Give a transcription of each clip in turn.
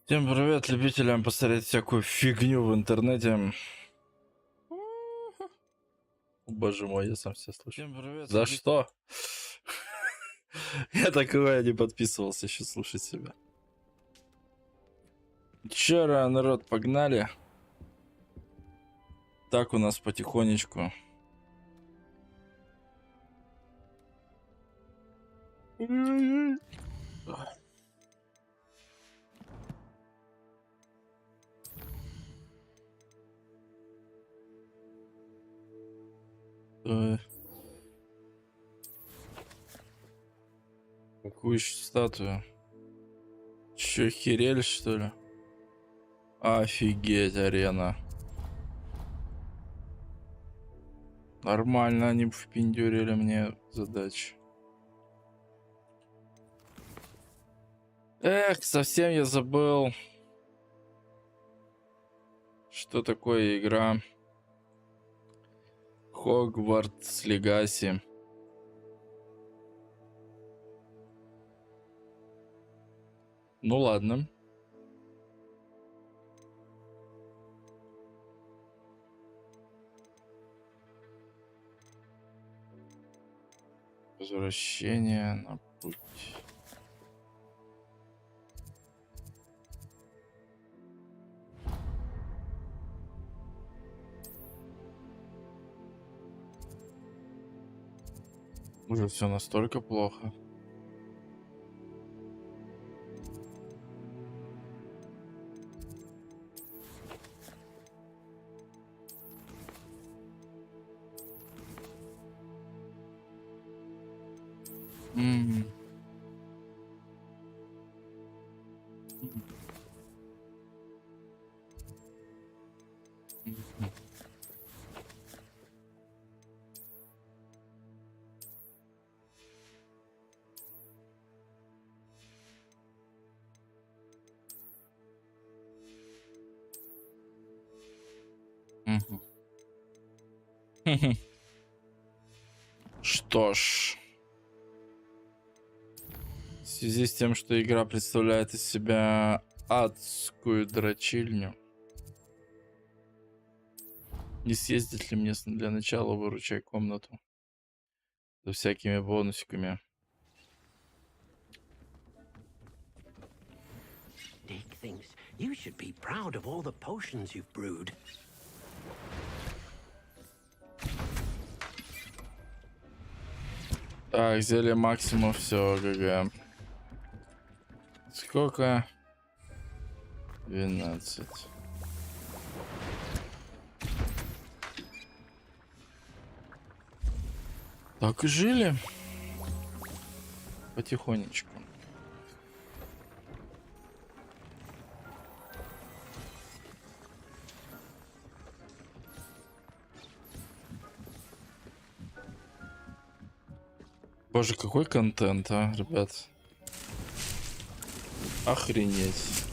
Всем привет, любителям посмотреть всякую фигню в интернете. Боже мой, я сам себя слышу. Всем привет. За что? Я такое не подписывался еще слушать себя. Вчера, народ, погнали. Так у нас потихонечку. Какую еще статую? Че, херель, что ли? Офигеть, арена. Нормально они впендюрили мне задачи. Эх, совсем я забыл, что такое игра Хогвартс Легаси. Ну ладно. Возвращение на путь. Уже все настолько плохо. Что ж, в связи с тем, что игра представляет из себя адскую дрочильню, не съездить ли мне для начала выручай комнату за всякими бонусиками? Dick thinks you should be proud of all the potions you've brewed. Так, зелье максимум, все, ГГ. Сколько? 12. Так и жили. Потихонечку. Боже, какой контент, а, ребят. Охренеть.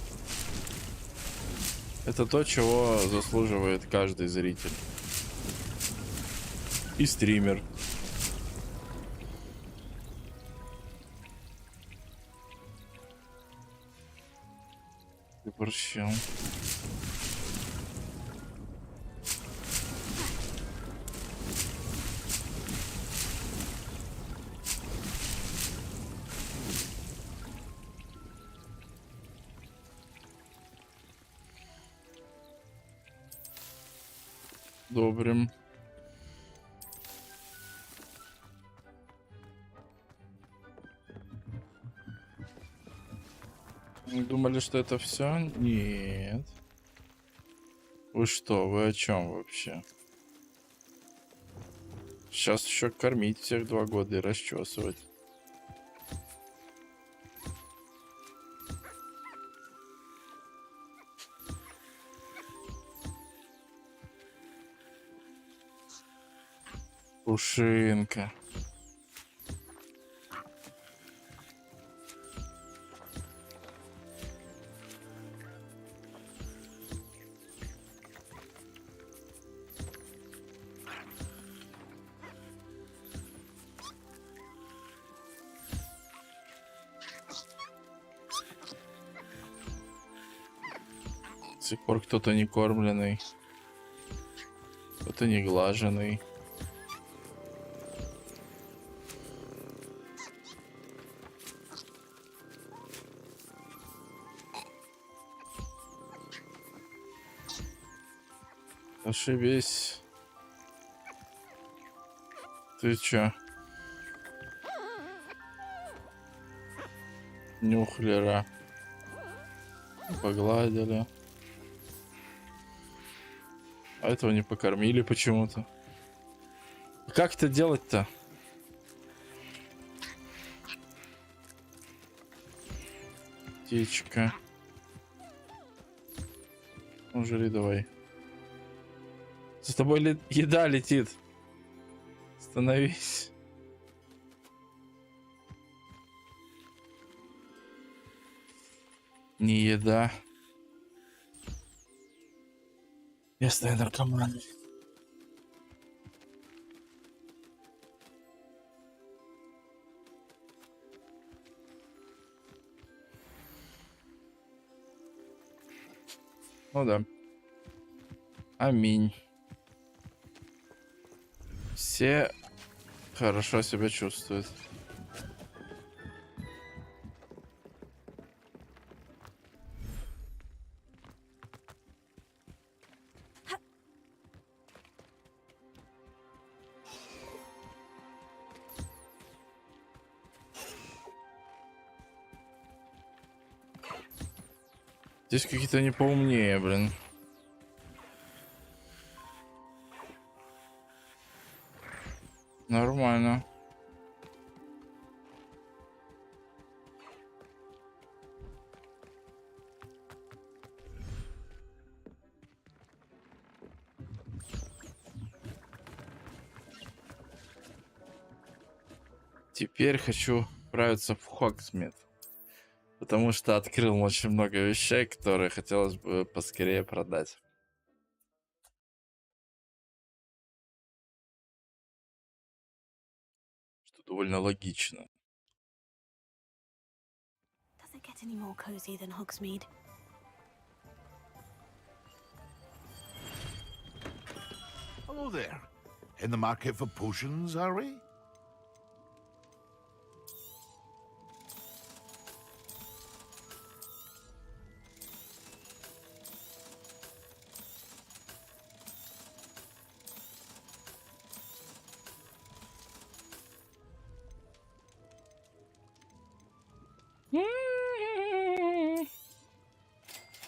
Это то, чего заслуживает каждый зритель. И стример. И борщом. Добрым. Думали, что это все? Нет. Вы что? Вы о чем вообще? Сейчас еще кормить всех 2 года и расчесывать. Пушинка. сих пор кто-то не кормленный, кто-то не глаженный. Ошибись. Ты чё? Нюхлера. Погладили. А этого не покормили почему-то. Как это делать-то? Птичка. Ну, жри давай. За тобой еда летит. Становись. Не еда. Местные наркоманы. Ну да. Аминь. Все хорошо себя чувствуют. Здесь какие-то не поумнее, блин. Нормально. Теперь хочу отправиться в Хогсмит, потому что открыл очень много вещей, которые хотелось бы поскорее продать. Что довольно логично. Does it get any more cozy than Hogsmeade? Hello there. In the market for potions, are we?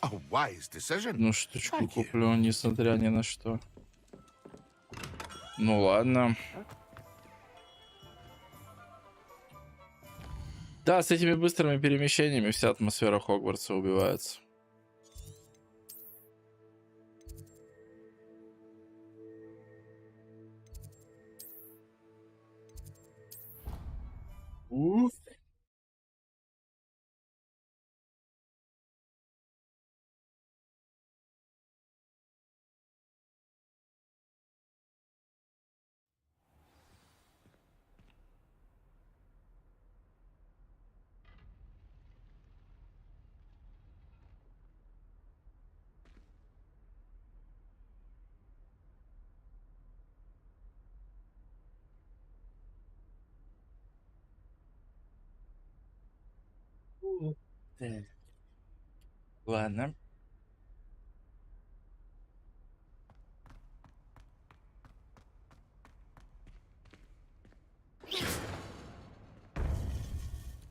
A wise decision. Ну, штучку Thank you. куплю, несмотря ни на что. Ну ладно. Да, с этими быстрыми перемещениями вся атмосфера Хогвартса убивается. Уф. Так. Ладно.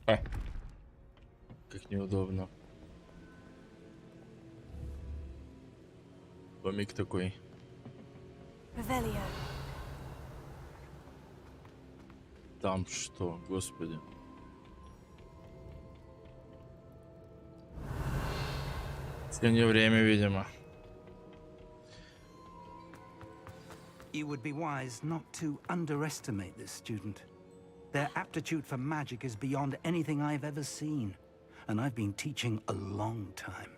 Как неудобно. Домик такой. Revelio. Там что, господи. Сегодня время, видимо. You would be wise not to underestimate this student. Their aptitude for magic is beyond anything I've ever seen, and I've been teaching a long time.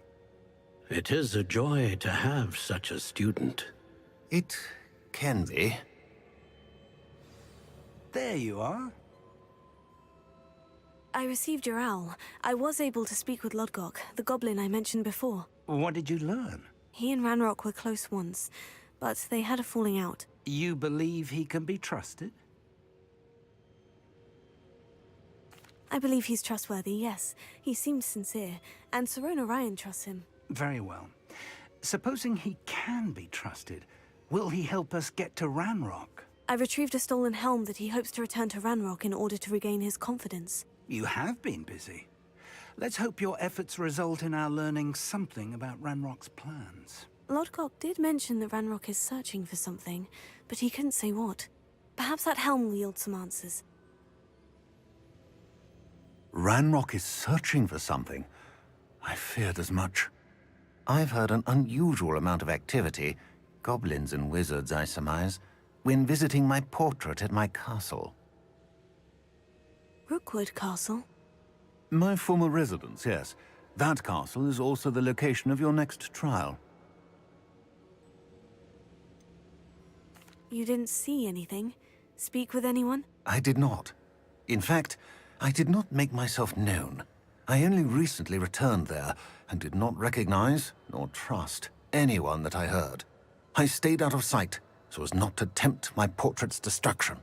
It is a joy to have such a student. It can be. There you are. I received your owl. I was able to speak with Lodgok, the goblin I mentioned before. What did you learn? He and Ranrock were close once, but they had a falling out. You believe he can be trusted? I believe he's trustworthy, yes. He seems sincere, and Sirona Ryan trusts him. Very well. Supposing he can be trusted, will he help us get to Ranrock? I retrieved a stolen helm that he hopes to return to Ranrock in order to regain his confidence. You have been busy. Let's hope your efforts result in our learning something about Ranrock's plans. Lodgok did mention that Ranrock is searching for something, but he couldn't say what. Perhaps that helm will yield some answers. Ranrock is searching for something. I feared as much. I've heard an unusual amount of activity, goblins and wizards, I surmise, when visiting my portrait at my castle. Rookwood Castle? My former residence, yes. That castle is also the location of your next trial. You didn't see anything? Speak with anyone? I did not. In fact, I did not make myself known. I only recently returned there, and did not recognize, nor trust, anyone that I heard. I stayed out of sight, so as not to tempt my portrait's destruction.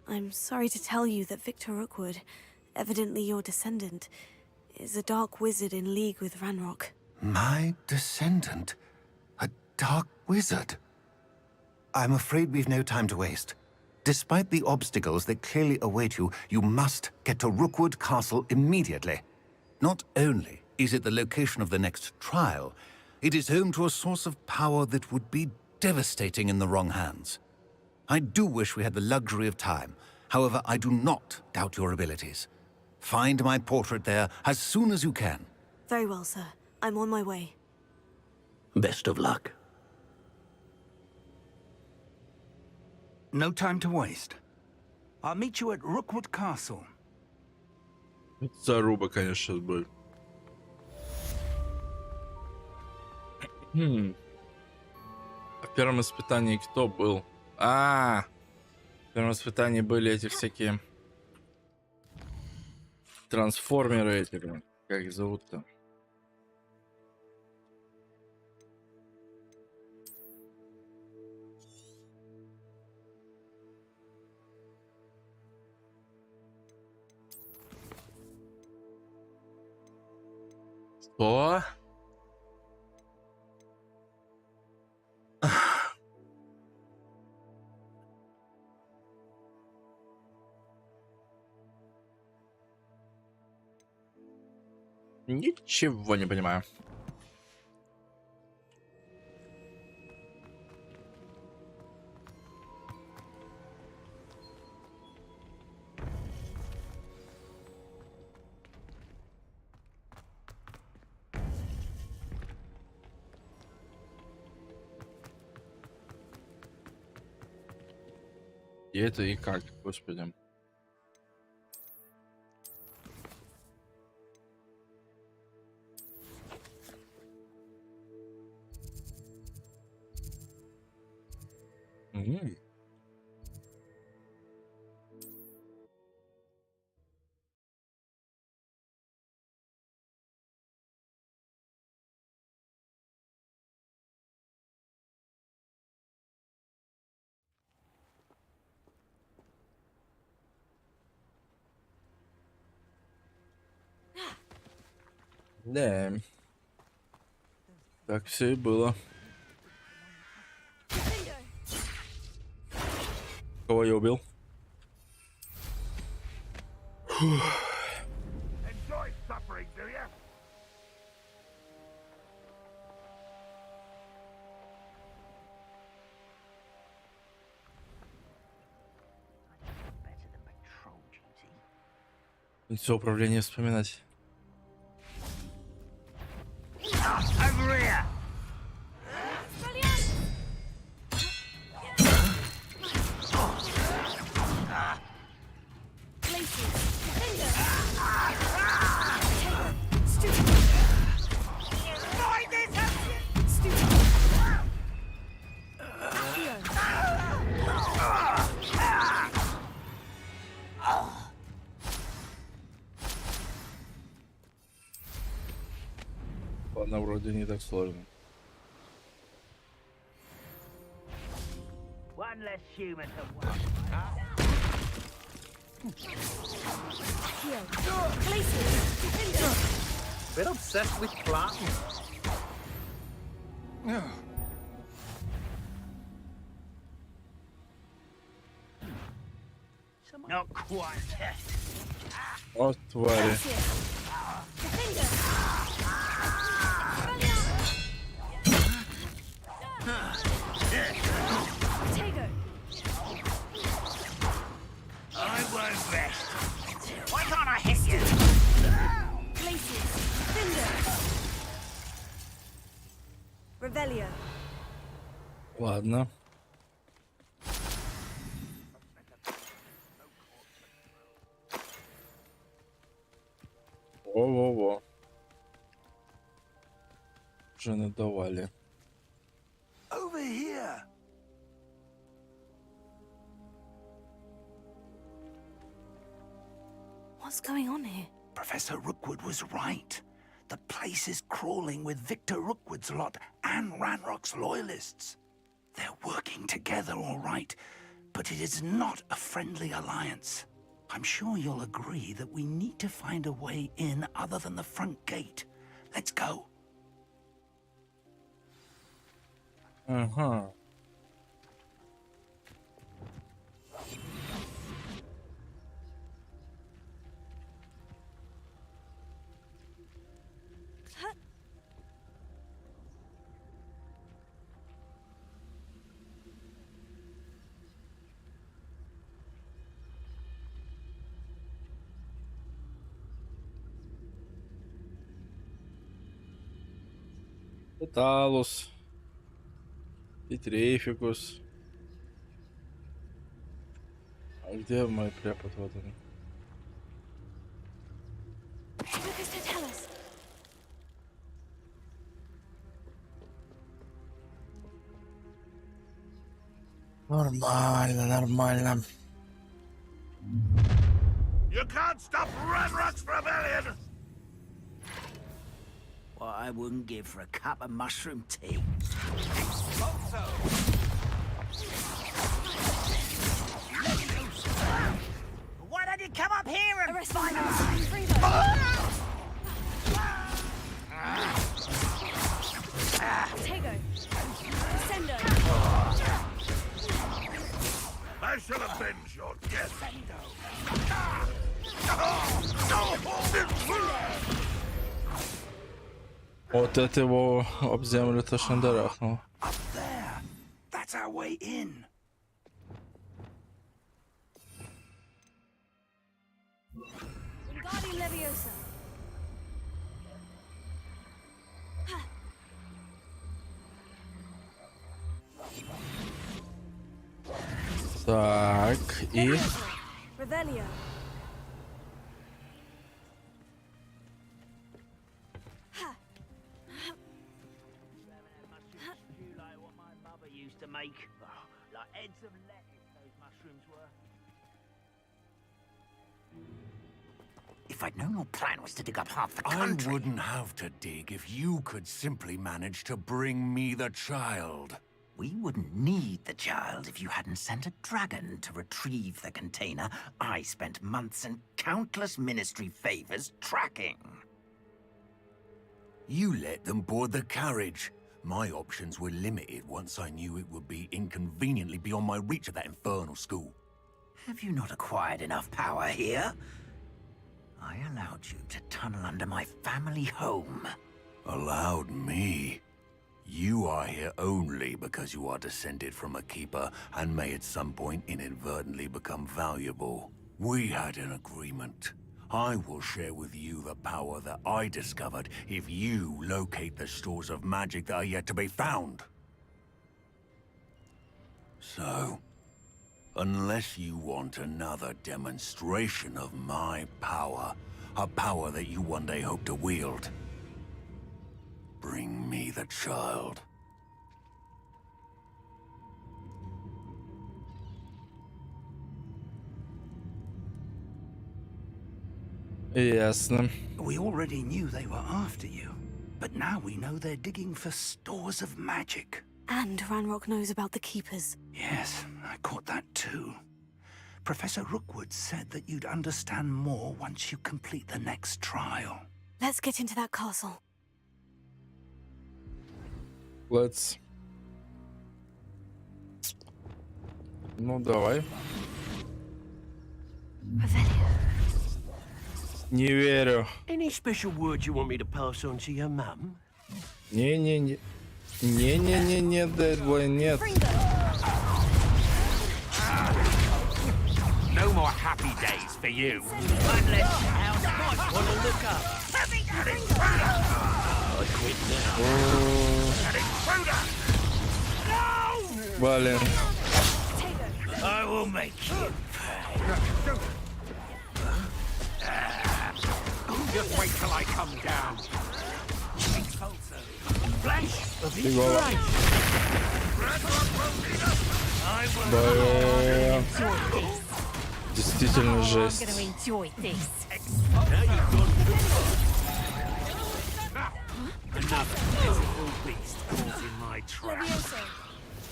I'm sorry to tell you that Victor Rookwood, evidently your descendant, is a dark wizard in league with Ranrock. My descendant? A dark wizard? I'm afraid we've no time to waste. Despite the obstacles that clearly await you, you must get to Rookwood Castle immediately. Not only is it the location of the next trial, it is home to a source of power that would be devastating in the wrong hands. I do wish we had the luxury of time. However, I do not doubt your abilities. Find my portrait there as soon as you can. Very well, sir. I'm on my way. Best of luck. No time to waste. I'll meet you at Rookwood Castle. Заруба, конечно, сейчас будет. В первом испытании кто был? В первом испытании были эти всякие трансформеры эти, как их зовут-то? Что? Ничего не понимаю. И это и как, господи. Да. Так все и было. Кого я убил? Enjoy suffering, do ya? Все управление вспоминать. Over here! Ладно, вроде не так сложно. One less human to worry. Here. Places. Defender. Bit obsessed with plotting. Not quite. О, твари. Defender. Tego. I won't rest. Why can't I hit you? Places. Defender. Revelio. Ладно. Во-во-во. Вже не давали. Over here! What's going on here? Professor Rookwood was right. The place is crawling with Victor Rookwood's lot and Ranrock's loyalists. They're working together, all right, but it is not a friendly alliance. I'm sure you'll agree that we need to find a way in other than the front gate. Let's go. Ага. Талус. И Трейфикус. А где мой препод? Вот он. Lucas to tell us. Нормально, нормально. You can't stop Ranrock's rebellion! What I wouldn't give for a cup of mushroom tea. Why don't you come up here and Arrest find him. us? Bring them. Tego. Sendo. I shall avenge your death! Вот это его об землю-то шандарахнул. Up there. That's our way in. Wingardium Leviosa. Так, и... Revelio. Like what my mother used to make. Oh, like heads of lettuce, those mushrooms were. If I'd known your plan was to dig up half the I country... wouldn't have to dig if you could simply manage to bring me the child. We wouldn't need the child if you hadn't sent a dragon to retrieve the container I spent months and countless ministry favors tracking. You let them board the carriage. My options were limited once I knew it would be inconveniently beyond my reach at that infernal school. Have you not acquired enough power here? I allowed you to tunnel under my family home. Allowed me? You are here only because you are descended from a keeper and may at some point inadvertently become valuable. We had an agreement. I will share with you the power that I discovered if you locate the stores of magic that are yet to be found. So, unless you want another demonstration of my power, a power that you one day hope to wield, bring me the child. Ясно. We already knew they were after you. But now we know they're digging for stores of magic. And Ranrock knows about the Keepers. Yes, I caught that too. Professor Rookwood said that you'd understand more once you complete the next trial. Let's get into that castle. Let's. Ну, давай. Revelio. Не верю. Any special words you want me to pass on to your mum? Не-не-не. Не-не-не-не, Дэдбой, нет. No more happy days for you. Unless House might want to look up. I quit now. Блин. I will make you pay. Just wait till I come down. Flesh of his Фигово. right. I will Блин. enjoy this. Действительно жесть. Now you've gone too far. Another physical beast caught in my trap.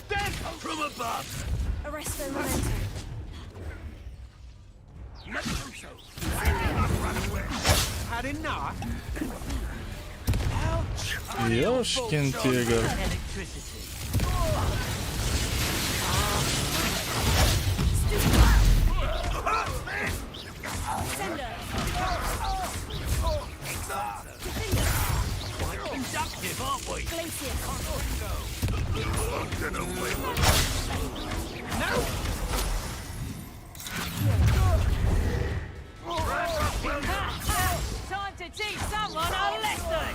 Death from above. Arresto Memento. Had enough? Ёшкин тигр. Electricity. Quite inductive, aren't we? No! Time to teach someone a lesson!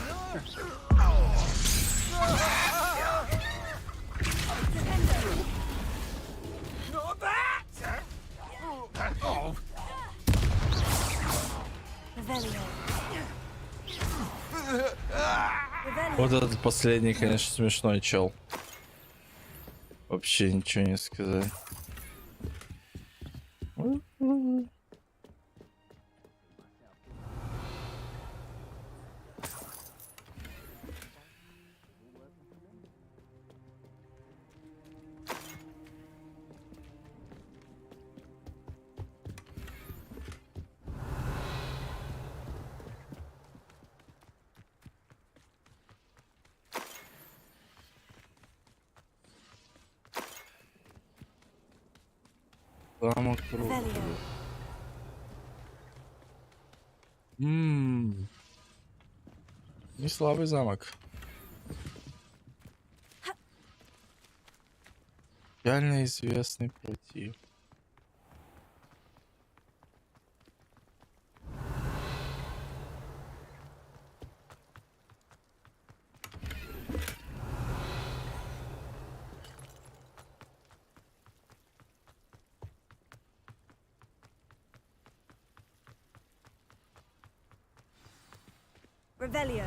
Not that! Oh. Revelio. Вот этот последний, конечно, смешной чел. Вообще ничего не сказать. Замок круга. Revelio. Не слабый замок. Реально известный против. Revelio.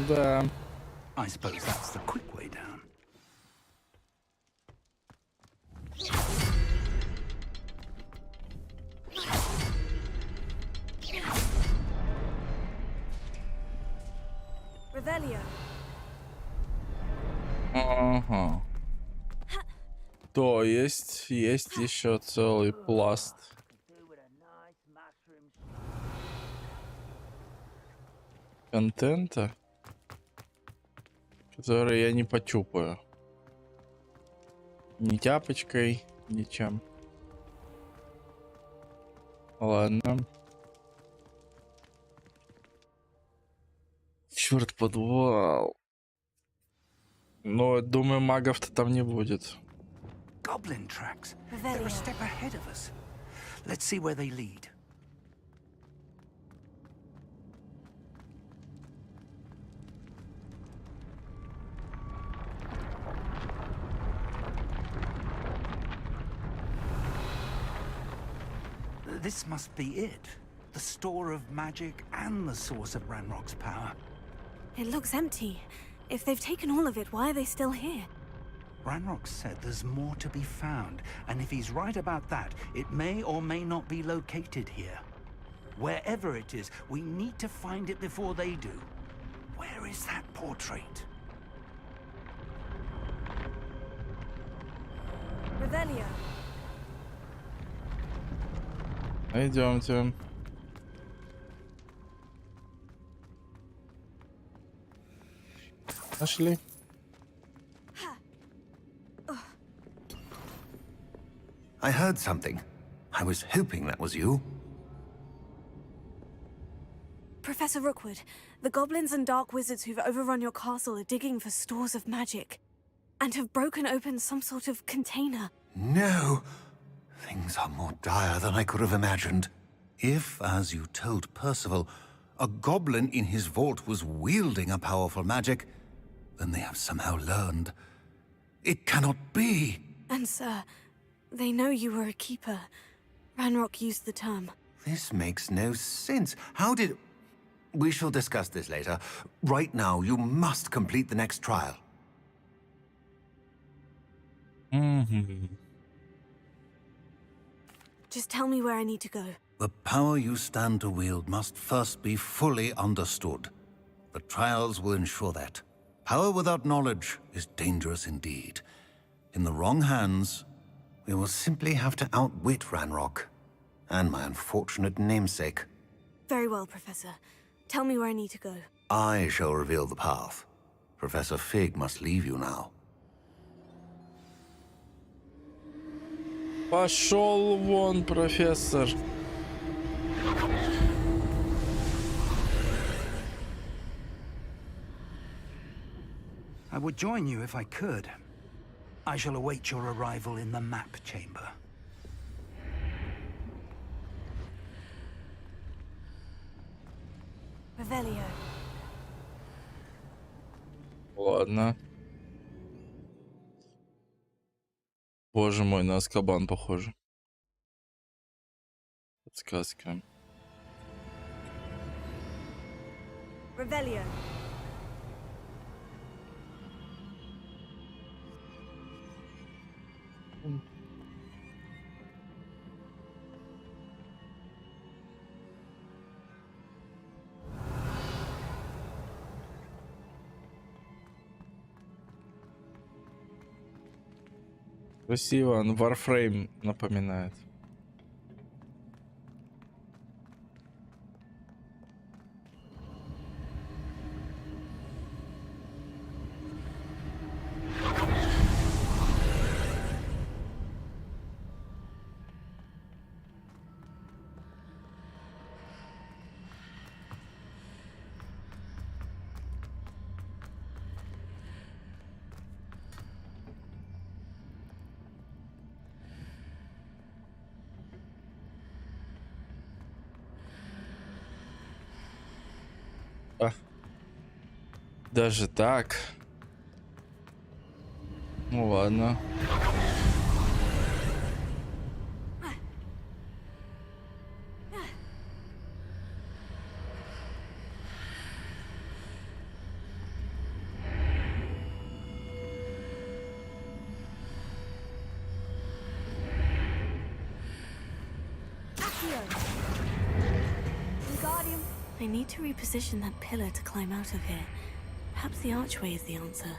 Да. I suppose that's the quick way down. Revelio. Ага. То есть еще целый пласт контента, который я не потюпаю. Ни тяпочкой, ничем. Ладно. Черт, подвал. Но думаю, магов-то там не будет. Goblin tracks. They're a step ahead of us. Let's see where they lead. This must be it. The store of magic and the source of Ranrock's power. It looks empty. If they've taken all of it, why are they still here? Ranrock said there's more to be found, and if he's right about that, it may or may not be located here. Wherever it is, we need to find it before they do. Where is that portrait? Revelio. Идемте. Нашли. I heard something. I was hoping that was you. Professor Rookwood, the goblins and dark wizards who've overrun your castle are digging for stores of magic, and have broken open some sort of container. No! Things are more dire than I could have imagined. If, as you told Percival, a goblin in his vault was wielding a powerful magic, then they have somehow learned. It cannot be! And sir, they know you were a keeper. Ranrock used the term. This makes no sense. How did... We shall discuss this later. Right now, you must complete the next trial. Just tell me where I need to go. The power you stand to wield must first be fully understood. The trials will ensure that. Power without knowledge is dangerous indeed. In the wrong hands, we will simply have to outwit Ranrock and my unfortunate namesake. Very well, Professor. Tell me where I need to go. I shall reveal the path. Professor Fig must leave you now. Пошел вон, профессор. I would join you if I could. I shall await your arrival in the map chamber. Revelio. Ладно. Боже мой, на Азкабан похоже. Подсказка. Revelio. Красиво, он Warframe напоминает. Даже так. Ну ладно. I need to reposition that pillar to climb out of here. Perhaps the archway is the answer.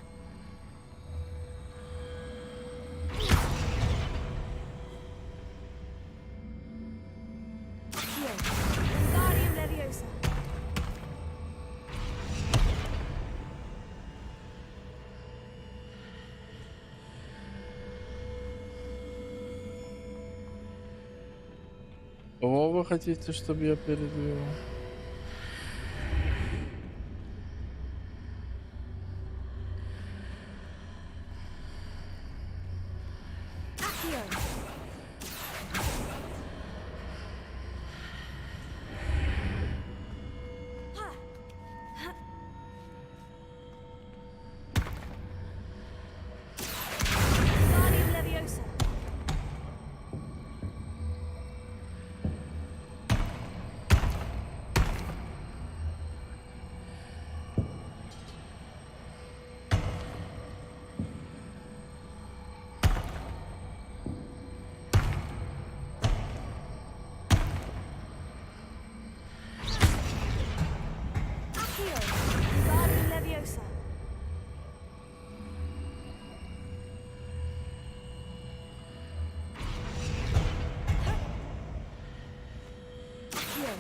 Кого вы хотите, чтобы я передвинул? Accio, Wingardium Leviosa. Accio,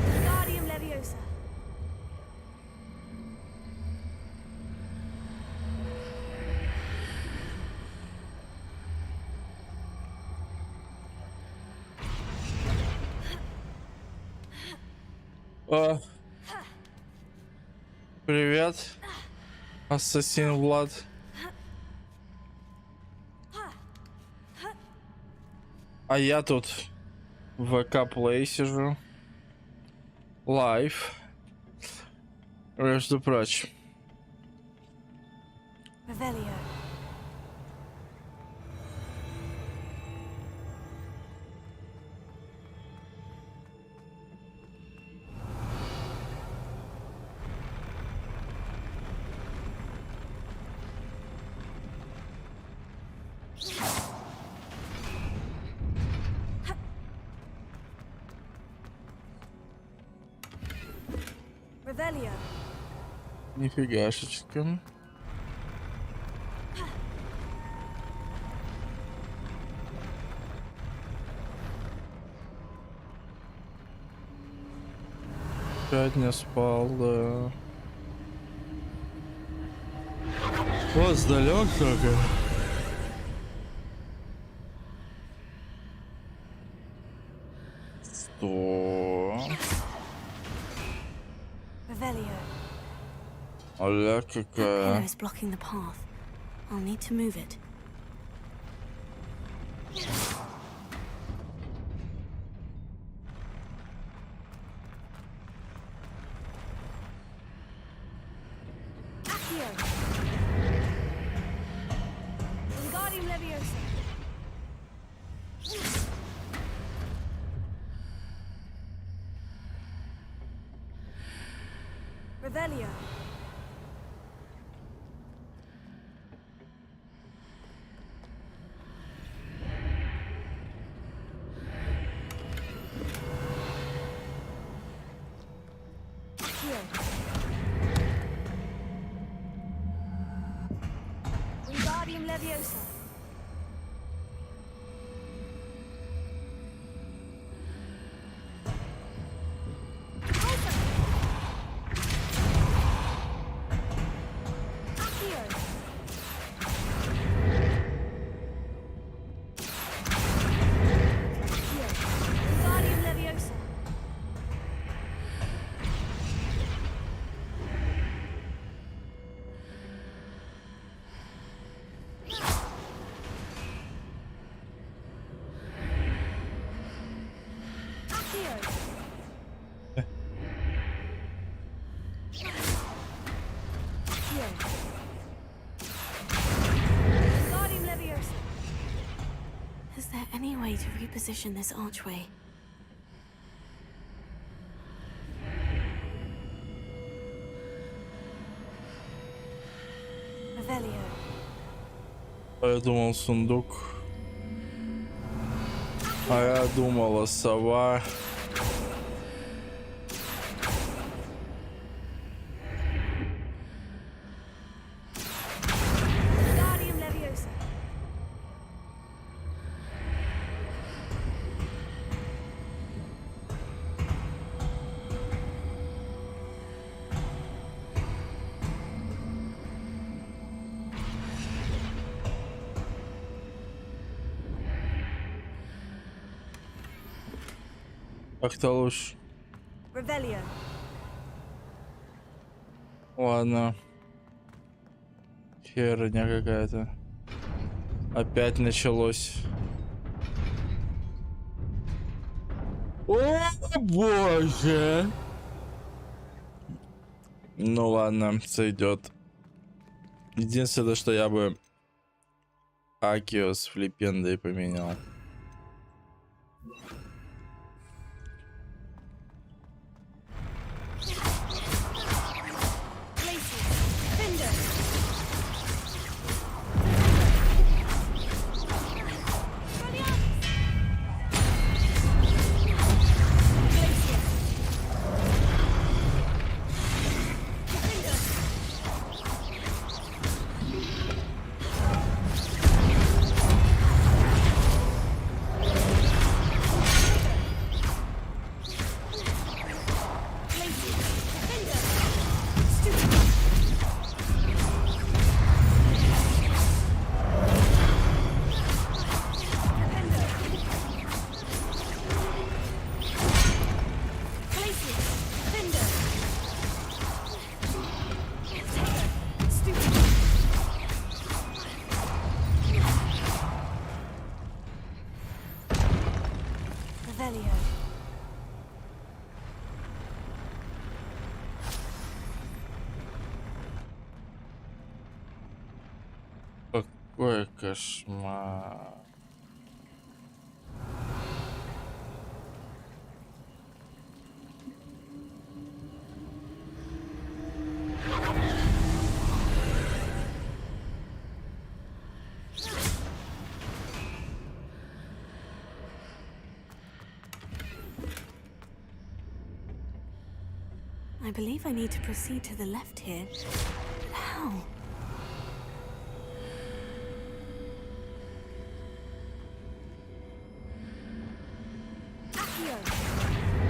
Wingardium Leviosa. О. Привет, ассасин Влад. А я тут в ВК-плей сижу. Лайв. Между прочим. Revelio. Revelio. Нифигашечка. Опять не спал, да. Вот сдалек только. Что? Revelio. Аля That pillar какая. is blocking the path. I'll need to move it. Accio. Wingardium Leviosa. Revelio. Accio. Wingardium Leviosa. Accio. Accio. Wingardium Leviosa. Accio. Accio. Wingardium Leviosa. Is there any way to reposition this archway? Revelio. Я думал сундук. А я думала сова. Wingardium Leviosa. Как-то лучше. Revelio. Ладно. Херня какая-то. Опять началось. О, боже! Ну ладно, сойдет. Единственное, что я бы Акио с Флипендой поменял. Какой кошмар. I believe I need to proceed to the left here. But how? Accio!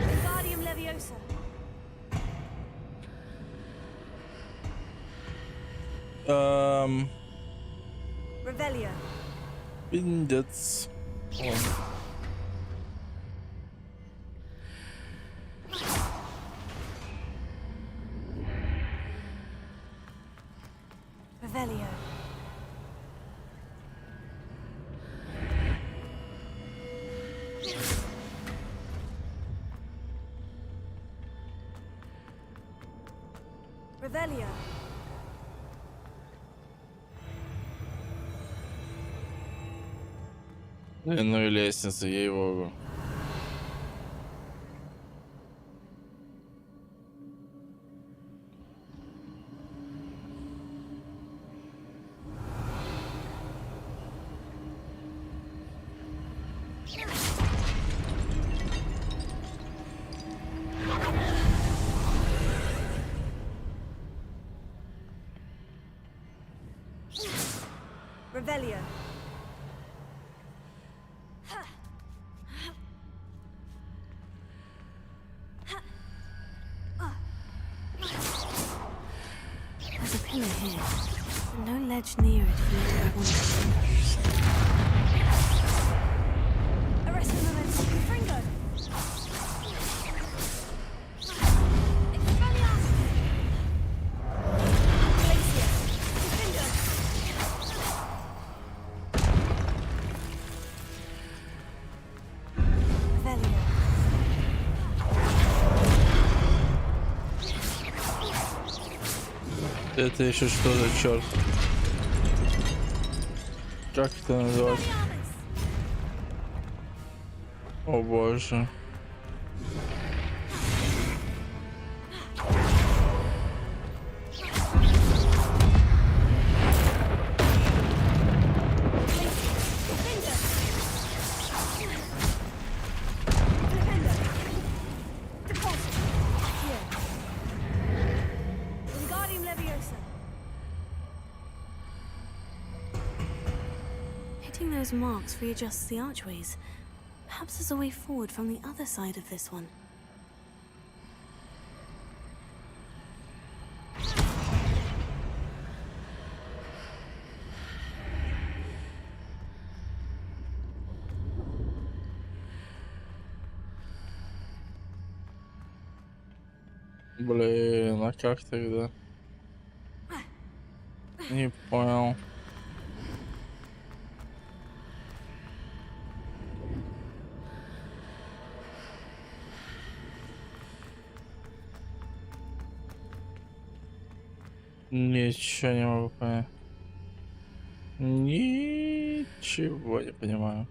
Wingardium Leviosa! Revelio! Пиндец. Revelio! Revelio! Ну и лестница, ей-богу. Revelio! There's a pillar here, but no ledge near it for me to want to. Arrest the momentum. Fringo! Expelliarmus! Glacier! Defender! Revelio! Это еще что за черт? Как это называть? О боже. Hitting those marks readjusts the archways. Perhaps there's a way forward from the other side of this one. Блин, а как тогда? Не понял. Ничего не могу понять. Ничего не понимаю.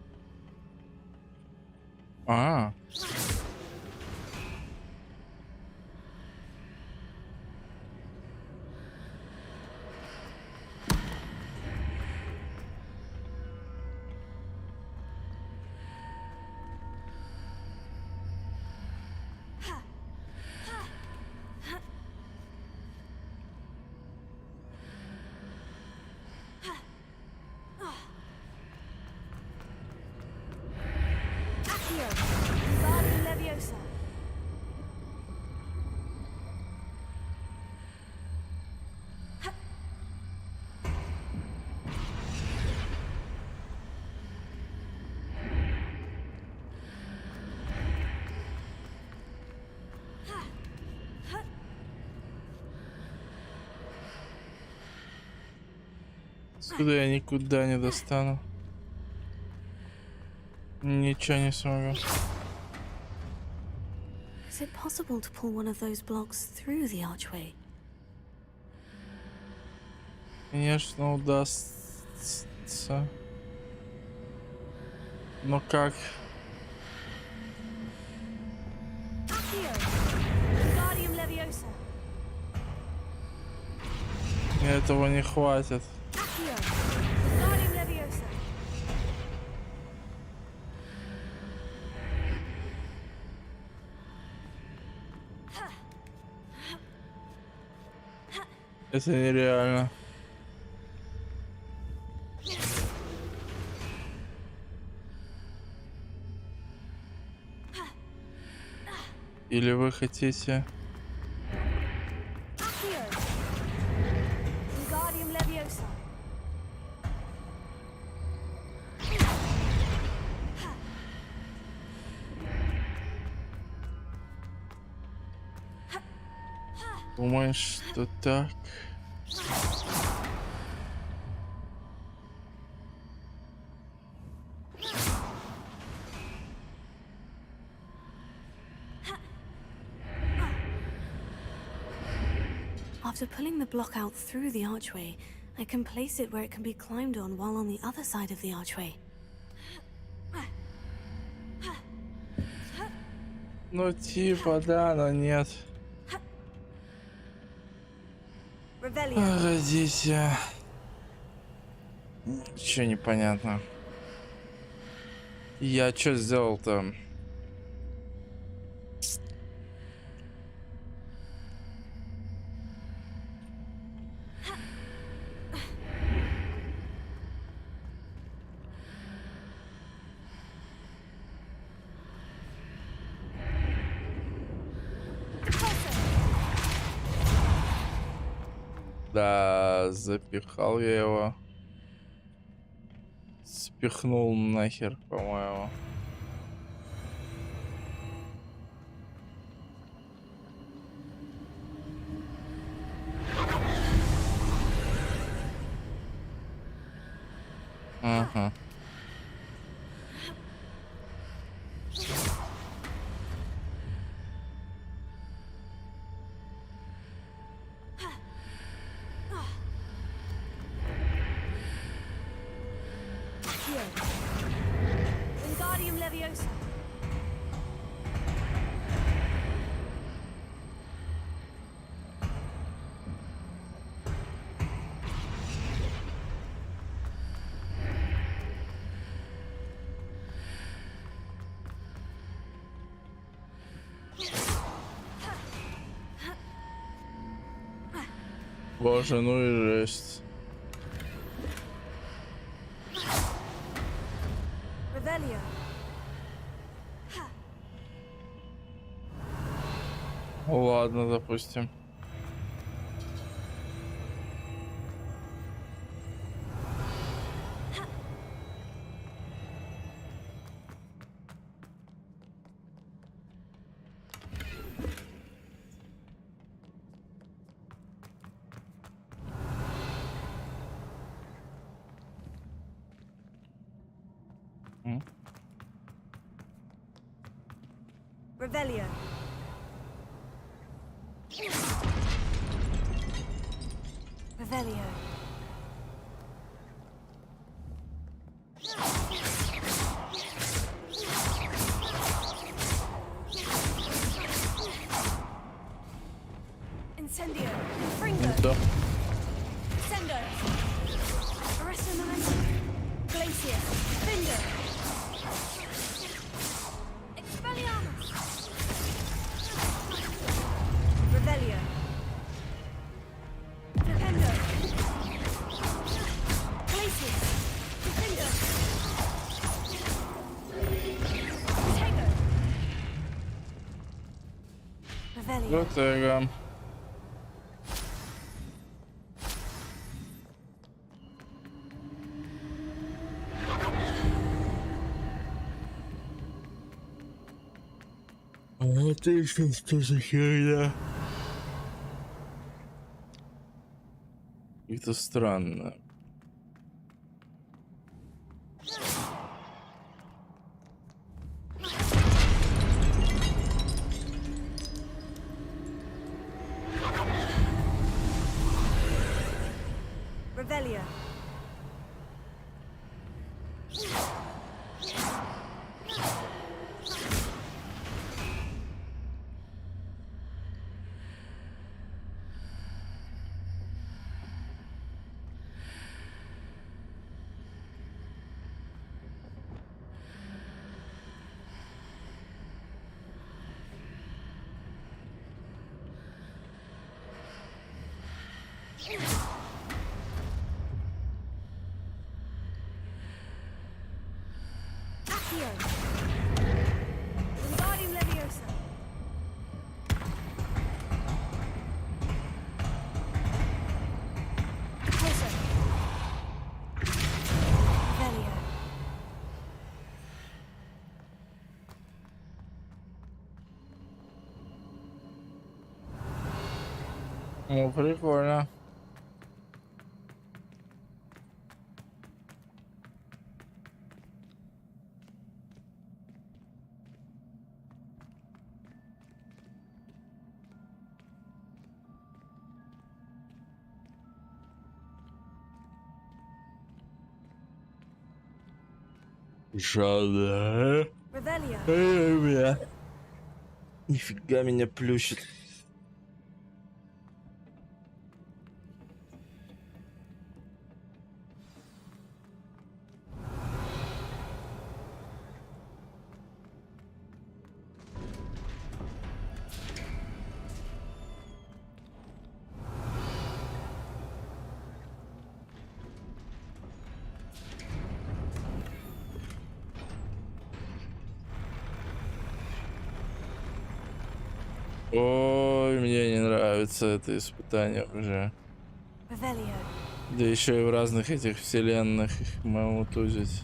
А. Сюда я никуда не достану. Ничего не смогу. Is it possible to pull one of those blocks through the archway? Конечно, удастся. спуститься. Ну как? Accio. Wingardium Leviosa. Мне этого не хватит. Accio. Wingardium Leviosa. Это нереально. Или вы хотите? Accio. Wingardium Leviosa. Думаешь, что так? After pulling the block out through the archway, I can place it where it can be climbed on while on the other side of the archway. Ну типа да, но нет. Revelio. Погодите. Ничего непонятно. Я что сделал-то? Да, запихал я его. Спихнул нахер, по-моему. Ага. Wingardium Leviosa. Боже, ну и жесть. Revelio. Ладно, допустим. Revelio. Revelio. Incendio. Fringo. Да. Sendo. Arresto Momentum. Glacier. Findo. Expelliarmus. Revelio. Flipendo. Glacier. Findo. Tego. Revelio. Вот это. Это еще что за херня? Это странно. Revelio. Accio. Wingardium Leviosa. Closer. Revelio. Ну, прикольно. Жаль. Revelio. Нифига меня плющит. Ой, мне не нравится это испытание уже. Revelio. Да еще и в разных этих вселенных их могу тузить.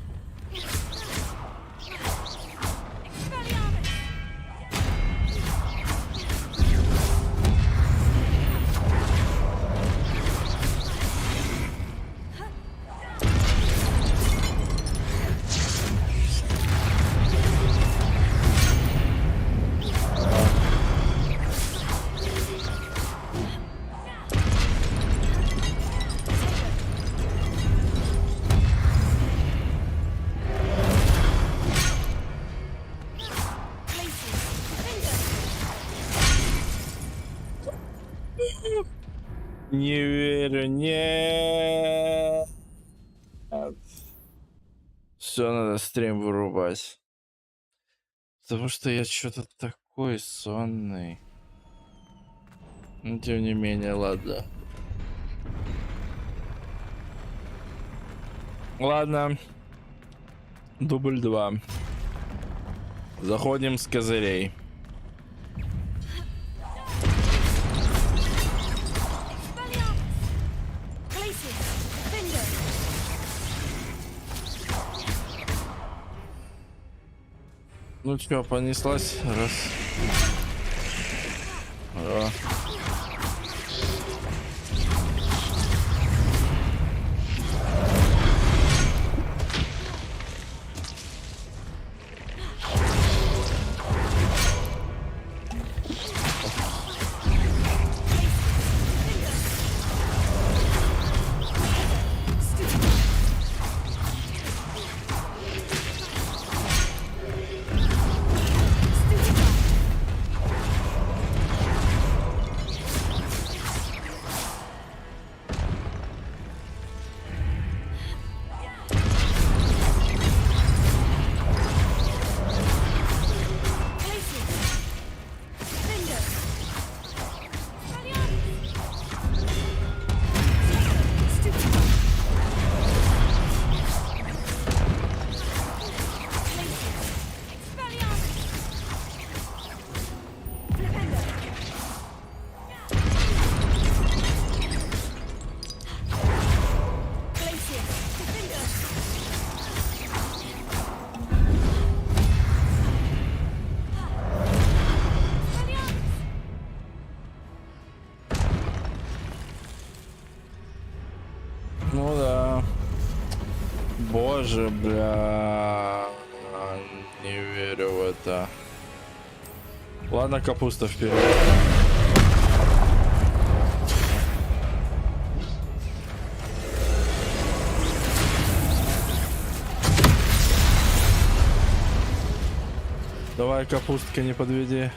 Не верю, нет. Все, надо стрим вырубать. Потому что я что-то такой сонный. Но тем не менее, ладно. Ладно. Дубль 2. Заходим с козырей. Ну чё, понеслась? Раз. Два. Ну да. Боже, бля. Не верю в это. Ладно, капуста вперед. Давай, капустка, не подведи.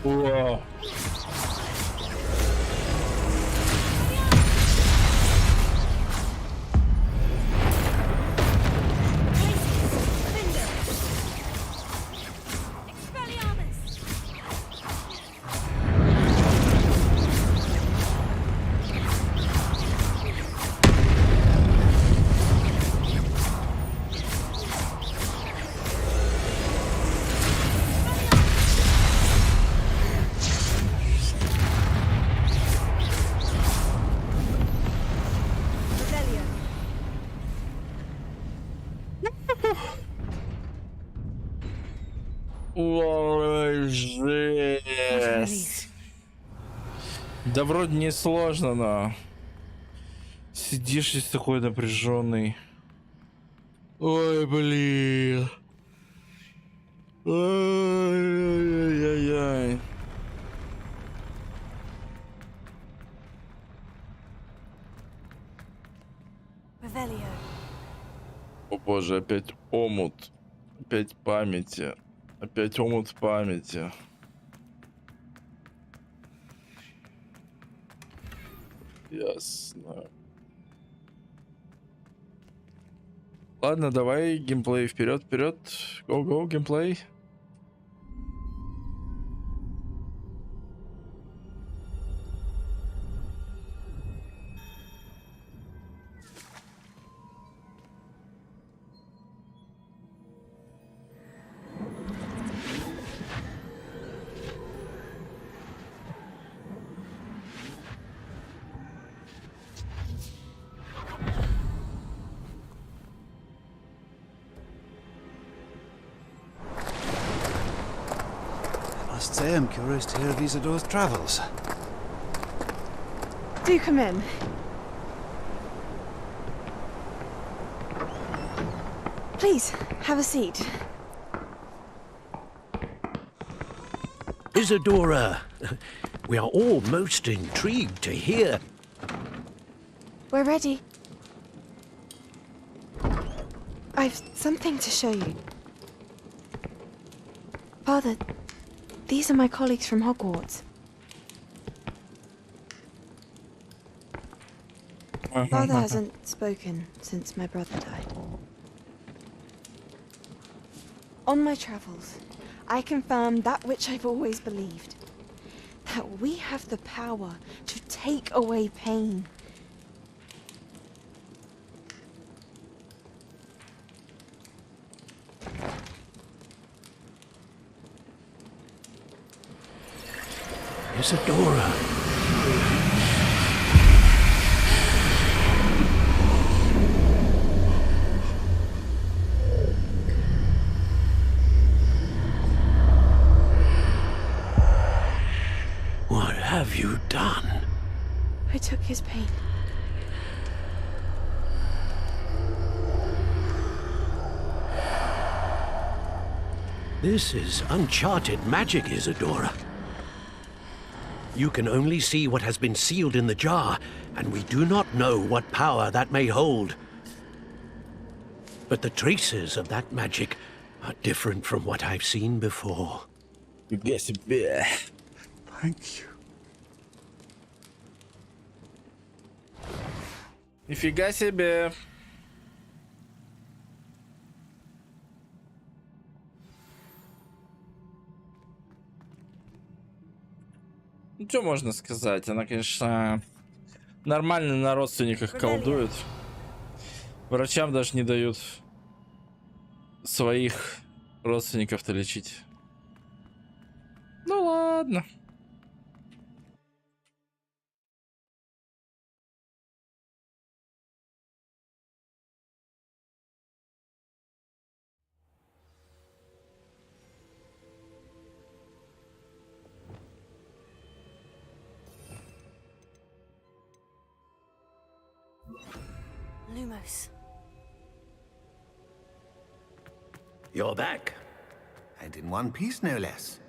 Вау. Ой, жесть. Да вроде не сложно, но сидишь весь такой напряженный. Ой, блин. Ой-ой-ой. Revelio. О боже, опять омут. Опять памяти. Опять омут памяти. Ясно. Ладно, давай геймплей вперед, вперед. Go, геймплей. I must say I'm curious to hear of Isadore's travels. Do come in. Please, have a seat. Isadora, we are all most intrigued to hear. We're ready. I've something to show you. Father, these are my colleagues from Hogwarts. Father hasn't spoken since my brother died. On my travels, I confirmed that which I've always believed. That we have the power to take away pain. Isadora. What have you done? I took his pain. This is uncharted magic, Isadora. You can only see what has been sealed in the jar, and we do not know what power that may hold. But the traces of that magic are different from what I've seen before. Фига себе. Thank you. Нифига себе. Ну, что можно сказать? Она, конечно, нормально на родственниках колдует. Врачам даже не дают своих родственников-то лечить. Ну ладно. Lumos. You're back. And in one piece, no less.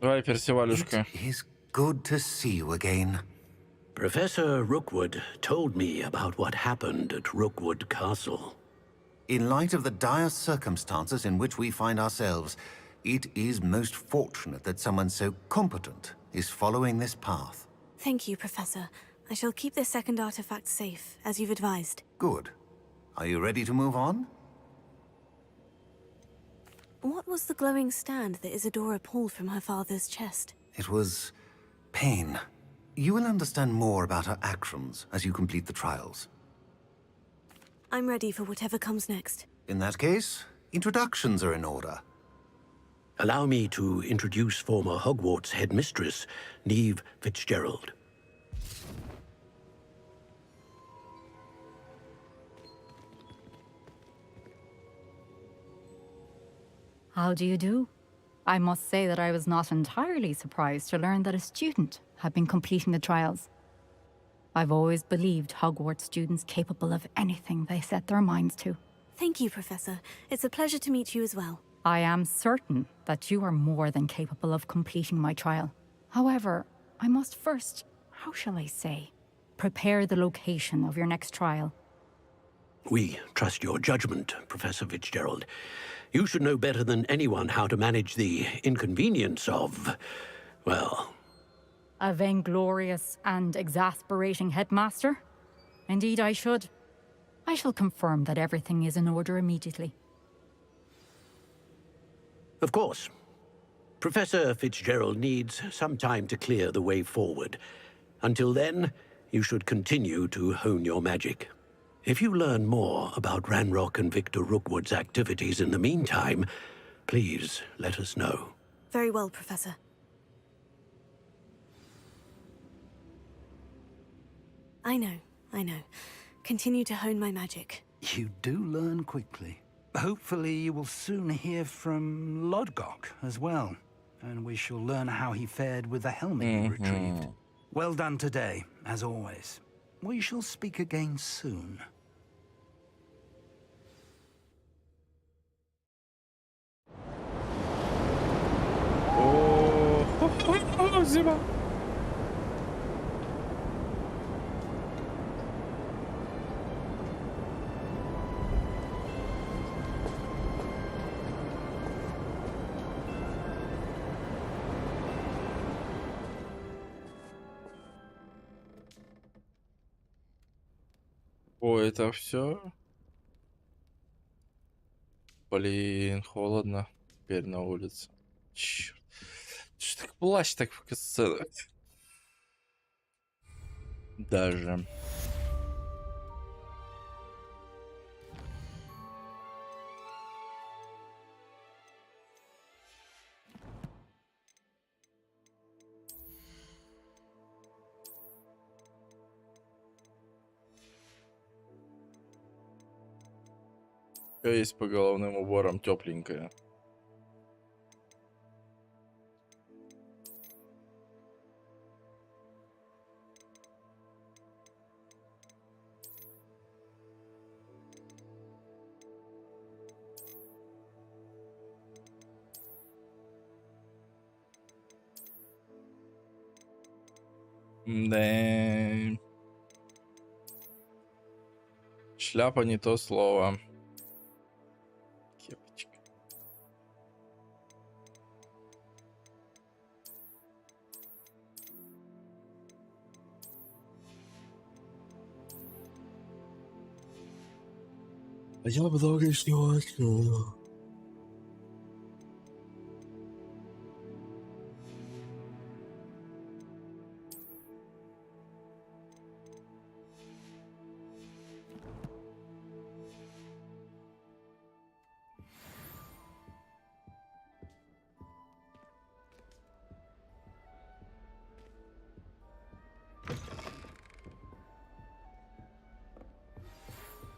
Давай, Персивалюшка. It is good to see you again. Professor Rookwood told me about what happened at Rookwood Castle. In light of the dire circumstances in which we find ourselves, It is most fortunate that someone so competent is following this path. Thank you, Professor. I shall keep this second artifact safe, as you've advised. Good. Are you ready to move on? What was the glowing stand that Isadora pulled from her father's chest? It was pain. You will understand more about her actions as you complete the trials. I'm ready for whatever comes next. In that case, introductions are in order. Allow me to introduce former Hogwarts headmistress, Neve Fitzgerald. How do you do? I must say that I was not entirely surprised to learn that a student had been completing the trials. I've always believed Hogwarts students capable of anything they set their minds to. Thank you, Professor. It's a pleasure to meet you as well. I am certain that you are more than capable of completing my trial. However, I must first, how shall I say, prepare the location of your next trial. We trust your judgment, Professor Fitzgerald. You should know better than anyone how to manage the inconvenience of, well... A vainglorious and exasperating headmaster? Indeed I should. I shall confirm that everything is in order immediately. Of course. Professor Fitzgerald needs some time to clear the way forward. Until then, you should continue to hone your magic. If you learn more about Ranrock and Victor Rookwood's activities in the meantime, please let us know. Very well, Professor. I know. Continue to hone my magic. You do learn quickly. Hopefully you will soon hear from Lodgok as well, and we shall learn how he fared with the helmet you retrieved. Well done today, as always. We shall speak again soon. Oh, зима. О, это все? Блин, холодно теперь на улице. Черт. Что так плащ так в касценах? Даже. Есть по головным уборам тепленькая. Да. Шляпа не то слово. Кепочка. А я много не хочу.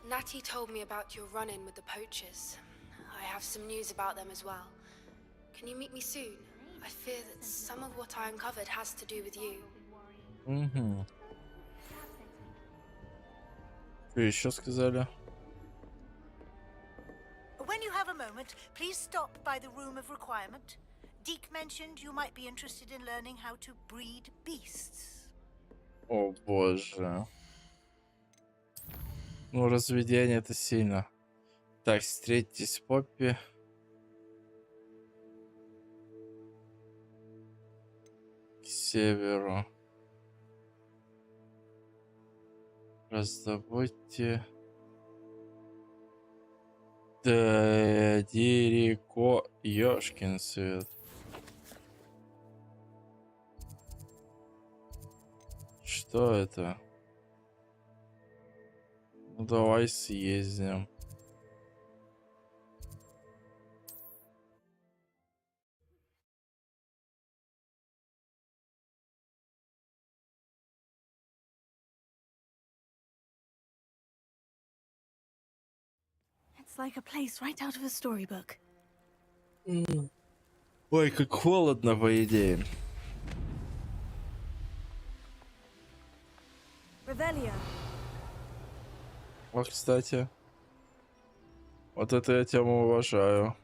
Natty told me about your run-in with the poachers. I have some news about them as well. Can you meet me soon? I fear that some of what I uncovered has to do with you. Что еще сказали? When you have a moment, please stop by the Room of Requirement. Deke mentioned you might be interested in learning how to breed beasts. О боже. Ну, разведение это сильно. Так, встретитесь с Поппи. северу. Раздобудьте Дереко, ёшкин свет. Что это? Ну давай съездим. It's like a place right out of a storybook. Ой, как холодно, по идее. Revelio. Вот, кстати. Вот это я тему уважаю.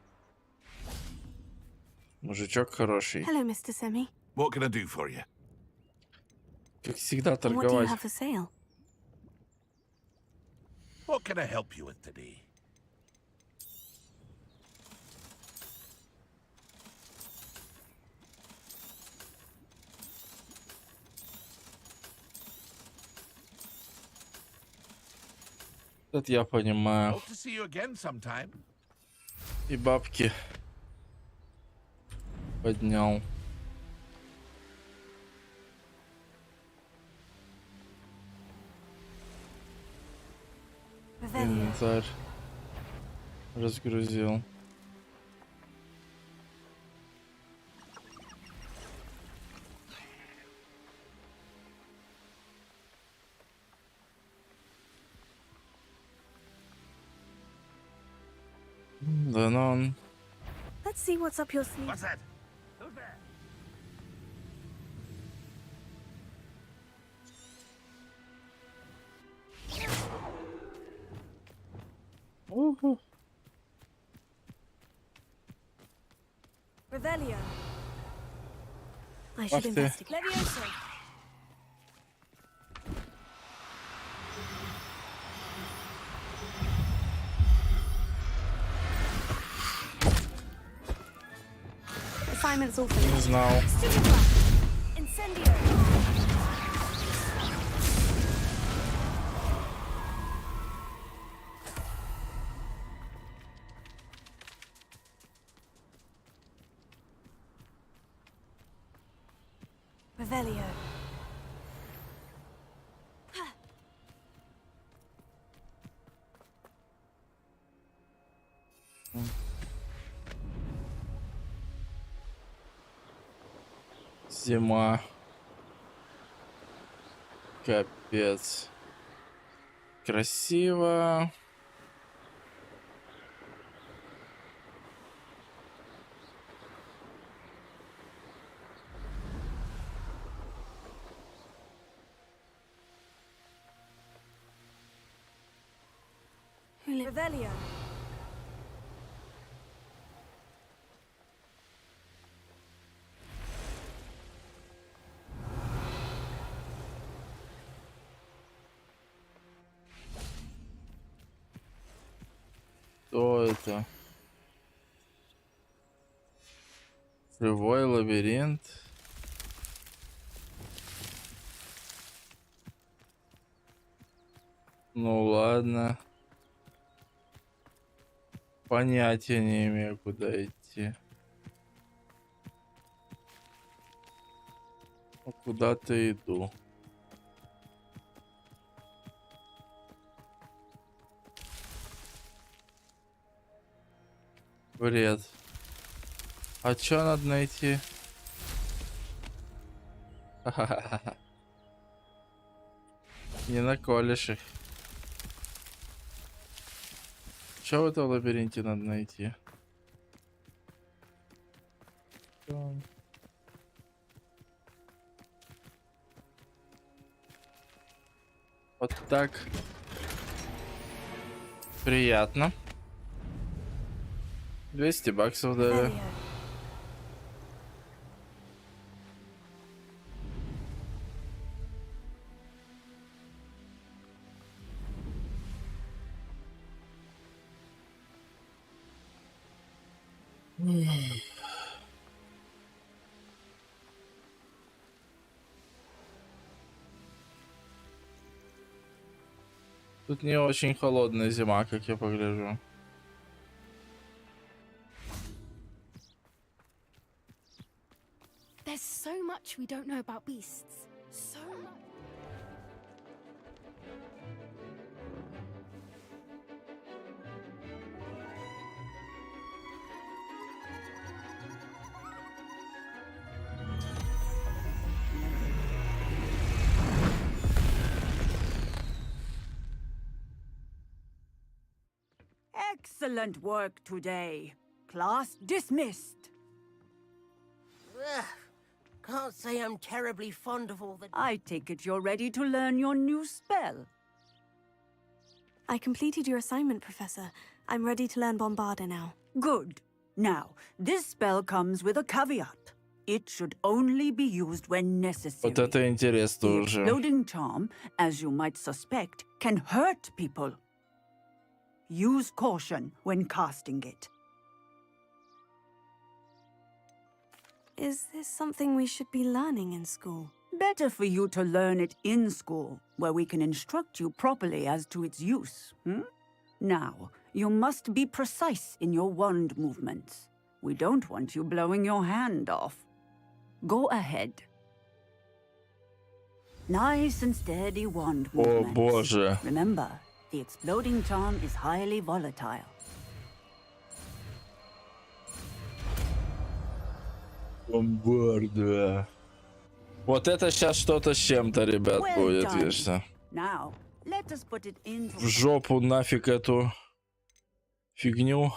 Мужичок хороший. Hello, Mr. Semi. What can I do for you? Как всегда What do you торговать. have for sale? What can I help you with today? Это я понимаю. Hope to see you again sometime. И бабки поднял. Инвентарь разгрузил. Да ну он. Let's see what's up your sleeve. What's that? Revelio. I should Ах ты. investigate. Levioso. Assignment's all Не finished. знал. Stimula. Incendio. Revelio. Зима. Капец. Красиво. Revelio. Что это? Живой лабиринт. Ну ладно. Понятия не имею, куда идти. А куда-то иду. Бред. А чё надо найти? Ха-ха-ха. Не наколешь их. Чё в этом лабиринте надо найти? Вот так. Приятно. 200 баксов дали. Revelio. Тут не очень холодная зима, как я погляжу. There's so much we don't know about beasts. So much. Excellent work today. Class dismissed. Ugh, can't say I'm terribly fond of all the... I take it you're ready to learn your new spell. I completed your assignment, Professor. I'm ready to learn Bombarda now. Good. Now, this spell comes with a caveat. It should only be used when necessary. Вот это интересно The уже. exploding charm, as you might suspect, can hurt people. Use caution when casting it. Is this something we should be learning in school? Better for you to learn it in school, where we can instruct you properly as to its use. Now, you must be precise in your wand movements. We don't want you blowing your hand off. Go ahead. Nice and steady wand О movements. боже. Remember, the exploding charm is highly volatile. Бомбарда. Вот это сейчас что-то с чем-то, ребят, Well будет, done. вечно. Now, let us put it into... В жопу нафиг эту фигню.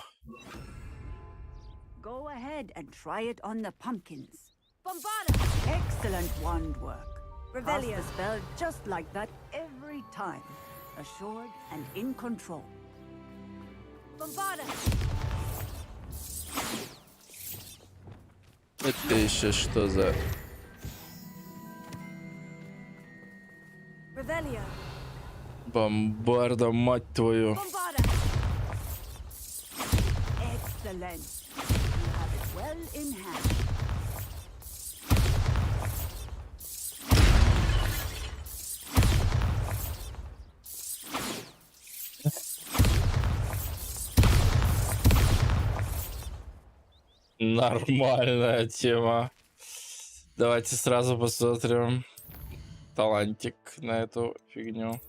Go ahead and try it on the pumpkins. Bombarda! Excellent wand work. Cast Revelio. the spell just like that every time. Assured and in control. Bombarda! Это еще что за... Revelio. Бомбарда, мать твою. Bombarda! Excellent. You have it well in hand. Нормальная тема. Давайте сразу посмотрим талантик на эту фигню.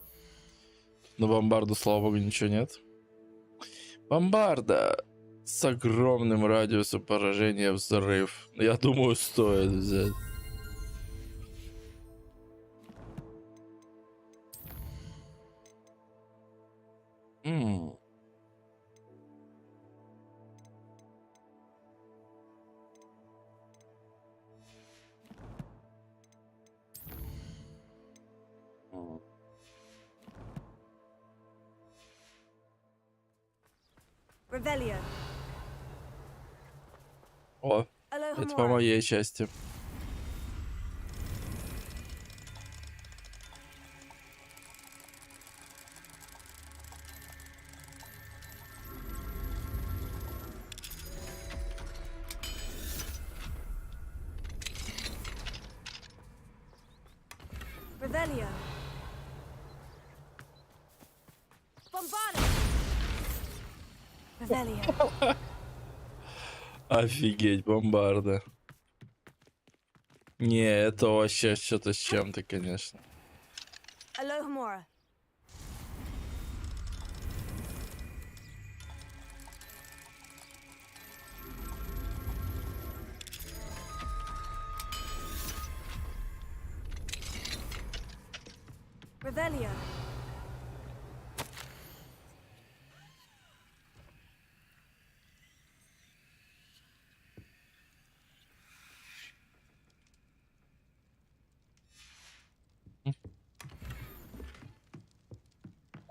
На бомбарду, слава богу, ничего нет. Бомбарда с огромным радиусом поражения взрыв. Я думаю, стоит взять. Revelio. О, Aloha это по Mora. моей части. Revelio. Bombarda! Revelio. Офигеть, бомбарда. Не, это вообще что-то с чем-то, конечно. Aloha Mora. Revelio.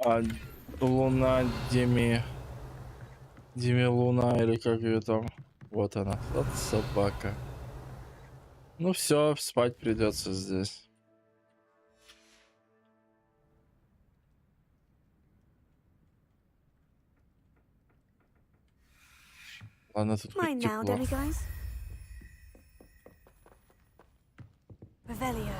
А Луна Деми Луна, или как ее там? Вот она. Вот собака. Ну все, спать придется здесь. Ладно, тут хоть Mine now, тепло. demiguys. Revelio.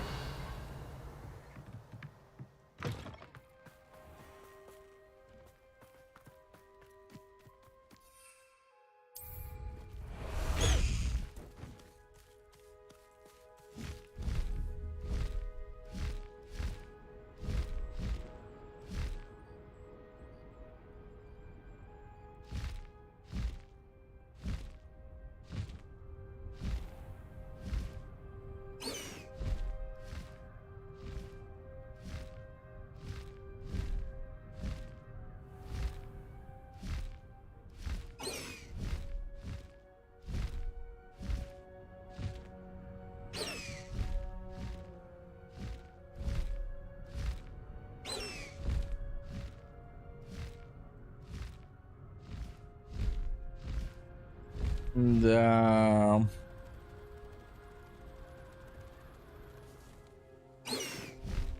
Да.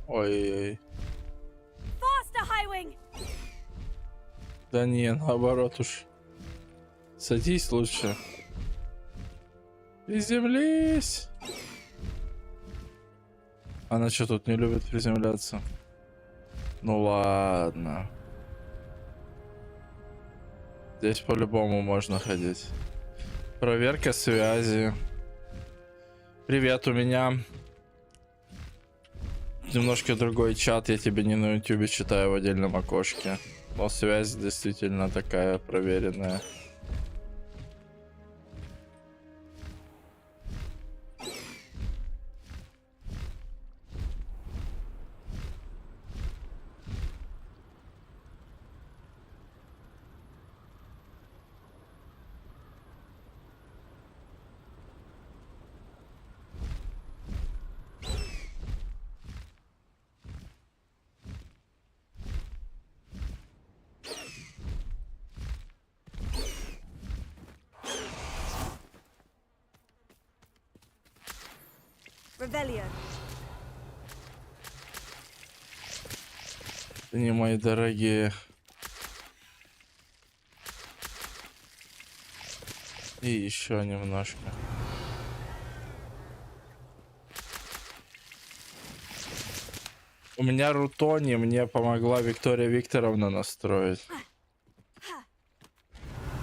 Ой-ой-ой. Faster, Highwing! Да не, наоборот уж. Садись лучше. Приземлись. Она что, тут не любит приземляться? Ну ладно. Здесь по-любому можно ходить. Проверка связи. Привет, у меня немножко другой чат. Я тебе не на YouTube читаю в отдельном окошке. Но связь действительно такая проверенная. Revelio. Не, мои дорогие. И еще немножко. У меня Рутони, мне помогла Виктория Викторовна настроить.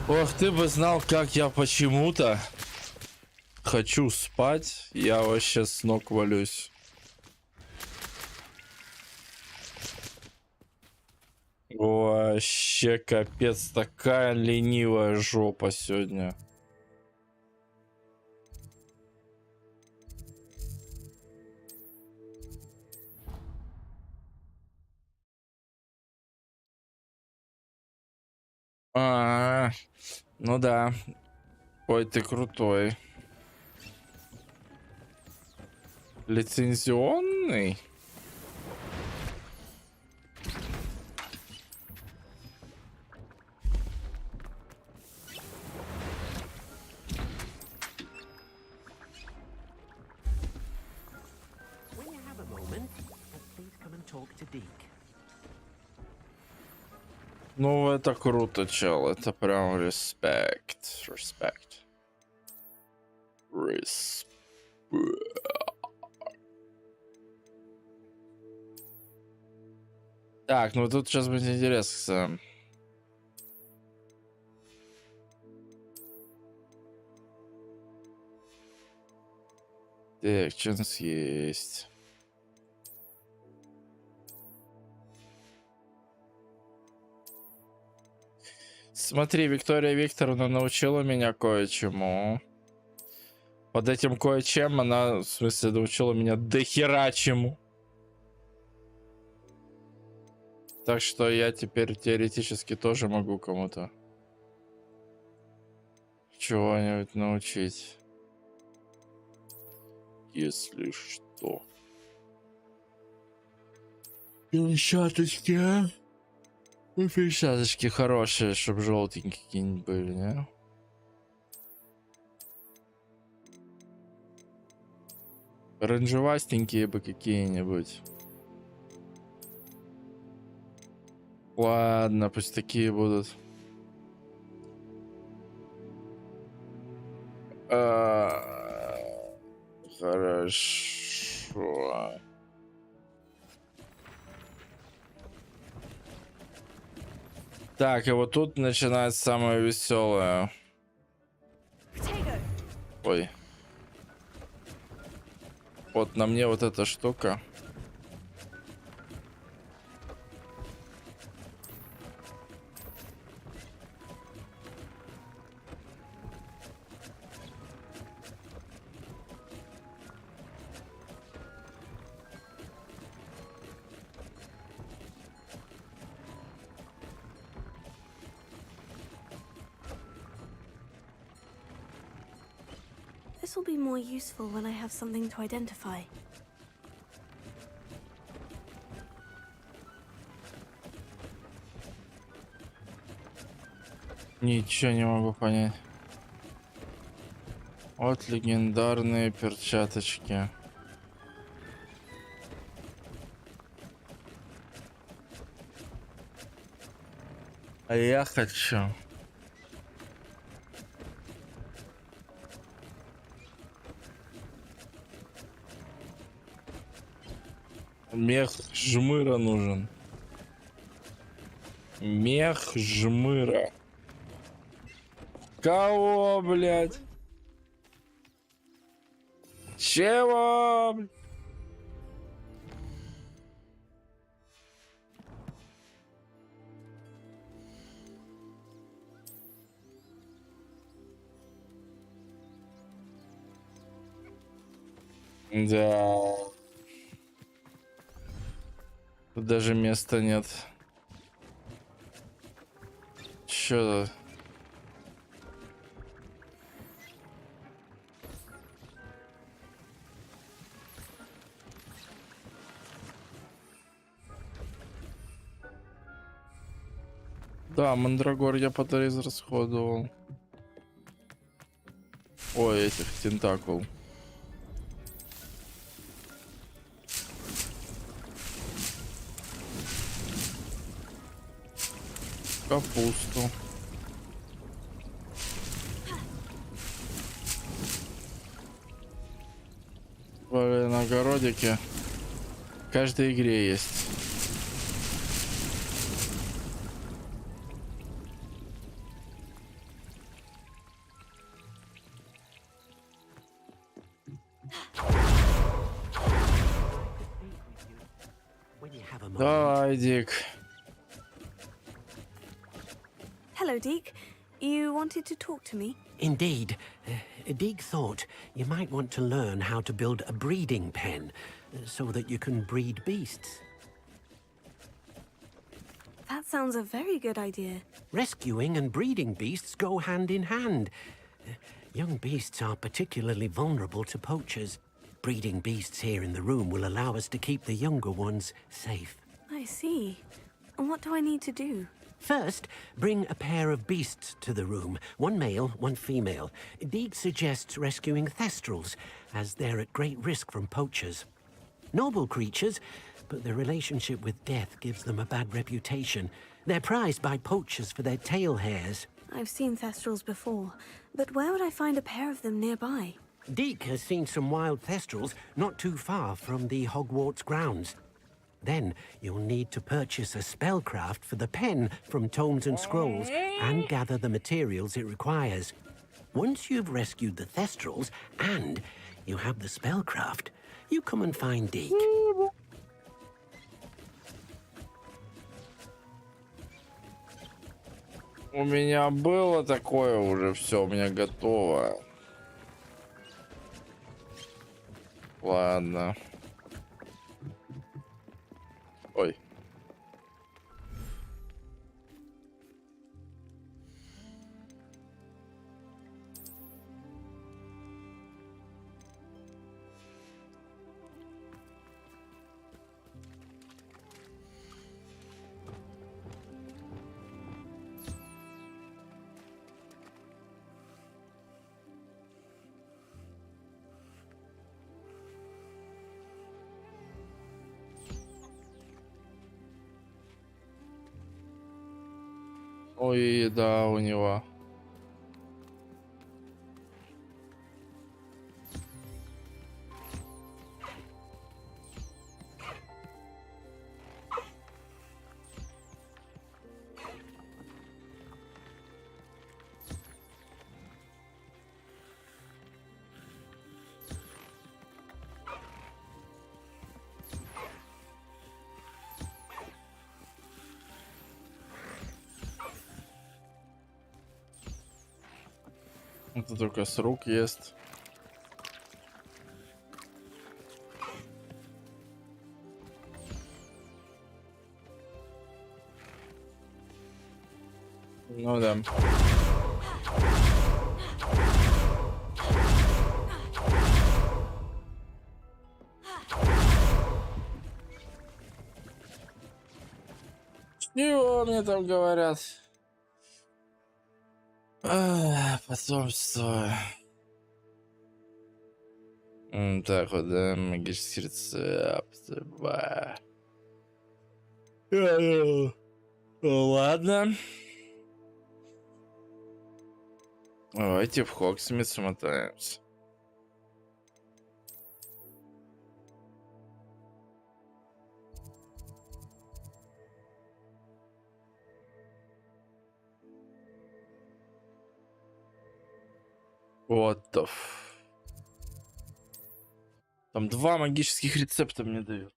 Ох, ты бы знал, как я почему-то хочу спать. Я вообще с ног валюсь. Вообще капец, такая ленивая жопа сегодня. Ну да. Ой, ты крутой. Лицензионный? When you have a moment, please come and talk to Deke. Ну, это круто, чел. Это прям респект. Респект. Респект. Так, ну тут сейчас будет интересно. Так, что у нас есть? Смотри, Виктория Викторовна научила меня кое-чему. Под этим кое-чем она, в смысле, научила меня дохера чему. Так что я теперь теоретически тоже могу кому-то чего-нибудь научить. Если что. Перчаточки, а? Ну, перчаточки хорошие, чтобы желтенькие какие-нибудь были, не? Оранжевастенькие бы какие-нибудь. Ладно, пусть такие будут. Хорошо. Так, и вот тут начинается самое веселое. Ой. Вот на мне вот эта штука. This will be more useful when I have something to identify. Ничего не могу понять. Вот легендарные перчаточки. А я хочу. Мех жмыра нужен. Мех жмыра. Кого, блядь? Чего? Да. Тут даже места нет. Чё? Да, мандрагор я израсходовал. Ой, этих тентакул. Капусту. На огородике. В каждой игре есть. Давай, Дик. Hello, Deke. You wanted to talk to me? Indeed. Deek thought you might want to learn how to build a breeding pen so that you can breed beasts. That sounds a very good idea. Rescuing and breeding beasts go hand in hand. Young beasts are particularly vulnerable to poachers. Breeding beasts here in the room will allow us to keep the younger ones safe. I see. And what do I need to do? First, bring a pair of beasts to the room. One male, one female. Deek suggests rescuing thestrals, as they're at great risk from poachers. Noble creatures, but their relationship with death gives them a bad reputation. They're prized by poachers for their tail hairs. I've seen thestrals before, but where would I find a pair of them nearby? Deek has seen some wild thestrals not too far from the Hogwarts grounds. Then you'll need to purchase a spellcraft for the pen from Tomes and Scrolls and gather the materials it requires. Once you've rescued the thestrals and you have the spellcraft, you come and find Deek. У меня было такое уже, все, у меня готово. Ладно. Ой. Ой, да, у него. Это только с рук ест. Ну да. Чего мне там говорят? Потомство. Так вот, да, магический рецепт. Ладно. Давайте в Хогсмит смотаемся. Вот то. Там 2 магических рецепта мне дают.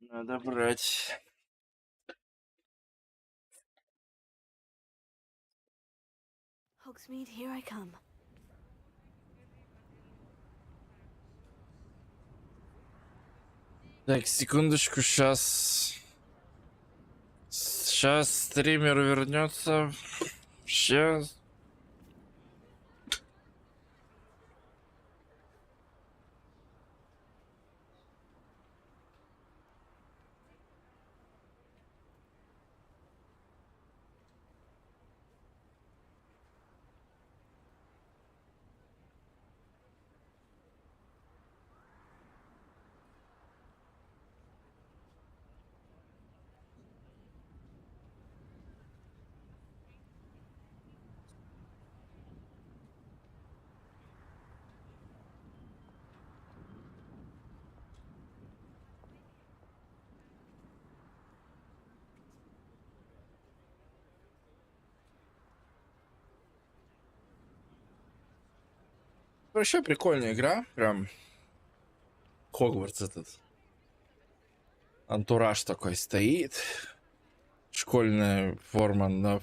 Надо брать. Hogsmeade, here I come. Так, секундочку, сейчас стример вернется. Сейчас. Вообще прикольная игра, прям Хогвартс этот. Антураж такой стоит. Школьная форма на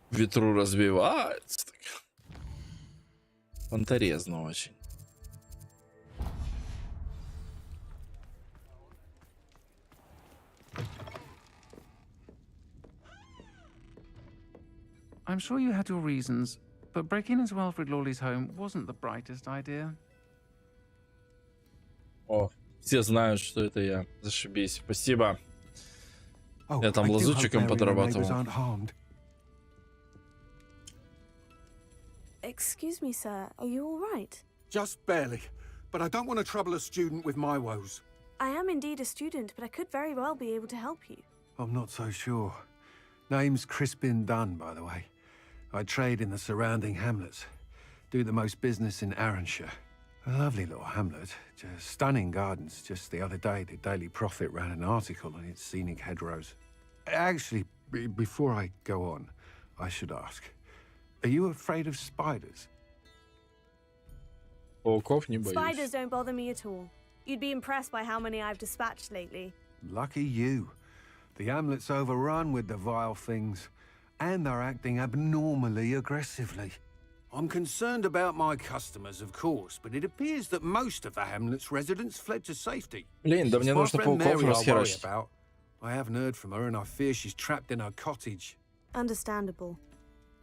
ветру развивается. Фонторезно очень. I'm sure you had your reasons, but breaking into Wilfred Lawley's home wasn't the brightest idea. О, все знают, что это я. Зашибись. Спасибо. Я там лазутчиком подрабатывал. Excuse me, sir. Are you all right? Just barely. But I don't want to trouble a student with my woes. I am indeed a student, but I could very well be able to help you. I'm not so sure. Name's Crispin Dunn, by the way. I trade in the surrounding hamlets. Do the most business in Arranshire. A lovely little hamlet. Just stunning gardens. Just the other day, the Daily Prophet ran an article on its scenic hedgerows. Actually, before I go on, I should ask. Are you afraid of spiders? Spiders don't bother me at all. You'd be impressed by how many I've dispatched lately. Lucky you. The hamlet's overrun with the vile things, and they're acting abnormally aggressively. I'm concerned about my customers, of course, but it appears that most of the hamlet's residents fled to safety. Блин, да мне нужно пауков расхерачить. I haven't heard from her, and I fear she's trapped in her cottage. Understandable.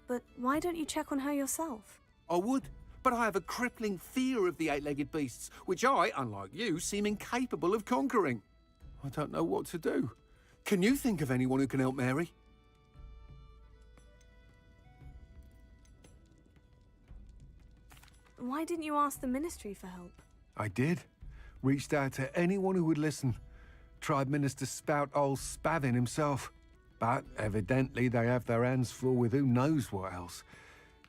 But why don't you check on her yourself? I would, but I have a crippling fear of the eight-legged beasts, which I, unlike you, seem incapable of conquering. I don't know what to do. Can you think of anyone who can help Mary? Why didn't you ask the ministry for help? I did. Reached out to anyone who would listen. Tried Minister Spout old Spavin himself. But evidently they have their hands full with who knows what else.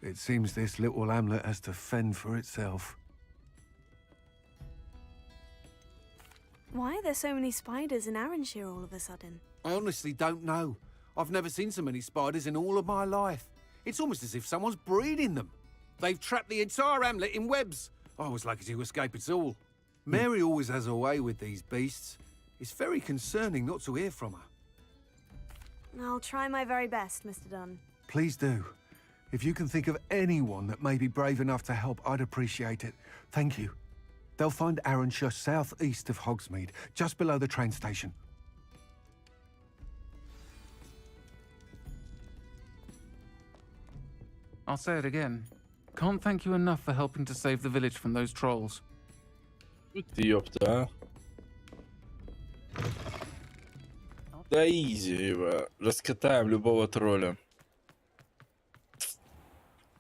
It seems this little hamlet has to fend for itself. Why are there so many spiders in Arranshire all of a sudden? I honestly don't know. I've never seen so many spiders in all of my life. It's almost as if someone's breeding them. They've trapped the entire hamlet in webs. I was lucky to escape it all. Mary always has a way with these beasts. It's very concerning not to hear from her. I'll try my very best, Mr. Dunn. Please do. If you can think of anyone that may be brave enough to help, I'd appreciate it. Thank you. They'll find Arranshire southeast of Hogsmeade, just below the train station. I'll say it again. Can't thank you enough for helping to save the village from those trolls. Ёпта. Да изи, его. Раскатаем любого тролля.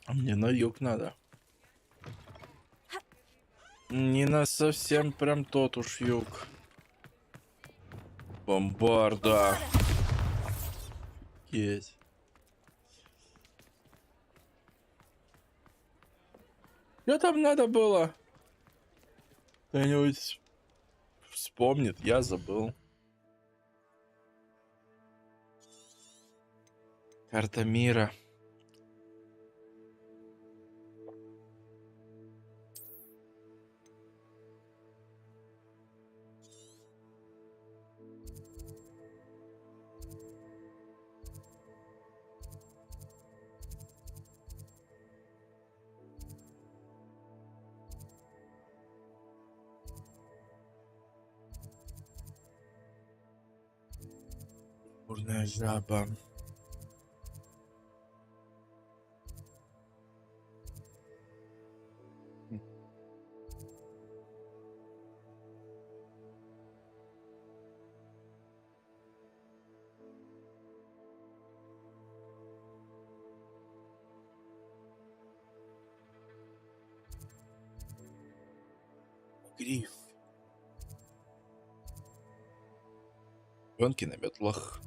А мне на юг надо. Не на совсем прям тот уж юг. Бомбарда. Есть. Что там надо было? Кто-нибудь вспомнит, я забыл. Карта мира. Бурная жаба. Гриф. Гонки на метлах.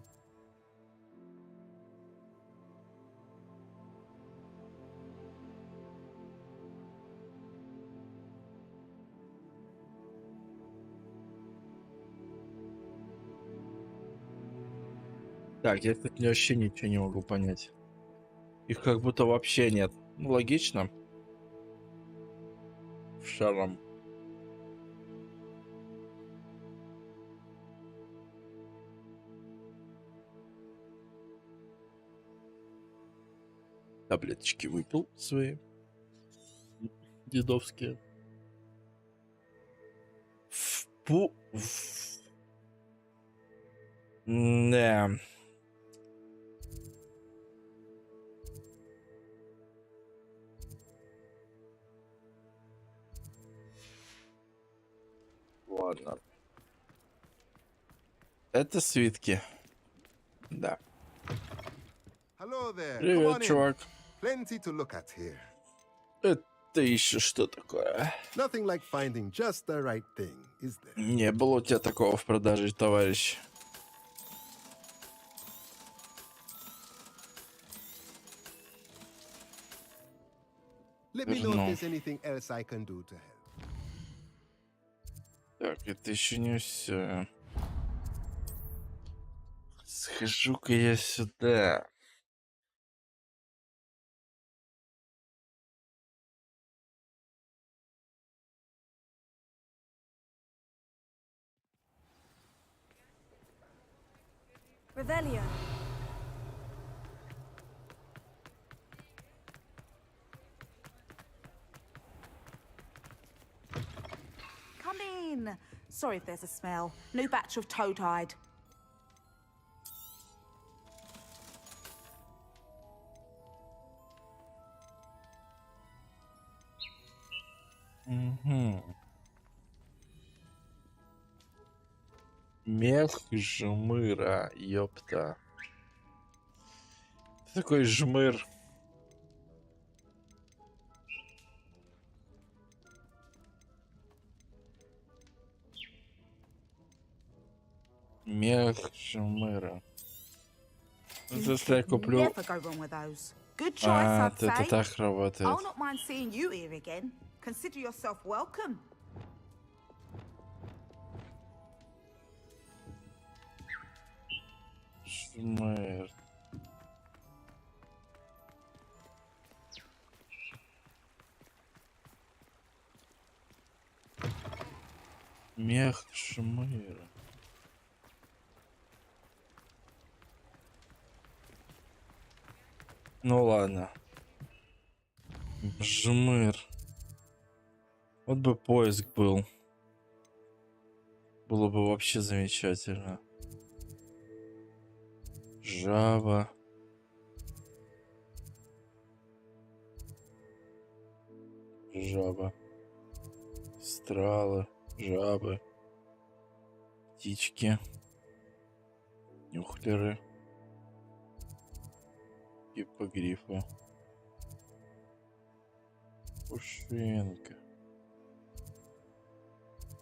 Так, я тут вообще ничего не могу понять. Их как будто вообще нет. Ну, логично. В шаром. Таблеточки выпил свои. Дедовские. Не. Ладно. Это свитки. Да. Hello there. Come on Привет, in. чувак. Plenty to look at here. Это еще что такое? Nothing like finding just the right thing, is there? Не было у тебя такого в продаже, товарищ. Let me know if Верну. there's anything else I can do to help. Так, это еще не все. Схожу-ка я сюда. Revelio. Come in. Sorry if there's a smell. New batch of toad-hide. Угу. Мех жмыра, ёпта. Что такое жмыр? Мех жмыра. Ну, если я куплю... Never go wrong with those. Good choice, I'd это say. так работает. I'll not mind seeing you here again. Consider yourself welcome. Жмыр. Мех жмыра. Ну ладно. Жмыр. Вот бы поиск был. Было бы вообще замечательно. Жаба. Жаба. Стралы. Жабы. Птички. Нюхлеры. Гиппогрифы. Пушинка.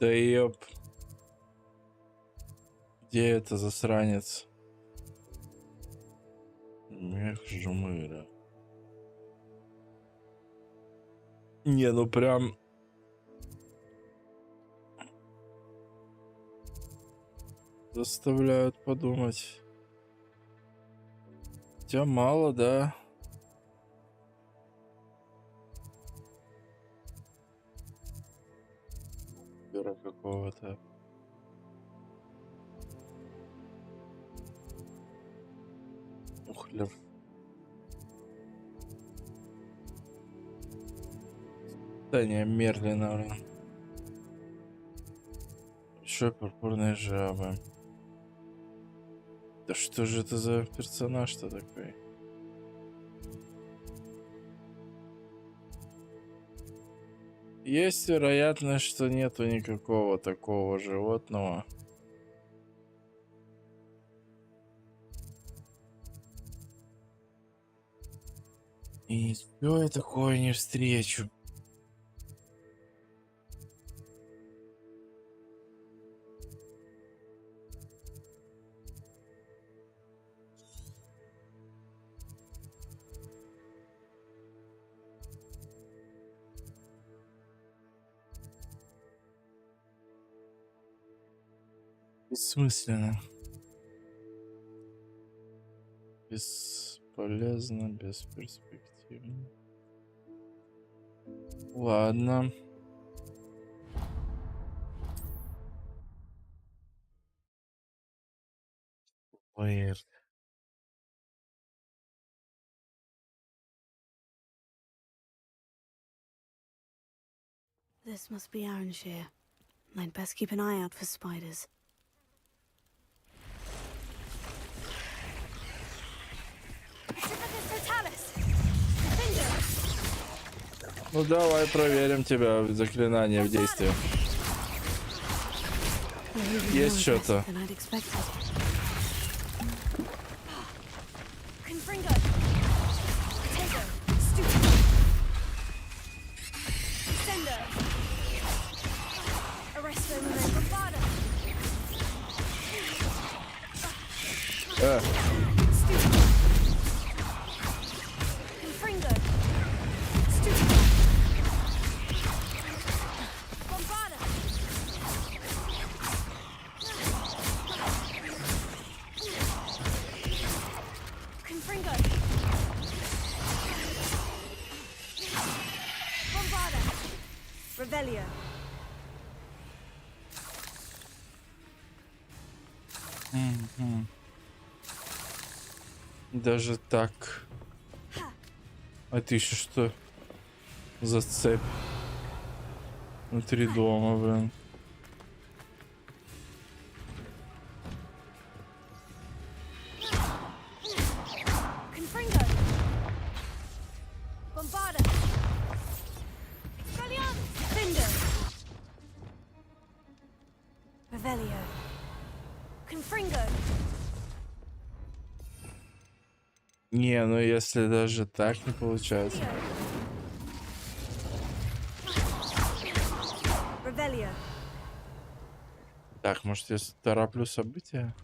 Да ёп. Где это засранец? Мех жмыра. Не, ну прям... Заставляют подумать. Хотя мало, да? Бюро какого-то. Ухлер. Да не, Мерлина, блин. Большой пурпурной жабы. Да что же это за персонаж-то такой? Есть вероятность, что нету никакого такого животного. И ничего я такое не встречу. Бессмысленно. Бесполезно, бесперспективно. Ладно. Weird. This must be Arranshire. I'd best keep an eye out for spiders. Ну давай проверим тебя, заклинание в действии. Есть что-то. Даже так. А ты еще что за цепь внутри дома, блин? Не, ну если даже так не получается. Так, может, я тороплю события?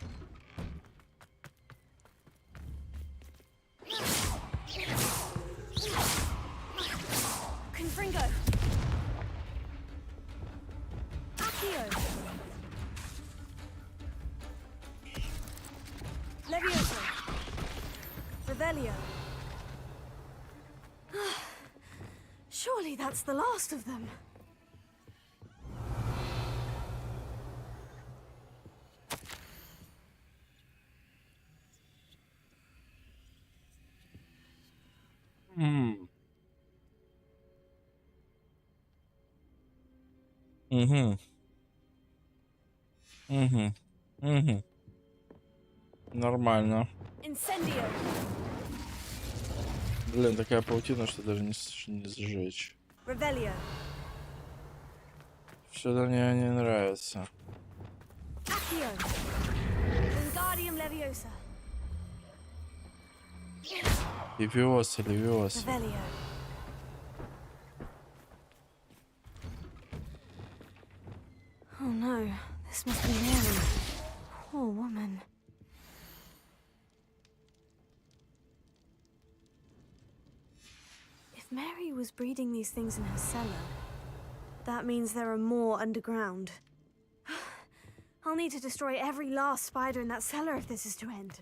Surely that's the last of them. Нормально. Блин, такая паутина, что даже не сжечь. Что-то мне не нравится. Левиоса, Левиоса. no, this must be Mary. Poor woman. If Mary was breeding these things in her cellar, that means there are more underground. I'll need to destroy every last spider in that cellar if this is to end.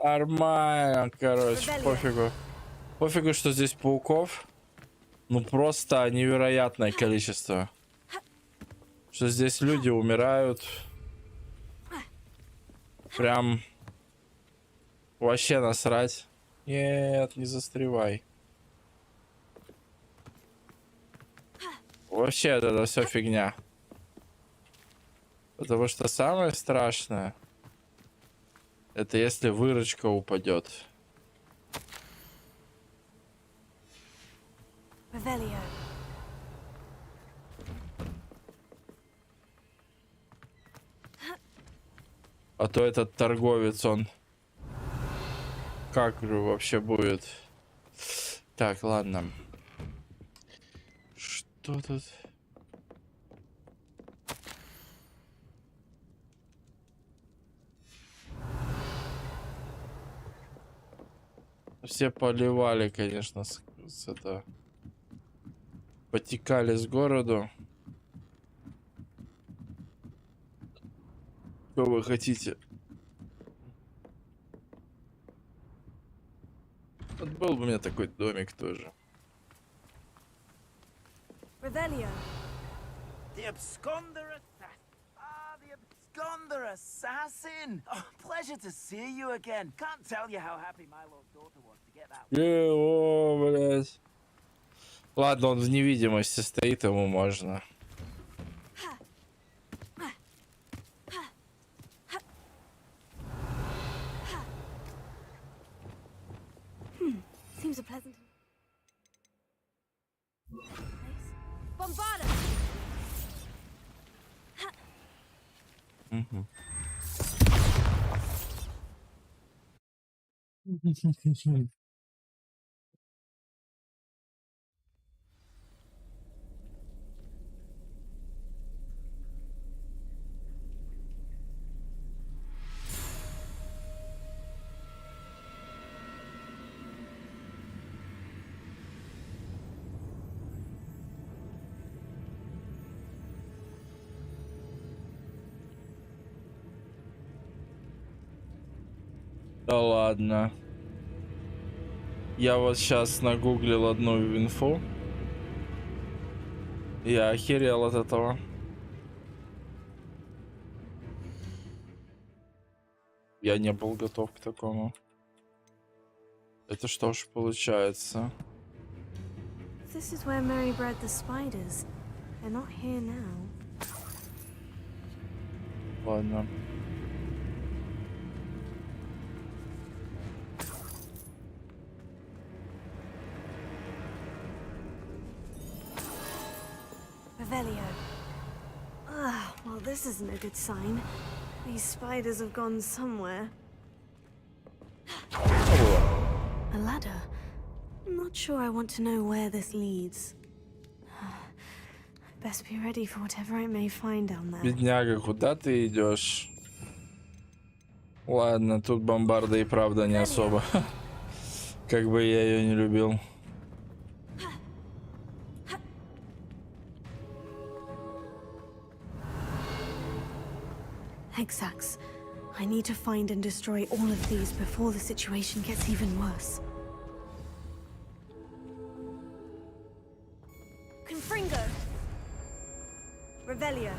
Нормально, короче, пофигу. Пофигу, что здесь пауков. Ну просто невероятное количество. Что здесь люди умирают. Прям вообще насрать. Нет, не застревай. Вообще это все фигня. Потому что самое страшное, это если выручка упадет. А то этот торговец, он как же вообще будет? Так, ладно. Что тут? Все поливали, конечно, с это... Потекали с городу. Что вы хотите? Вот был бы у меня такой домик тоже. Revelio. The absconder assassin. Ah, the absconder assassin. Oh, pleasure to see you again. Can't tell you how happy my little daughter was to get that. О, блядь. Ладно, он в невидимости стоит, ему можно. Seems a pleasant place. Bombarda! Да ладно. Я вот сейчас нагуглил одну инфу. Я охерел от этого. Я не был готов к такому. Это что ж получается? This is where Mary bred the spiders. They're not here now. Ладно. Revelio. Ah, well, this isn't a good sign. These spiders have gone somewhere. A ladder. I'm not sure I want to know where this leads. Best be ready for whatever I may find down there. Бедняга, куда ты идешь? Ладно, тут бомбарда и правда не особо. Как бы я ее не любил. Hexax. I need to find and destroy all of these before the situation gets even worse. Confringo. Revelio.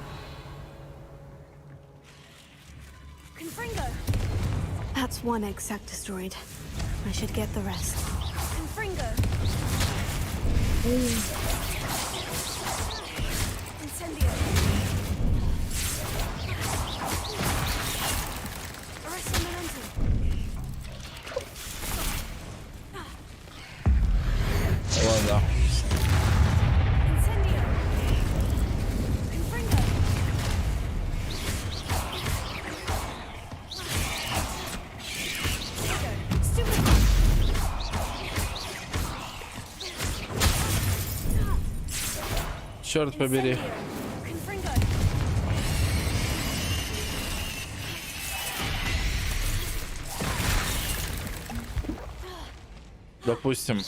Confringo. That's one Hexac destroyed. I should get the rest. Confringo. Incendio. Ладно. Черт побери. Допустим.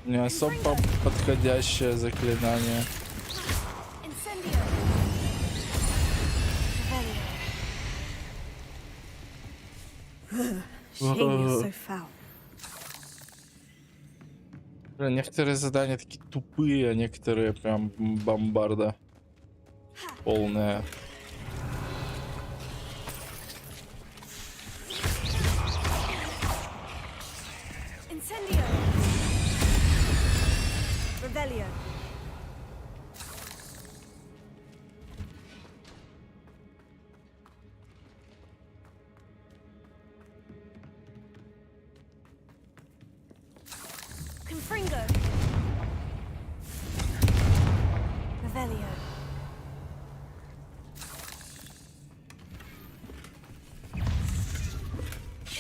Не особо подходящее заклинание. Некоторые задания такие тупые, а некоторые прям бомбарда полная.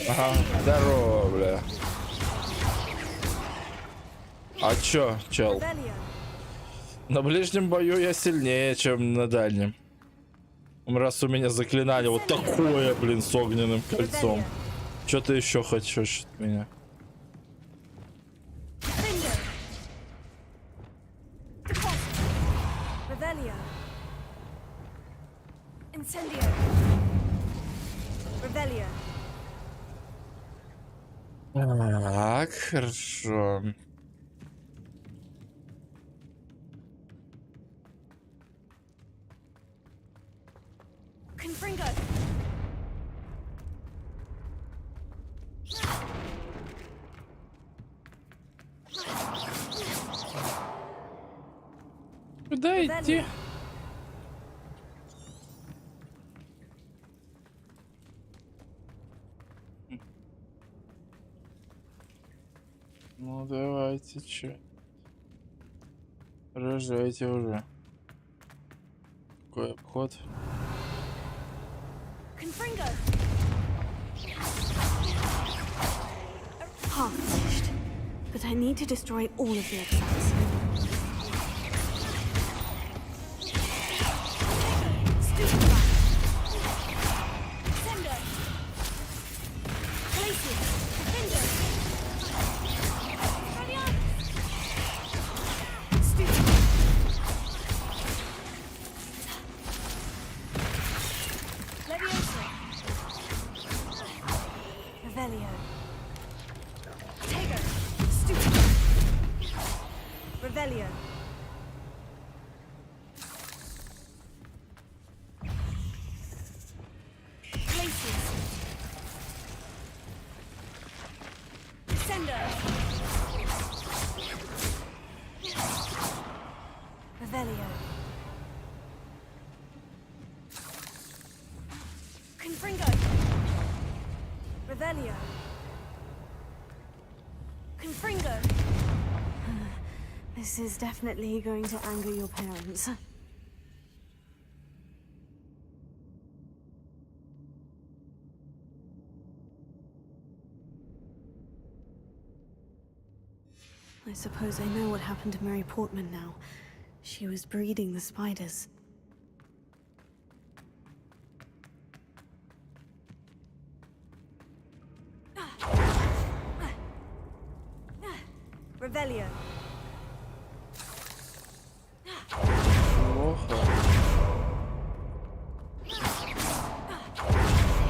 Ага, здорово, бля. А чё, чел? На ближнем бою я сильнее, чем на дальнем. Раз у меня заклинание вот такое, блин, с огненным кольцом. Чё ты еще хочешь от меня? Так, хорошо. Куда идти? Ну давайте, чё? Рожайте уже. Какой обход? Half finished, but I need to destroy all of the exiles. This is definitely going to anger your parents. I suppose I know what happened to Mary Portman now. She was breeding the spiders. Revelio. I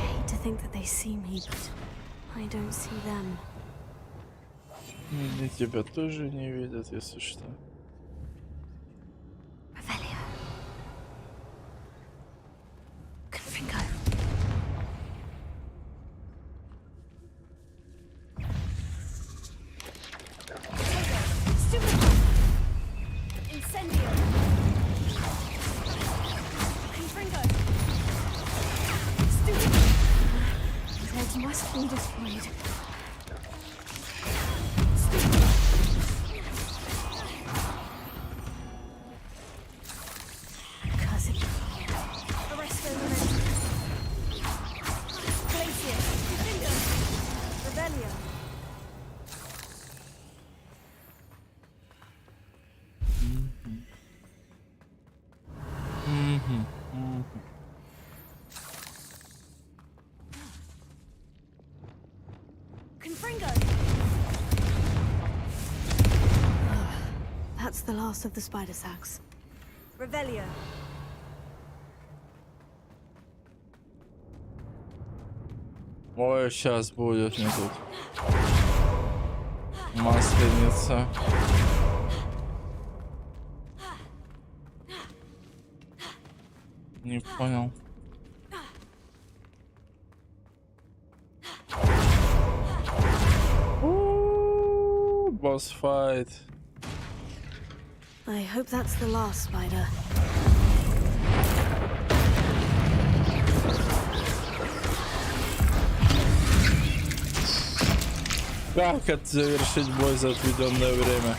hate to think that they see me, but I don't see them. Они тебя тоже не видят, если что. Revelio. Confringo. That's the last of the spider sacks. Revelio. Ой, сейчас будет мне тут. Масленица. Не понял. Boss fight. I hope that's the last spider. Как это завершить бой за отведенное время?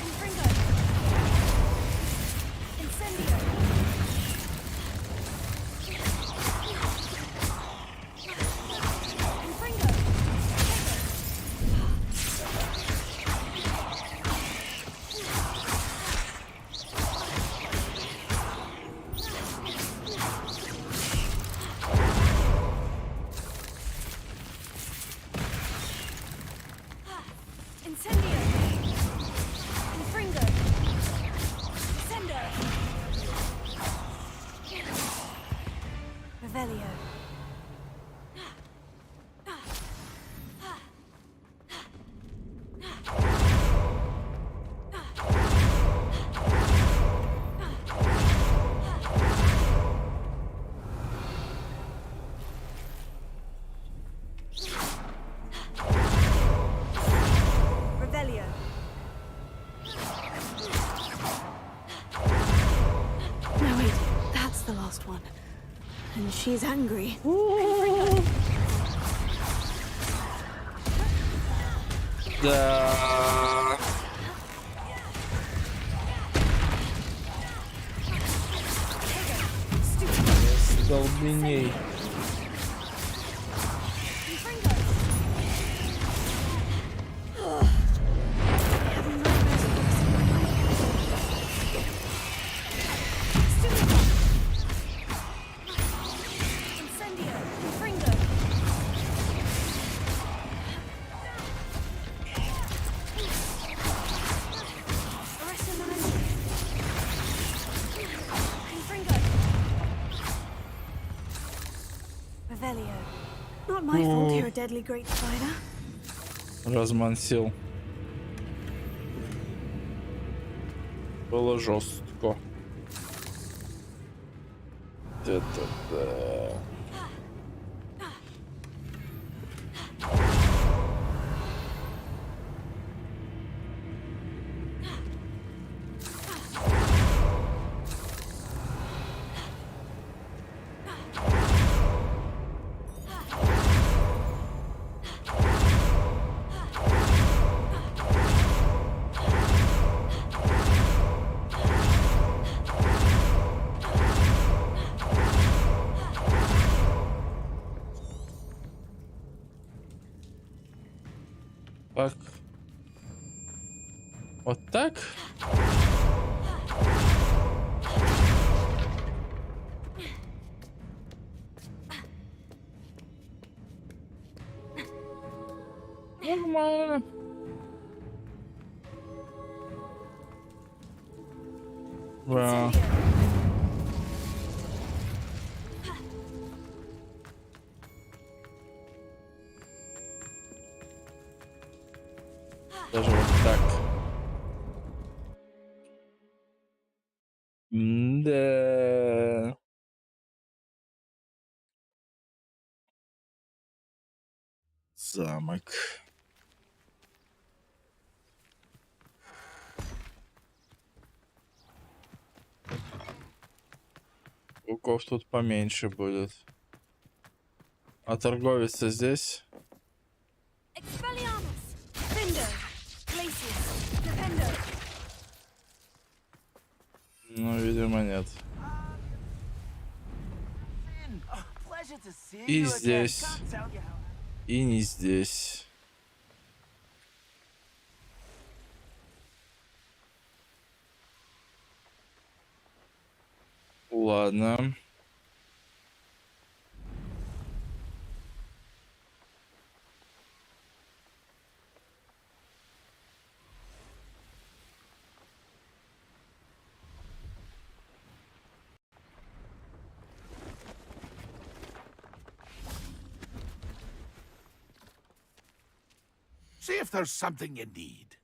She's angry. Да. Столбеней. Not my fault you're a deadly great spider. Размансил. Было жестко. Это да. Так. Вот так. Нормально. Вау. Даже вот так. Да. Замок. Пауков тут поменьше будет. А торговец здесь? Ну, видимо, нет. И здесь. И не здесь. Ладно. See if there's something you need.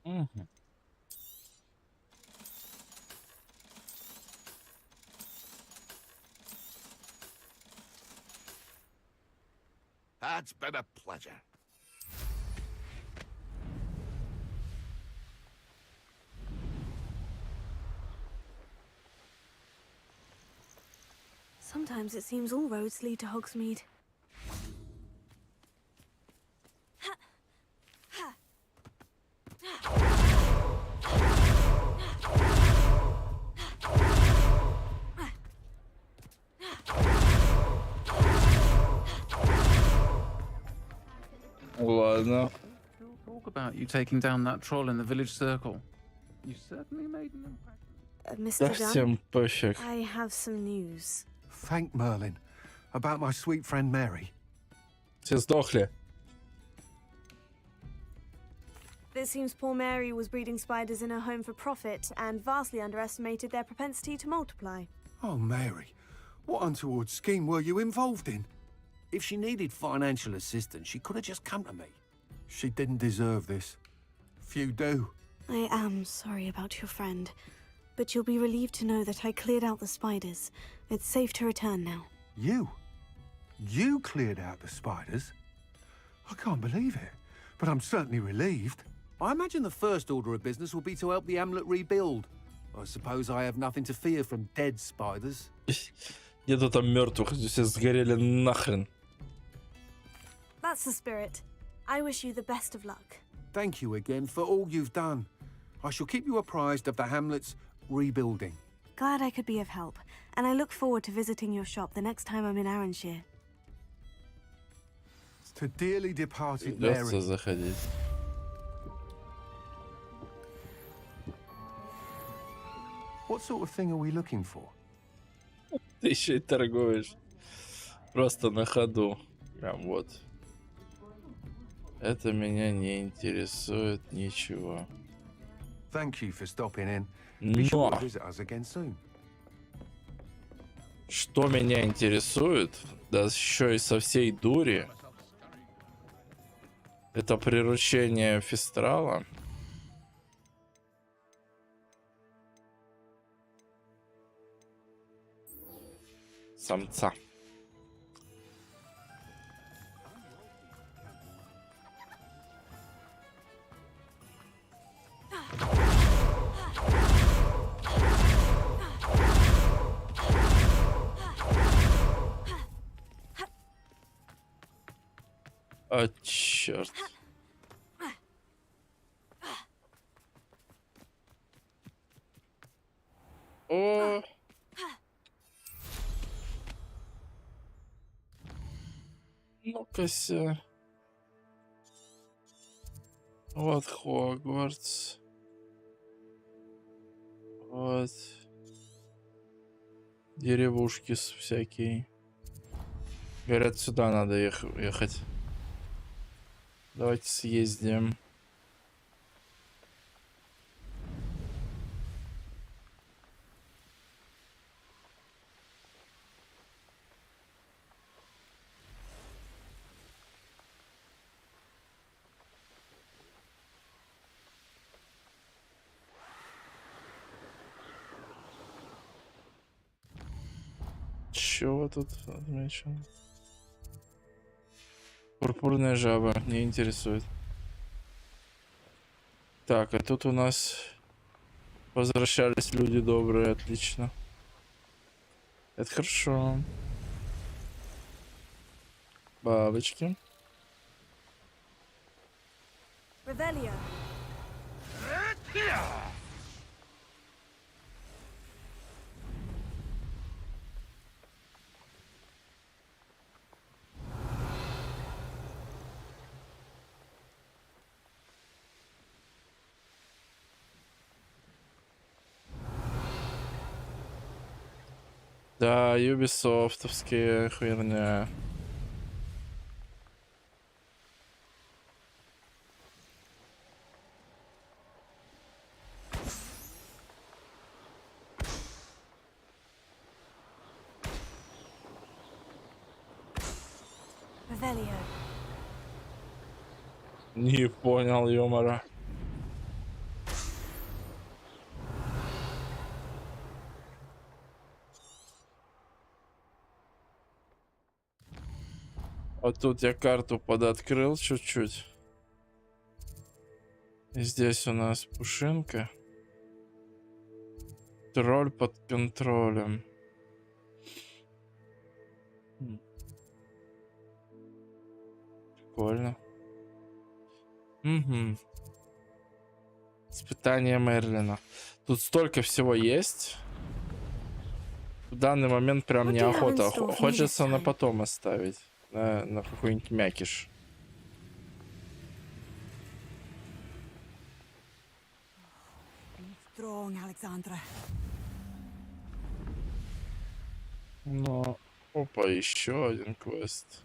Мгм. That's been a pleasure. Sometimes it seems all roads lead to Hogsmeade. Ладно. Talk about you taking down that troll in the village circle. You certainly made an impact. Mr. Dunn, Всем пофиг. I have some news. Thank Merlin. About my sweet friend Mary. Все сдохли. It seems poor Mary was breeding spiders in her home for profit and vastly underestimated their propensity to multiply. Oh, Mary. What untoward scheme were you involved in? If she needed financial assistance, she could have just come to me. She didn't deserve this. Few do. I am sorry about your friend, but you'll be relieved to know that I cleared out the spiders. It's safe to return now. You? You cleared out the spiders? I can't believe it, but I'm certainly relieved. I imagine the first order of business will be to help the amulet rebuild. I suppose I have nothing to fear from dead spiders. Где-то там мертвых, все сгорели нахрен. That's the spirit. I wish you the best of luck. Thank you again for all you've done. I shall keep you apprised of the hamlet's rebuilding. Glad I could be of help, and I look forward to visiting your shop the next time I'm in Arranshire. To dearly departed Придется Mary. заходить. What sort of thing are we looking for? Ты еще и торгуешь. Просто на ходу. Прям вот. Это меня не интересует ничего. Thank you for stopping in. Be sure Но to visit us again soon. что меня интересует, да еще и со всей дури, это приручение Фистрала. Самца. А, черт. О! Ну-ка-ся. Вот Хогвартс. Вот. Деревушки всякие. Говорят, сюда надо ехать. Давайте съездим. Чего тут отмечено? Пурпурная жаба не интересует. Так, а тут у нас возвращались люди добрые, отлично. Это хорошо. Бабочки. Revelio. Да, юбисофтовские херня. Revelio. Не понял юмора. Вот тут я карту подоткрыл чуть-чуть. И здесь у нас пушинка. Тролль под контролем. Прикольно. Угу. Испытание Мерлина. Тут столько всего есть. В данный момент прям неохота. Хочется на потом оставить. На какой-нибудь мякиш. Ну, опа, еще один квест.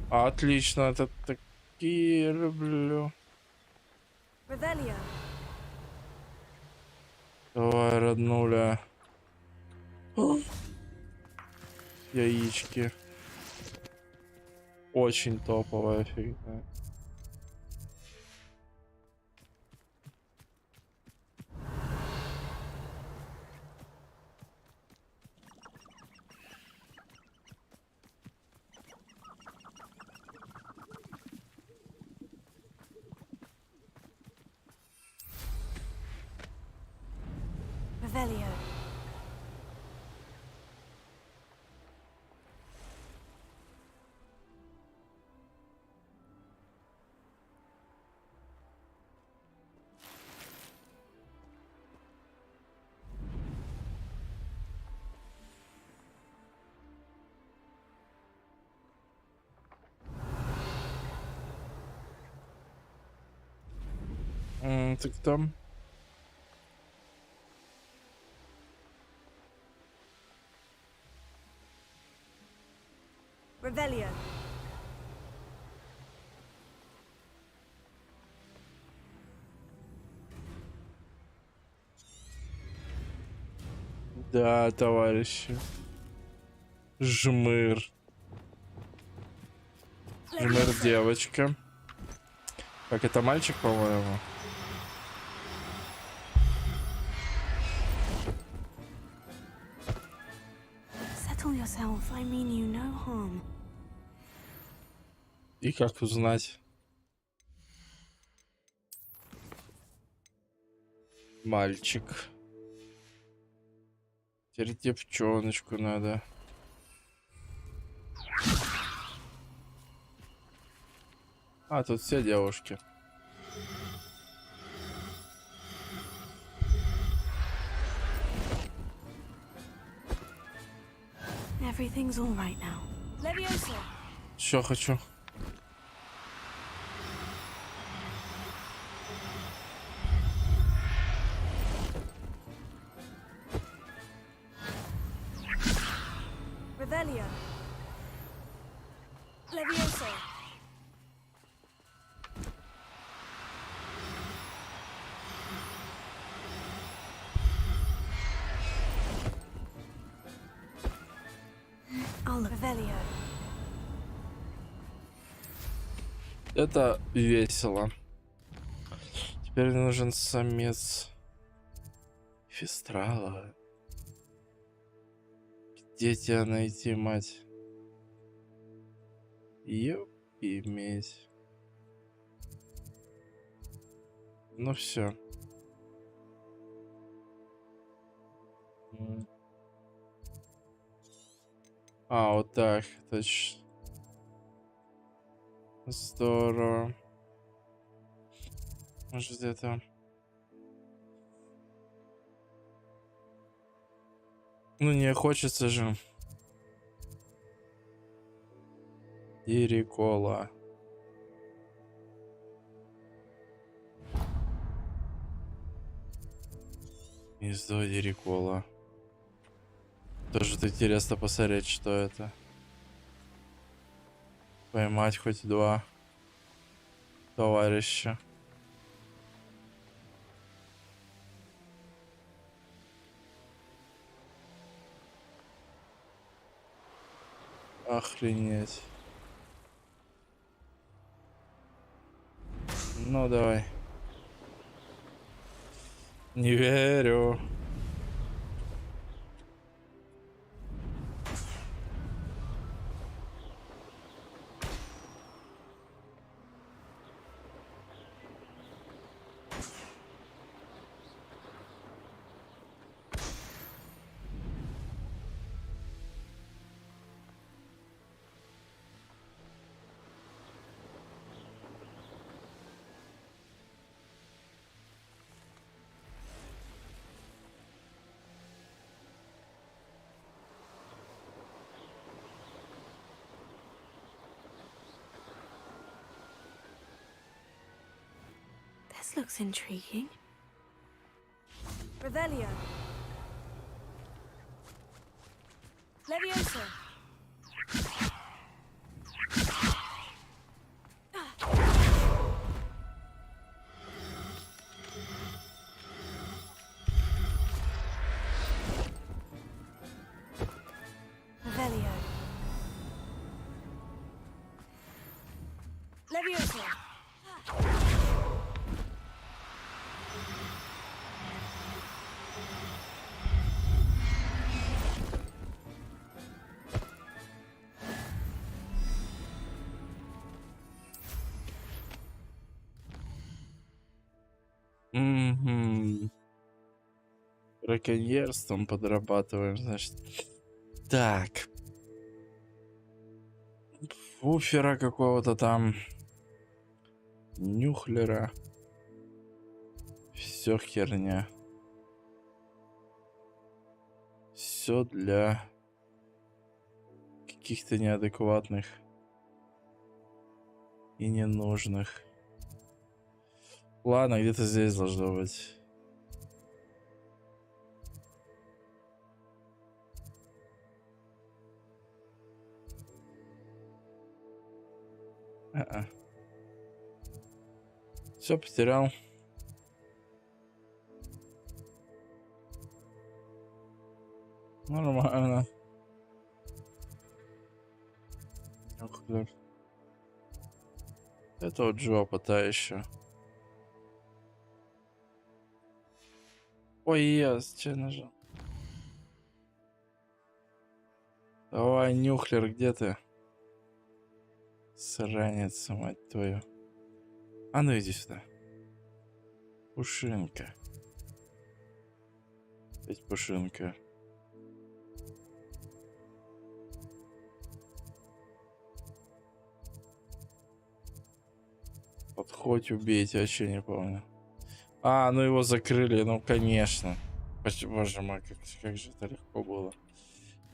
Отлично, это такие люблю. Revelio. Давай, роднуля. Яички. Очень топовая фигня. Revelio. Так там. Revelio. Да, товарищи. Жмыр. Жмыр девочка. Как это мальчик, по-моему? Settle yourself. I mean you no harm. И как узнать? Мальчик. Теперь девчоночку надо. А, тут все девушки. Everything's all right now. Leviosa. Все хочу. Revelio. Leviosa. Revelio. Это весело. Теперь нужен самец Фестрала. Где тебя найти, мать? Ёп, иметь. Ну все. А, вот так, точно. Здорово. Может, где-то... Ну, не хочется же. Дирикола. Гнездо Дирикола. Тоже интересно посмотреть, что это. Поймать хоть 2 товарища. Охренеть. Ну давай. Не верю. This looks intriguing. Revelio. Levioso. Revelio. Levioso. Браконьерством подрабатываем, значит. Так. Фуфера какого-то там. Нюхлера. Все херня. Все для каких-то неадекватных и ненужных. Ладно, где-то здесь должно быть. Все потерял. Нормально. Это вот жопа та еще. Ой, я что нажал? Давай, Нюхлер, где ты? Сранец, мать твою. А ну иди сюда. Пушинка. Опять пушинка. Подходь, убейте, вообще не помню. А, ну его закрыли, ну конечно. Боже мой, как же это легко было.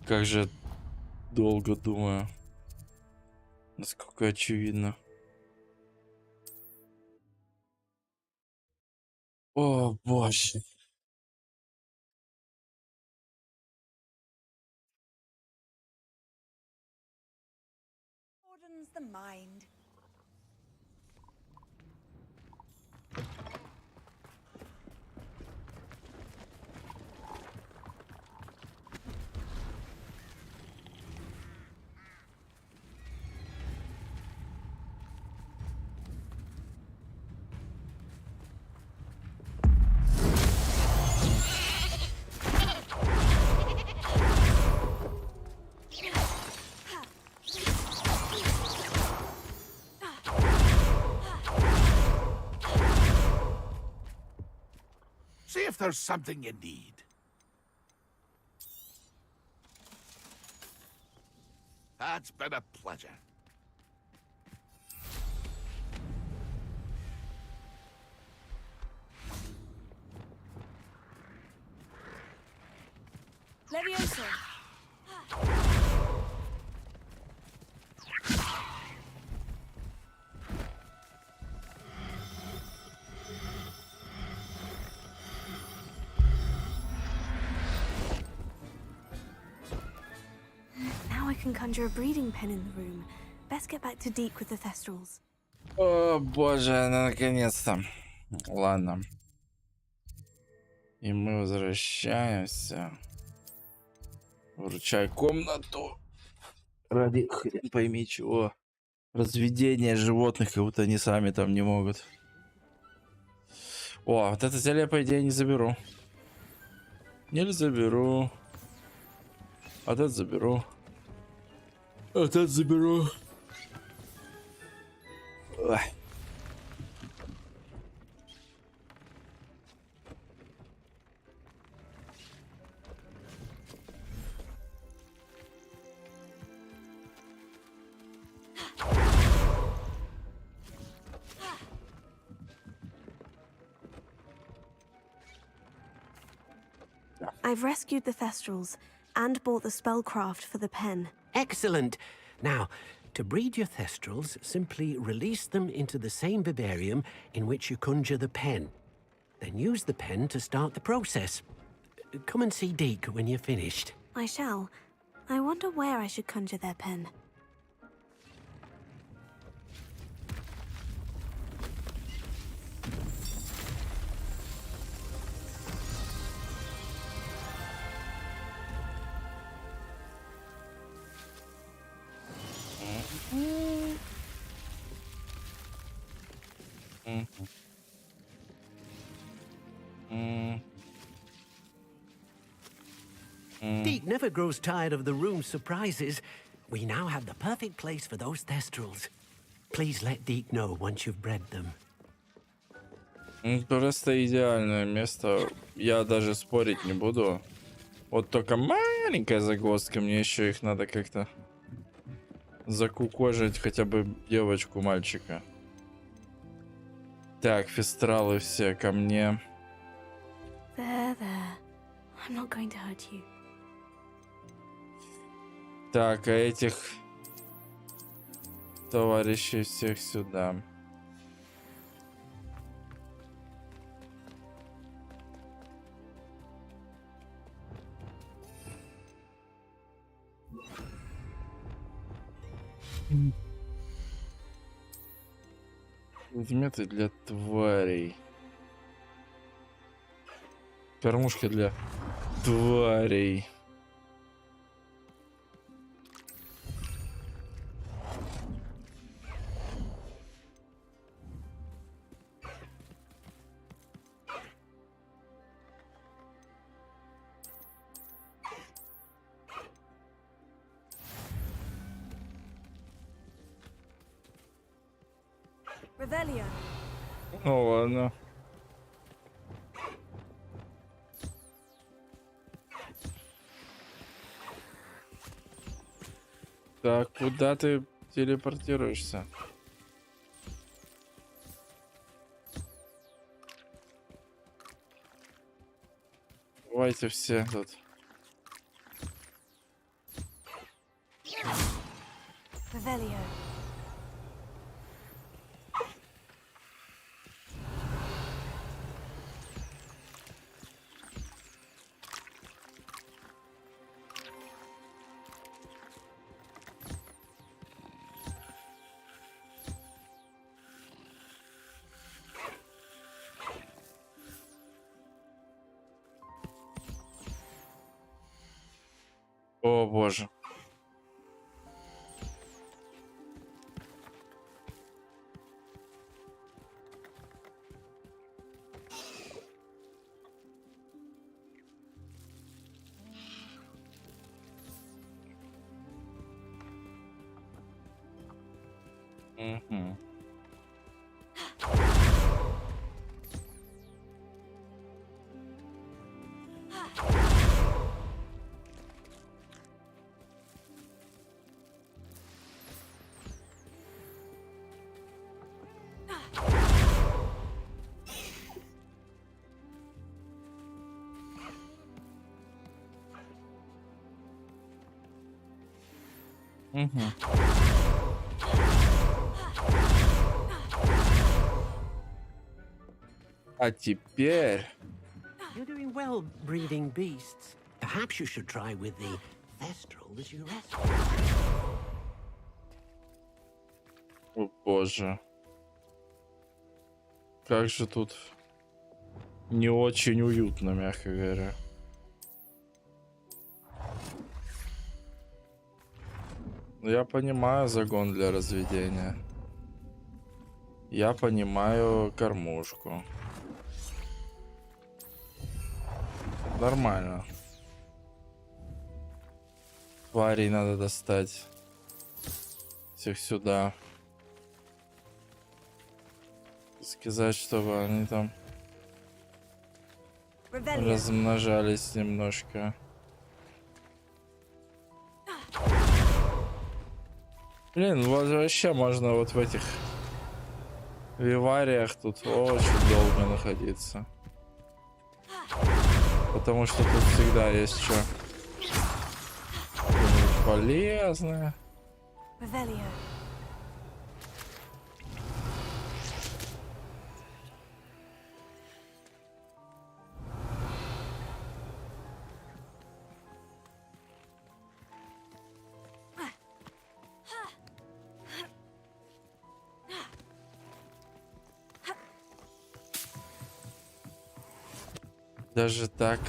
Как же долго думаю. Насколько очевидно. О, боже. Broadens the mind. See if there's something you need. That's been a pleasure. Levioso. conjure a breeding pen in the room. Best get back to Deke with the Thestrals. О, боже, наконец-то. Ладно. И мы возвращаемся. Вручай комнату. Ради хрен пойми чего. Разведение животных, как будто они сами там не могут. О, вот это зелье, по идее, не заберу. Не заберу. А этот заберу. А этот заберу. Ой. I've rescued the Thestrals and bought the spellcraft for the pen. Excellent. Now, to breed your Thestrals, simply release them into the same vivarium in which you conjure the pen. Then use the pen to start the process. Come and see Deke when you're finished. I shall. I wonder where I should conjure their pen. Deke never grows tired of the room's surprises. We now have the perfect place for those Thestrals. Please let Deke know once you've bred them. Просто идеальное место. Я даже спорить не буду. Вот только маленькая загвоздка. Мне еще их надо как-то закукожить, хотя бы девочку, мальчика. Так, фестралы все ко мне. There. I'm not going to hurt you. Так, а этих товарищей всех сюда. Предметы для тварей. Кормушка для тварей. Revelio. Ну ладно. Так, куда ты телепортируешься? Давайте все тут. Revelio. О боже. Угу. Угу. А теперь... You're doing well breeding beasts. Perhaps you should try with the Thestral as you rest. О боже. Как же тут не очень уютно, мягко говоря. Я понимаю загон для разведения. Я понимаю кормушку. Нормально. Тварей надо достать. Всех сюда. Сказать, чтобы они там размножались немножко. Блин, вот вообще можно вот в этих вивариях тут очень долго находиться. Потому что тут всегда есть что полезное. Даже так.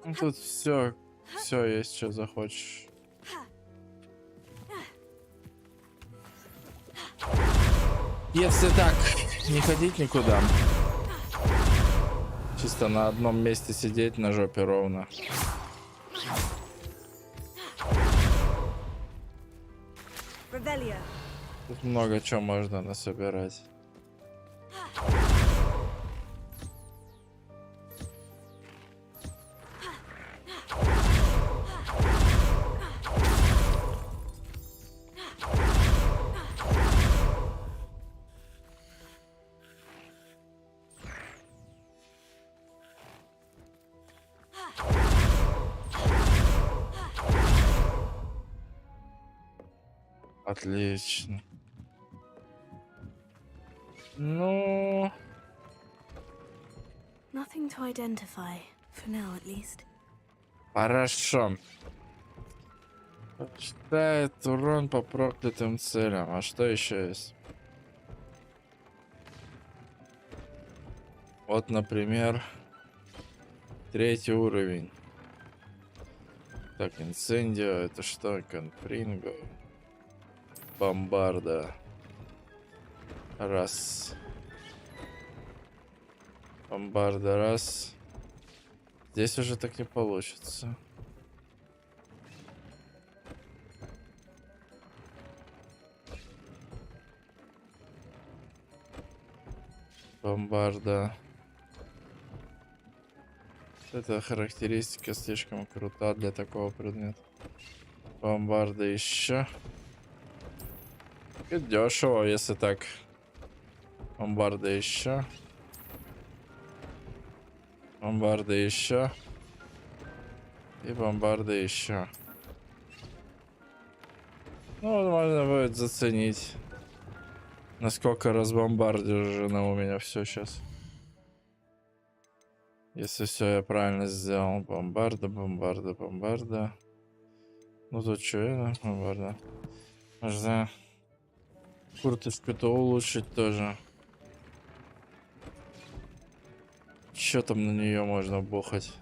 Ну, тут все есть, что захочешь. Если так, не ходить никуда. Чисто на одном месте сидеть на жопе ровно. Тут много чего можно насобирать. Отлично. Ну... Nothing to identify, for now at least. Хорошо. Считает урон по проклятым целям. А что еще есть? Вот, например, 3-й уровень. Так, инцендио, это что? Конфринго. Бомбарда. Раз. Бомбарда раз. Здесь уже так не получится. Бомбарда. Эта характеристика слишком крута для такого предмета. Бомбарда еще. И дешево, если так. Бомбарда еще. Бомбарда еще. И бомбарда еще. Ну, можно будет заценить, насколько разбомбардировано у меня все сейчас. Если все я правильно сделал. Бомбарда, бомбарда, бомбарда. Ну тут что это? Бомбарда. Можно курточку-то улучшить тоже. Что там на нее можно бухать?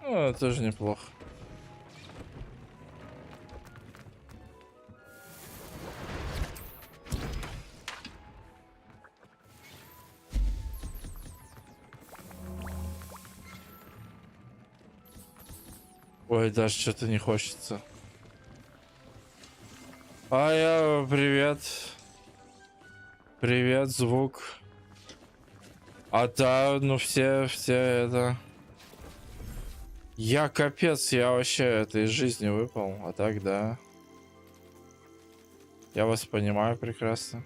Ну, тоже неплохо. Ой, даже что-то не хочется. А я... Привет. Привет, звук. А да, ну все это... Я капец, я вообще это из жизни выпал. А так, да. Я вас понимаю прекрасно.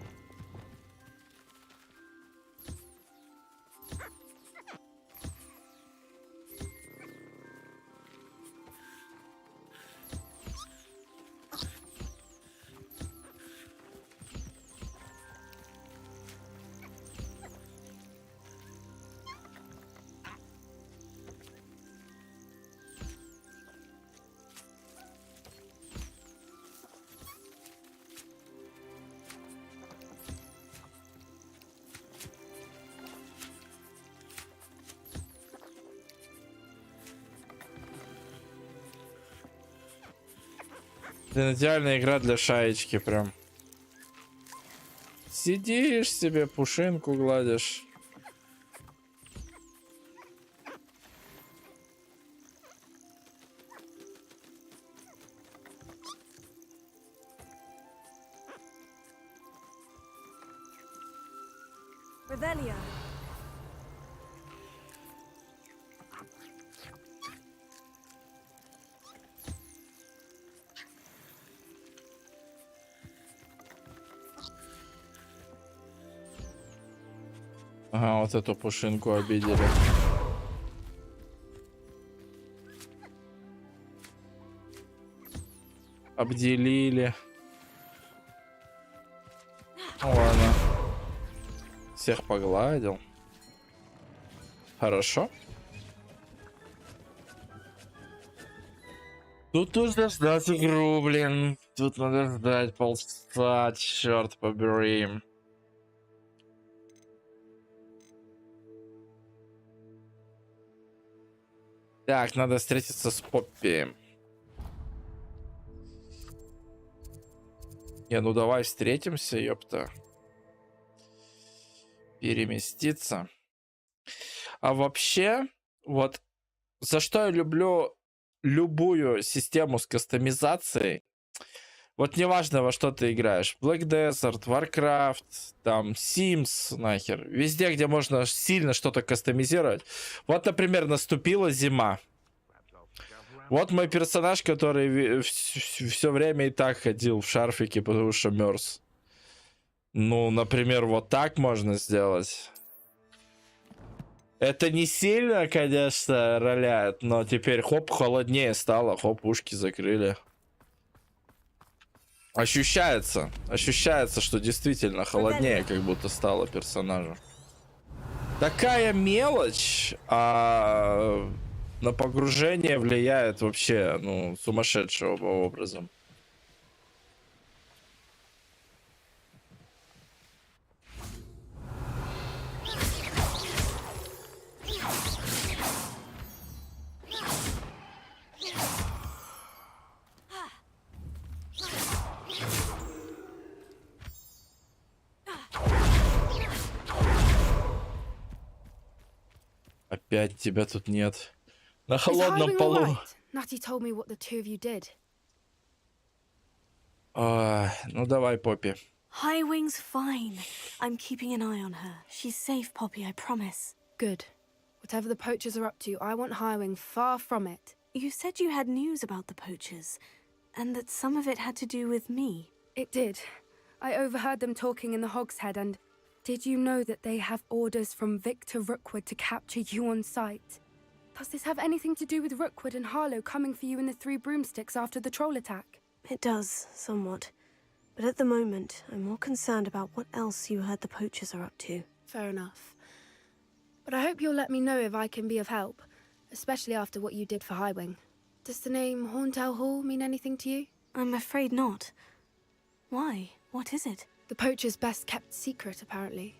Это идеальная игра для шаечки прям. Сидишь себе, пушинку гладишь. Revelio. Ага, вот эту пушинку обидели. Обделили. Ну ладно. Всех погладил. Хорошо. Тут нужно ждать игру, блин. Тут надо ждать полчаса, черт побери. Так, надо встретиться с Поппи. Не, ну давай встретимся, ёпта. Переместиться. А вообще, вот за что я люблю любую систему с кастомизацией. Вот неважно, во что ты играешь. Black Desert, Warcraft, там, Sims, нахер. Везде, где можно сильно что-то кастомизировать. Вот, например, наступила зима. Вот мой персонаж, который все время и так ходил в шарфике, потому что мерз. Ну, например, вот так можно сделать. Это не сильно, конечно, роляет, но теперь хоп, холоднее стало, хоп, ушки закрыли. Ощущается, что действительно холоднее, как будто стало персонажу. Такая мелочь, а на погружение влияет вообще, ну, сумасшедшим образом. Опять тебя тут нет. На холодном полу. Natty told me what the two of you did. Ну давай, Поппи. Highwing's fine. I'm keeping an eye on her. She's safe, Poppy, I promise. Good. Whatever the poachers are up to, I want Highwing far from it. You said you had news about the poachers, and that some of it had to do with me. It did. I overheard them talking in the Hogshead, and did you know that they have orders from Victor Rookwood to capture you on sight? Does this have anything to do with Rookwood and Harlow coming for you in the Three Broomsticks after the troll attack? It does, somewhat. But at the moment, I'm more concerned about what else you heard the poachers are up to. Fair enough. But I hope you'll let me know if I can be of help, especially after what you did for Highwing. Does the name Horntail Hall mean anything to you? I'm afraid not. Why? What is it? The poacher's best kept secret, apparently.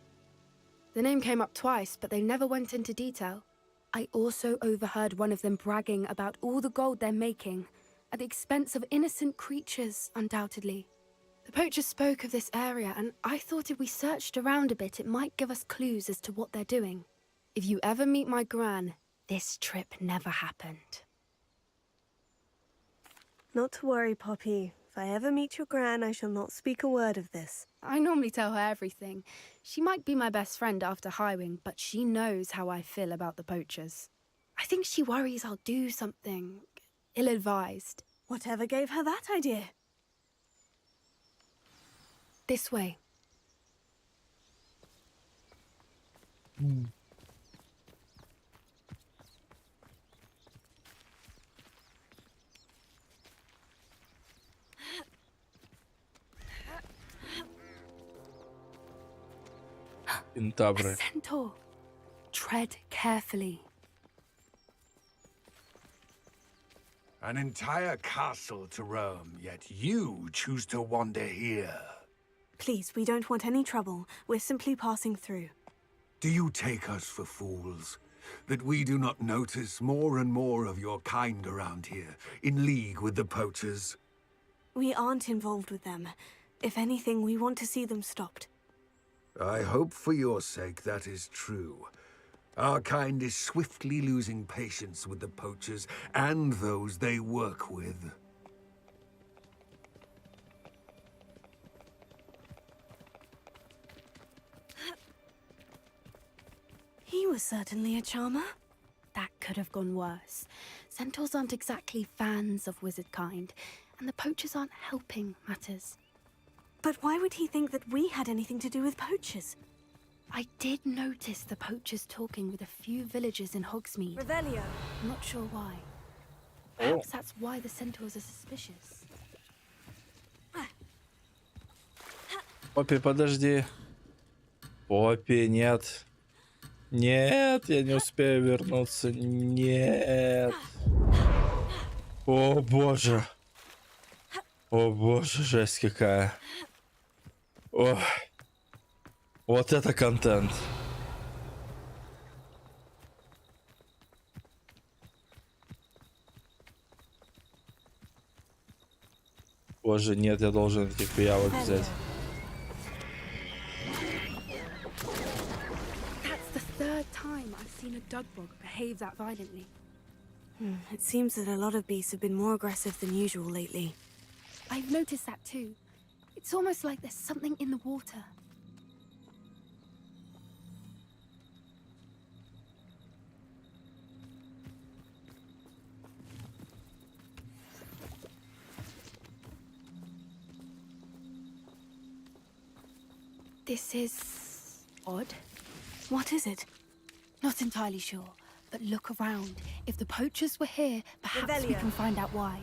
The name came up twice, but they never went into detail. I also overheard one of them bragging about all the gold they're making, at the expense of innocent creatures, undoubtedly. The poachers spoke of this area, and I thought if we searched around a bit, it might give us clues as to what they're doing. If you ever meet my gran, this trip never happened. Not to worry, Poppy. If I ever meet your gran, I shall not speak a word of this. I normally tell her everything. She might be my best friend after Highwing, but she knows how I feel about the poachers. I think she worries I'll do something ill-advised. Whatever gave her that idea? This way. Интабры. Centaur. Tread carefully. An entire castle to roam, yet you choose to wander here. Please, we don't want any trouble. We're simply passing through. Do you take us for fools? That we do not notice more and more of your kind around here, in league with the poachers? We aren't involved with them. If anything, we want to see them stopped. I hope for your sake that is true. Our kind is swiftly losing patience with the poachers and those they work with. He was certainly a charmer. That could have gone worse. Centaurs aren't exactly fans of wizard kind, and the poachers aren't helping matters. But why would he think that we had anything to do with poachers? I did notice the poachers talking with a few villagers in Hogsmeade. Revelio. I'm not sure why. Perhaps that's why the centaurs are suspicious. Поппи, подожди. Поппи, нет. Нет, я не успею вернуться. Нет. О боже. О боже, жесть какая. Ох. Вот это контент. Боже, нет, я должен этих пиявок взять. That's the third time I've seen a dugbog behave that violently. It seems that a lot of beasts have been more aggressive than usual lately. I've noticed that too. It's almost like there's something in the water. This is odd. What is it? Not entirely sure, but look around. If the poachers were here, perhaps we Revelio. can find out why.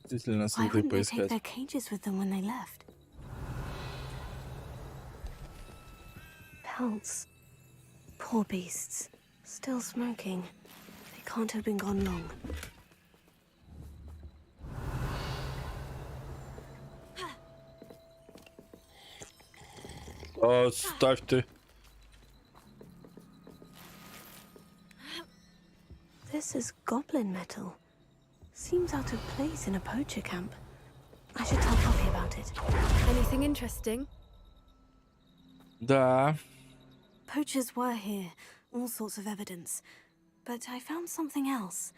Действительно, Why следы wouldn't they take поискать. their cages with them when they left? Pelts. Poor beasts. Still smoking. They can't have been gone long. Ставь ты. This is goblin metal. Seems out of place in a poacher camp. I should tell Poppy about it. Anything interesting? Да. Poachers were here, all sorts of evidence. But I found something else.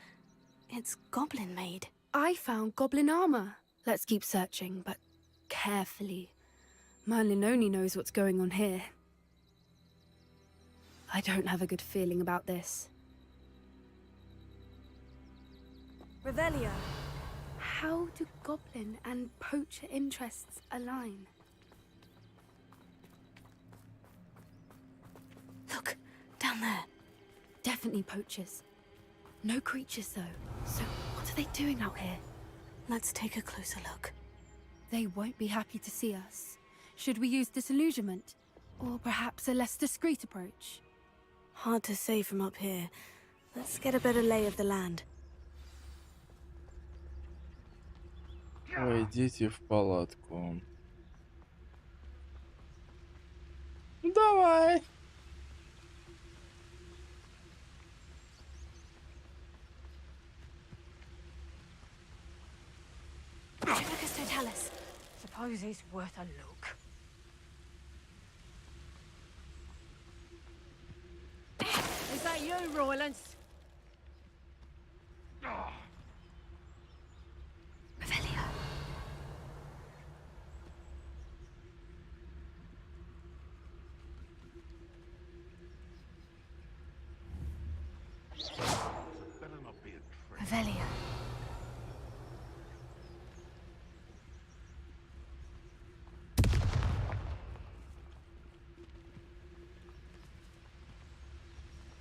It's goblin made. I found goblin armor. Let's keep searching, but carefully. Merlin only knows what's going on here. I don't have a good feeling about this. Revelio. How do goblin and poacher interests align? Look, down there. Definitely poachers. No creatures, though. So what are they doing out here? Let's take a closer look. They won't be happy to see us. Should we use disillusionment? Or perhaps a less discreet approach? Hard to say from up here. Let's get a better lay of the land. Войдите в палатку. Давай. Magister, tell us. Suppose it's worth a look. Is that you, Roylance? Revelio. Revelio.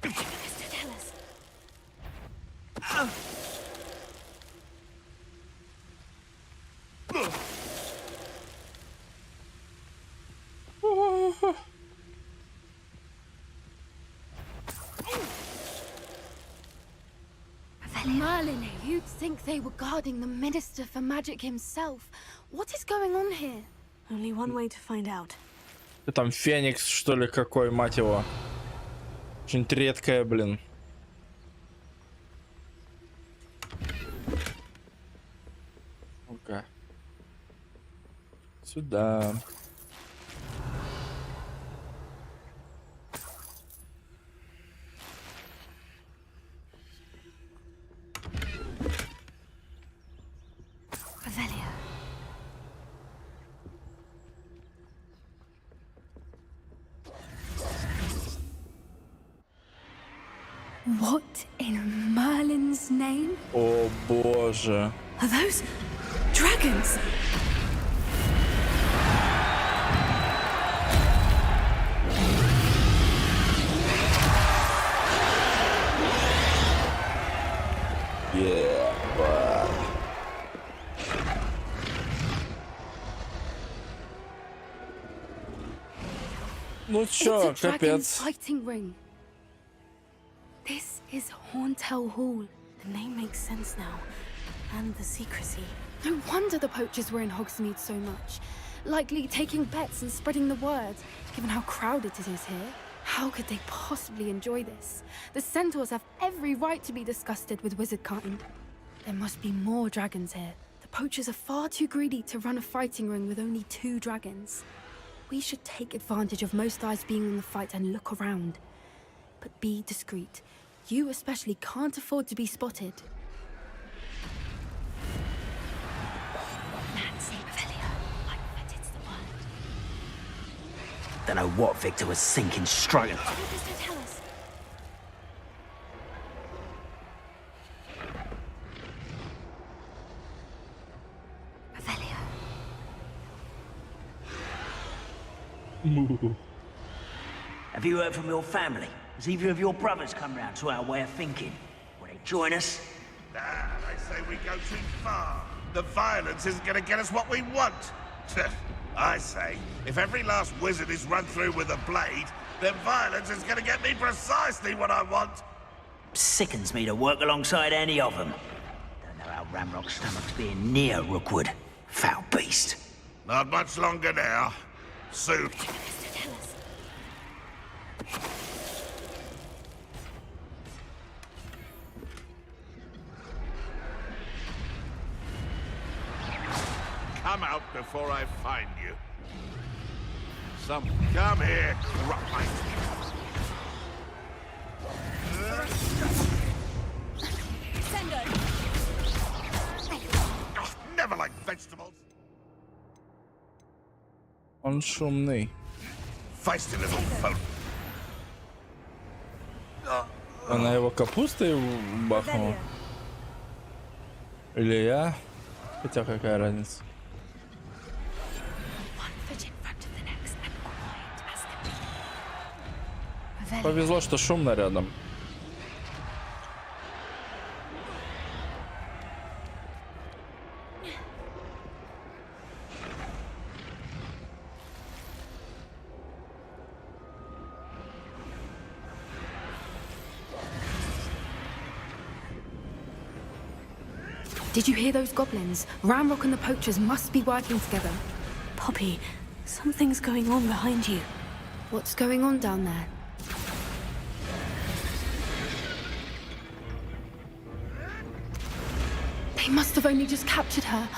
Magister, tell us. Merlin, you'd think they were guarding the Minister for Magic himself. What is going on here? Only one way to find out. Ты там феникс, что ли, какой, мать его? Очень редкая, блин. Сюда. What in Merlin's name? О боже. Are those dragons? Yeah, but... Ну чё, It's a dragon капец. fighting ring. This is Horntail Hall. The name makes sense now. And the secrecy. No wonder the poachers were in Hogsmeade so much. Likely taking bets and spreading the word, given how crowded it is here. How could they possibly enjoy this? The centaurs have every right to be disgusted with wizard kind. There must be more dragons here. The poachers are far too greedy to run a fighting ring with only 2 dragons. We should take advantage of most eyes being on the fight and look around. But be discreet. You especially can't afford to be spotted. Don't know what Victor was thinking, struggling. Tell us. Have you heard from your family? Has either of your brothers come round to our way of thinking? Will they join us? Nah, they say we go too far. The violence isn't gonna get us what we want. I say, if every last wizard is run through with a blade, then violence is gonna get me precisely what I want. Sickens me to work alongside any of them. Don't know how Ramrock's stomach's being near Rookwood. Foul beast. Not much longer now. Soon. Come out before I find you. Come here, crop. Never like vegetables. Он шумный. Feisty little fella. Она его капустой бахнула? Или я? Хотя какая разница? Повезло, что шумно рядом. Did you hear those goblins? Ramrock and the poachers must be working together. Poppy, something's going on behind you. What's going on down there? They must have only just captured her.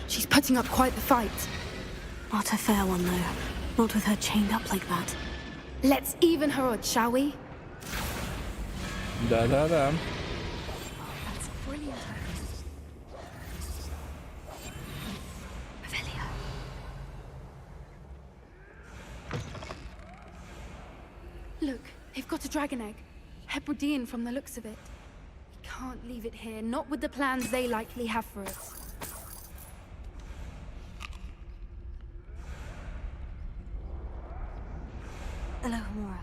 She's putting up quite the fight. Not a fair one, though. Not with her chained up like that. Let's even her odds, shall we? Да-да-да. That's brilliant. Look, they've got a dragon egg. Hebridean from the looks of it. We can't leave it here, not with the plans they likely have for it. Hello, Mora.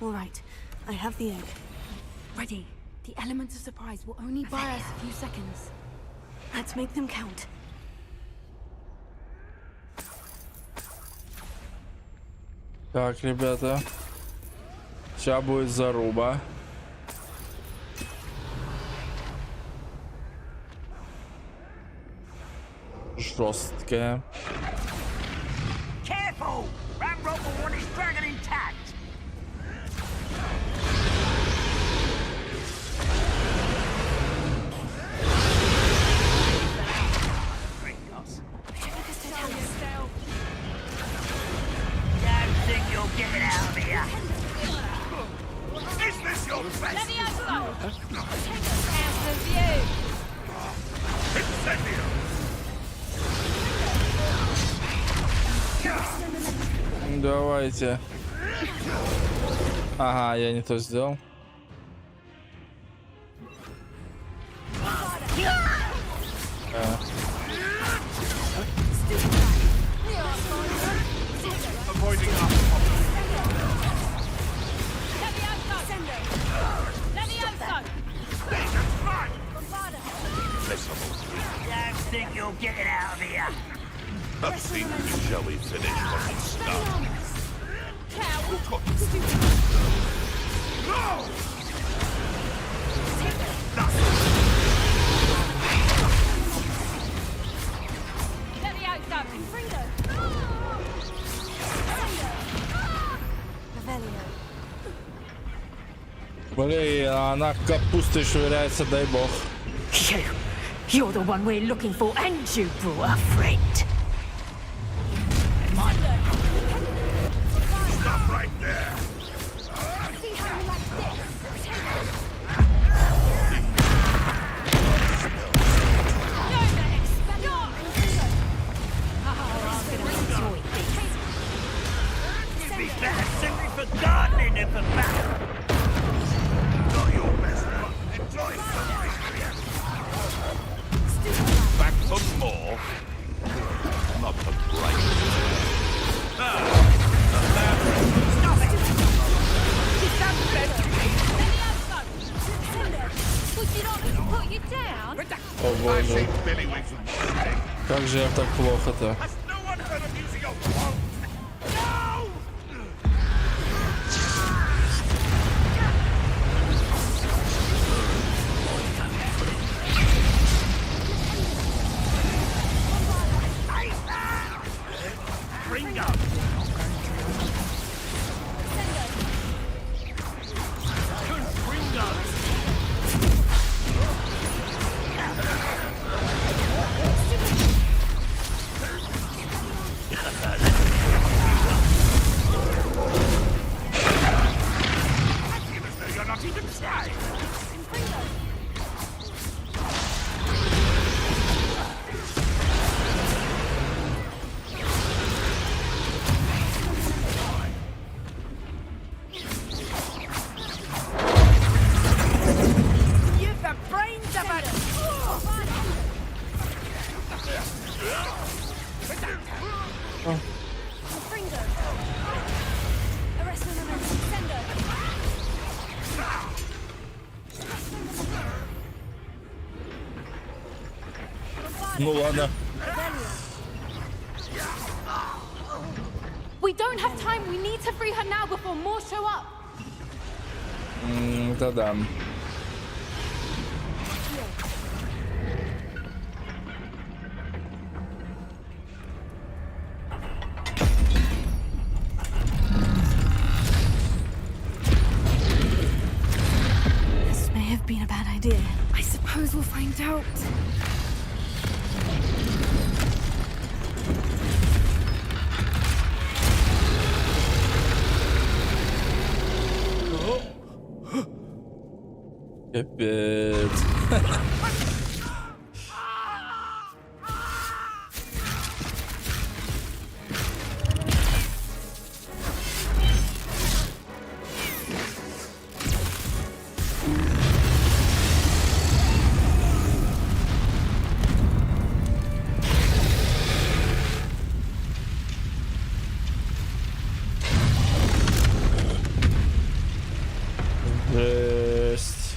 All right, I have the egg. Ready. The element of surprise will only buy us a few seconds. Let's make them count. Так, ребята. Сейчас будет заруба. Жесткая. Careful! That rope will want his dragon intact! Don't think you'll get it out of here! Is this your best? Incendio! Давайте. Ага, я не то сделал. Don't think you'll get it out of here! I think shall we finish what we started? Блин, она капустой швыряется, дай бог. You're the one we're looking for, and you brought a friend. Stop right there! You'd be better simply for gardening than for battle! Not your best, but enjoy something. Back for more. Not the bright. Stop it! О боже. Как же я так плохо-то? Ну ладно. We don't have time. We need to free her now before more show up. Да-да. This may have been a bad idea. I suppose we'll find out. Капец. Жесть.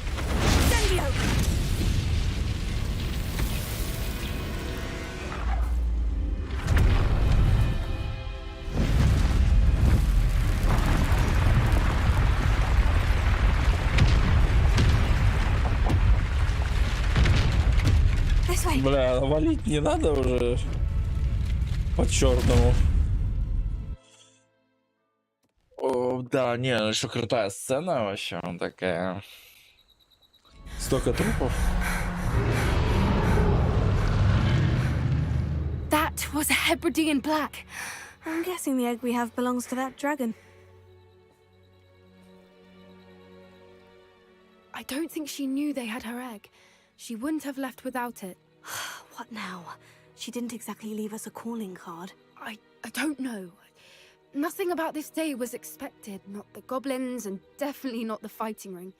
Бля, валить не надо уже. По-черному. О, да, не, ну еще крутая сцена вообще, он такая. Столько трупов. That was a Hebridean black. I'm guessing the egg we have belongs to that dragon. I don't think she knew they had her egg. She wouldn't have left without it. What now? She didn't exactly leave us a calling card. I don't know. Nothing about this day was expected. Not the goblins, and definitely not the fighting ring.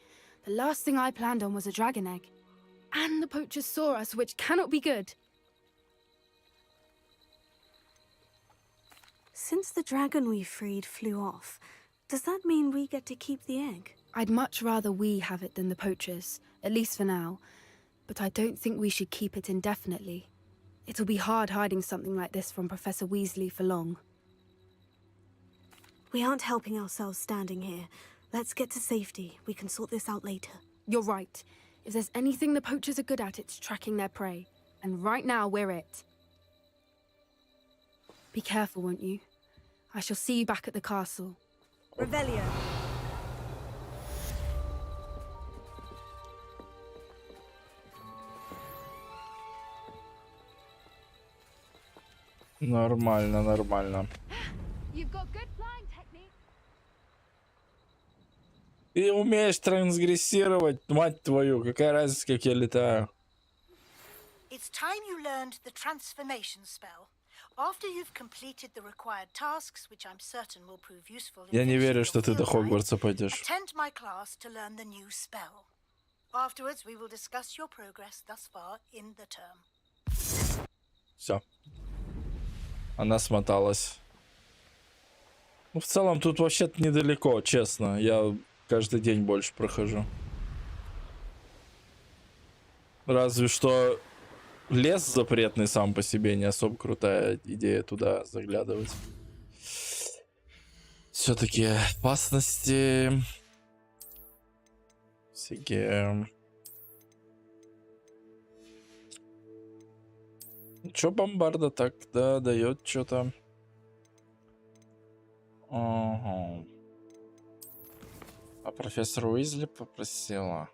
The last thing I planned on was a dragon egg. And the poachers saw us, which cannot be good. Since the dragon we freed flew off, does that mean we get to keep the egg? I'd much rather we have it than the poachers, at least for now. But I don't think we should keep it indefinitely. It'll be hard hiding something like this from Professor Weasley for long. We aren't helping ourselves standing here. Let's get to safety. We can sort this out later. You're right. If there's anything the poachers are good at, it's tracking their prey. And right now, we're it. Be careful, won't you? I shall see you back at the castle. Revelio. Нормально, нормально. You've got good flying technique. Ты умеешь трансгрессировать, мать твою, какая разница, как я летаю. It's time you learned the transformation spell. After you've completed the required tasks, which I'm certain will prove useful in Я не верю, finishing что your ты до field guide, Хогвартса пойдешь. attend my class to learn the new spell. Afterwards, we will discuss your progress thus far in the term. Все. Она смоталась. Ну, в целом, тут вообще-то недалеко, честно. Я каждый день больше прохожу. Разве что лес запретный сам по себе, не особо крутая идея туда заглядывать. Все-таки опасности... Всякие... Чё бомбарда так, да, дает что-то. Ага. А профессор Уизли попросила.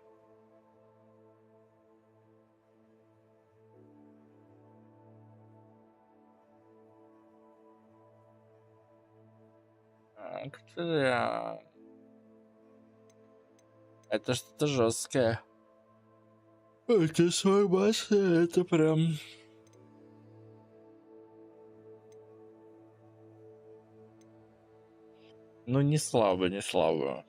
Это что-то жесткое. Это свой это прям... Ну, не слабо, не слабо.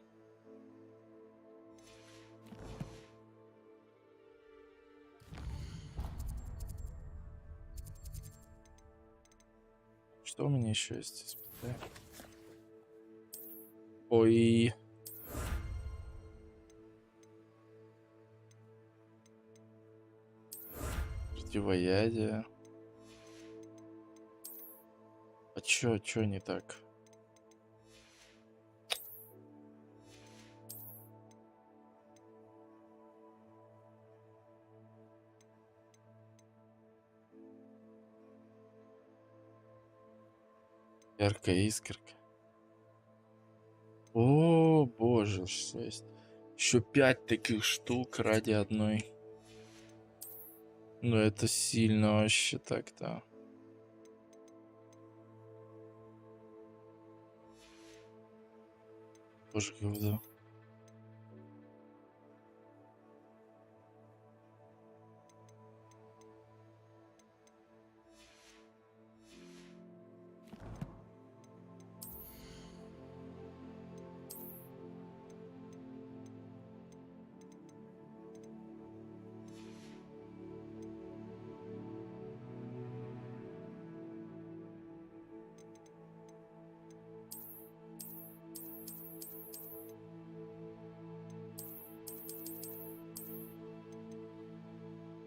Что у меня еще есть? Испытаем. Ой. Противоядие. А чё не так? Яркая искорка. О, боже, 6. Еще 5 таких штук ради одной. Ну, это сильно вообще так-то. Боже, говно.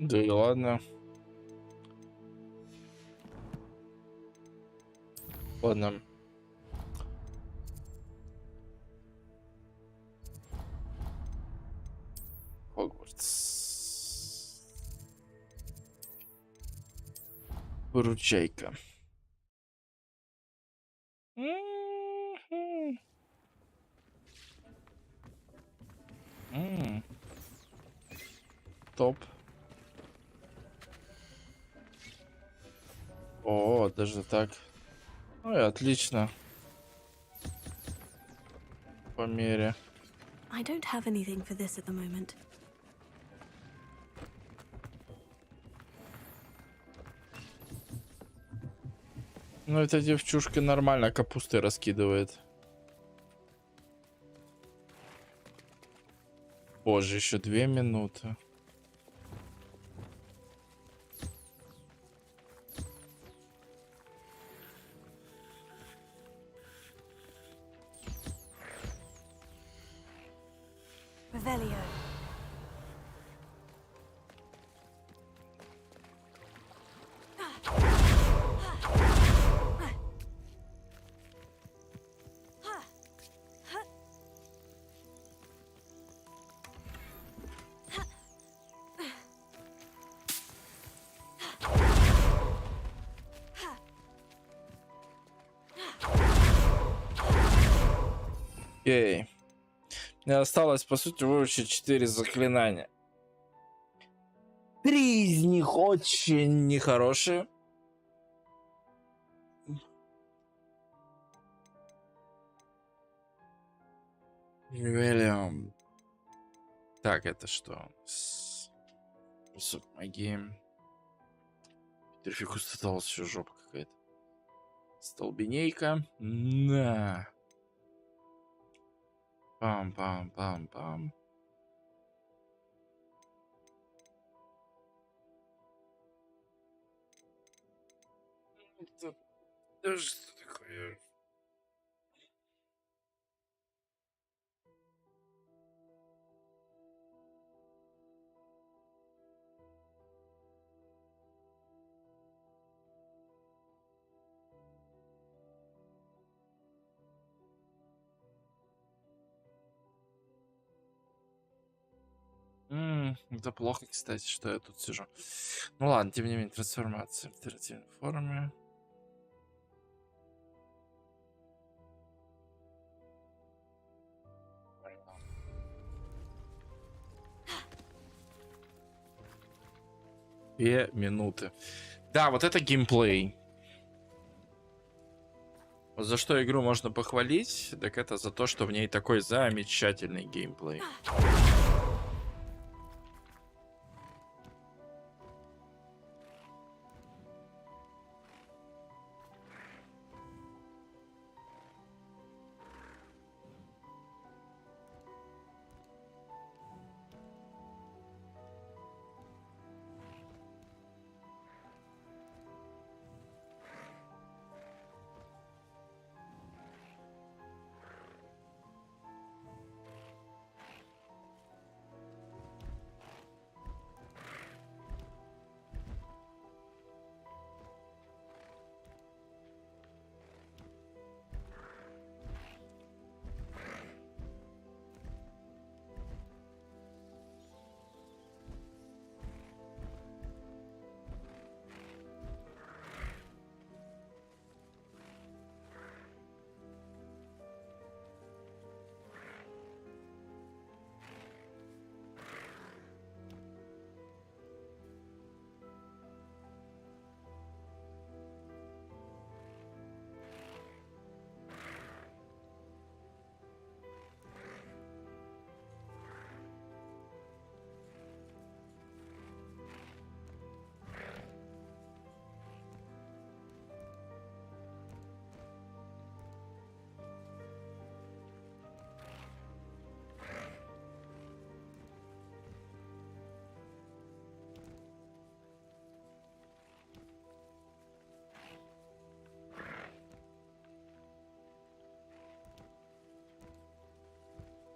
Да и ладно. Ладно. Хогвартс. Поручайка. Топ. О, даже так. Ой, отлично. По мере. I don't have anything for this at the moment. Ну, эта девчушка нормально капустой раскидывает. Боже, еще 2 минуты. Revelio. Окей. Мне осталось, по сути, выучить 4 заклинания. 3 из них очень нехорошие. Ревелиум. Так, это что? Кусок магии. Терфикус осталась еще жопа какая-то. Столбенейка. На. Пам-пам-пам-пам. Это что такое? Это плохо, кстати, что я тут сижу. Ну ладно, тем не менее, трансформация в альтернативной форме. Две минуты. Да, вот это геймплей. Вот за что игру можно похвалить, так это за то, что в ней такой замечательный геймплей.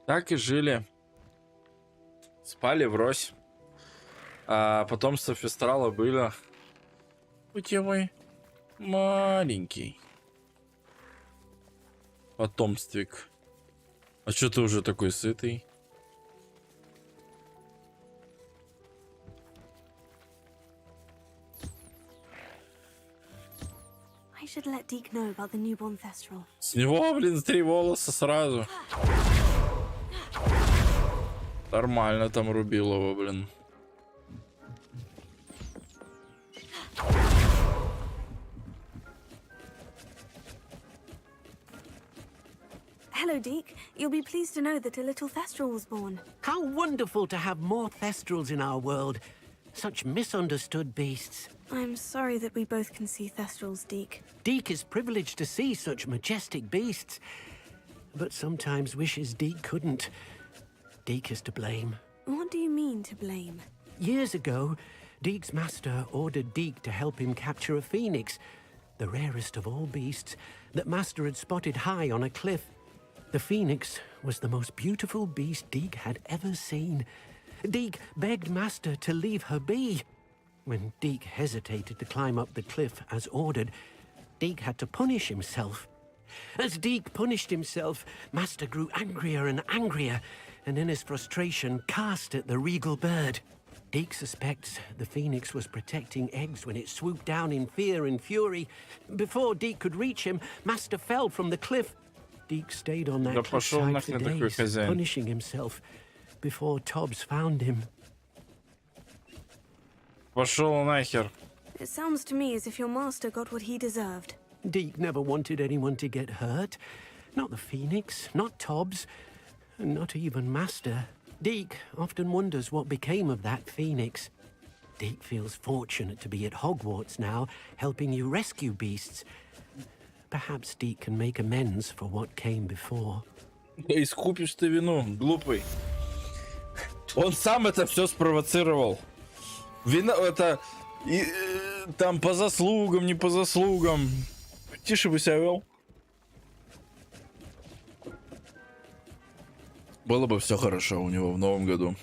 Так и жили. Спали врозь. А потом Софистрала были. Путевой маленький потомствик. А что ты уже такой сытый? should let Deke know about the newborn Thestral. С него, блин, 3 волоса сразу. Нормально там рубилово, блин. Hello, Deke. You'll be pleased to know that a little Thestral was born. How wonderful to have more Thestrals in our world. Such misunderstood beasts. I'm sorry that we both can see Thestrals, Deke. Deke is privileged to see such majestic beasts, but sometimes wishes Deke couldn't. Deke is to blame. What do you mean to blame? Years ago, Deke's master ordered Deke to help him capture a phoenix, the rarest of all beasts, that master had spotted high on a cliff. The phoenix was the most beautiful beast Deke had ever seen. Deke begged master to leave her be. When Deke hesitated to climb up the cliff as ordered, Deke had to punish himself. As Deke punished himself, master grew angrier and angrier, and in his frustration cast at the regal bird. Deke suspects the phoenix was protecting eggs when it swooped down in fear and fury. Before Deke could reach him, master fell from the cliff. Deke stayed on that cliffside for days, punishing himself, before Tobbs found him. Пошел нахер. It sounds to me as if your master got what he deserved. Deke never wanted anyone to get hurt. Not the phoenix, not Tobbs, and not even master. Deke often wonders what became of that phoenix. Deke feels fortunate to be at Hogwarts now, helping you rescue beasts. Perhaps Deke can make amends for what came before. Искупишь ты вину, глупый. Он сам это все спровоцировал. Вина это там по заслугам, не по заслугам. Тише бы себя вел. Было бы все хорошо у него в новом году.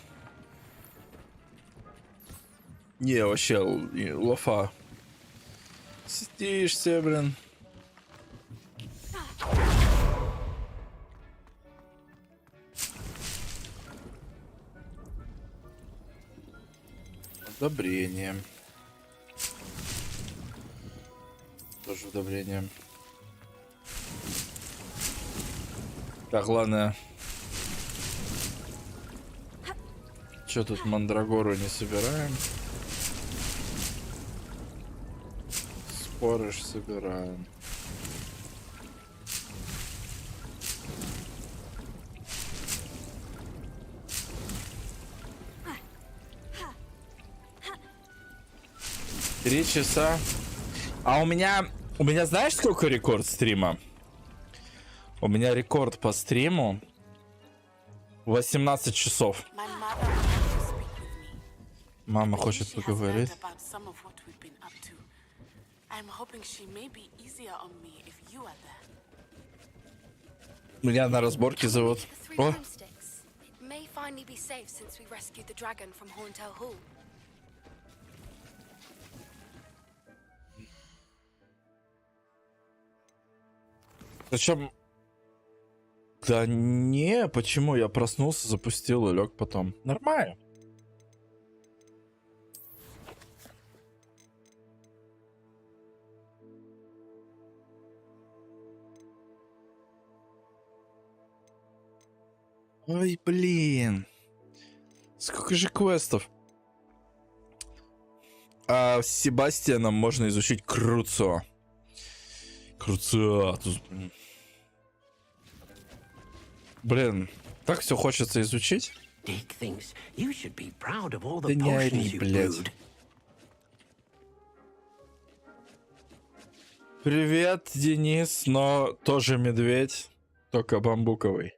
Не, вообще, лофа. Сидишься, блин. Удобрение. Тоже удобрение. Так, ладно. Че тут мандрагору не собираем? Спорыш собираем. Три часа. А у меня знаешь, сколько рекорд стрима? У меня рекорд по стриму 18 часов. Мама хочет поговорить. Меня на разборке зовут. О! Зачем? Да не, почему? Я проснулся, запустил и лег потом. Нормально. Ой, блин. Сколько же квестов? А с Себастьяном можно изучить Круцо. Круциатус, блин. Блин, так все хочется изучить. Да не ори, блядь. Привет, Денис, но тоже медведь, только бамбуковый.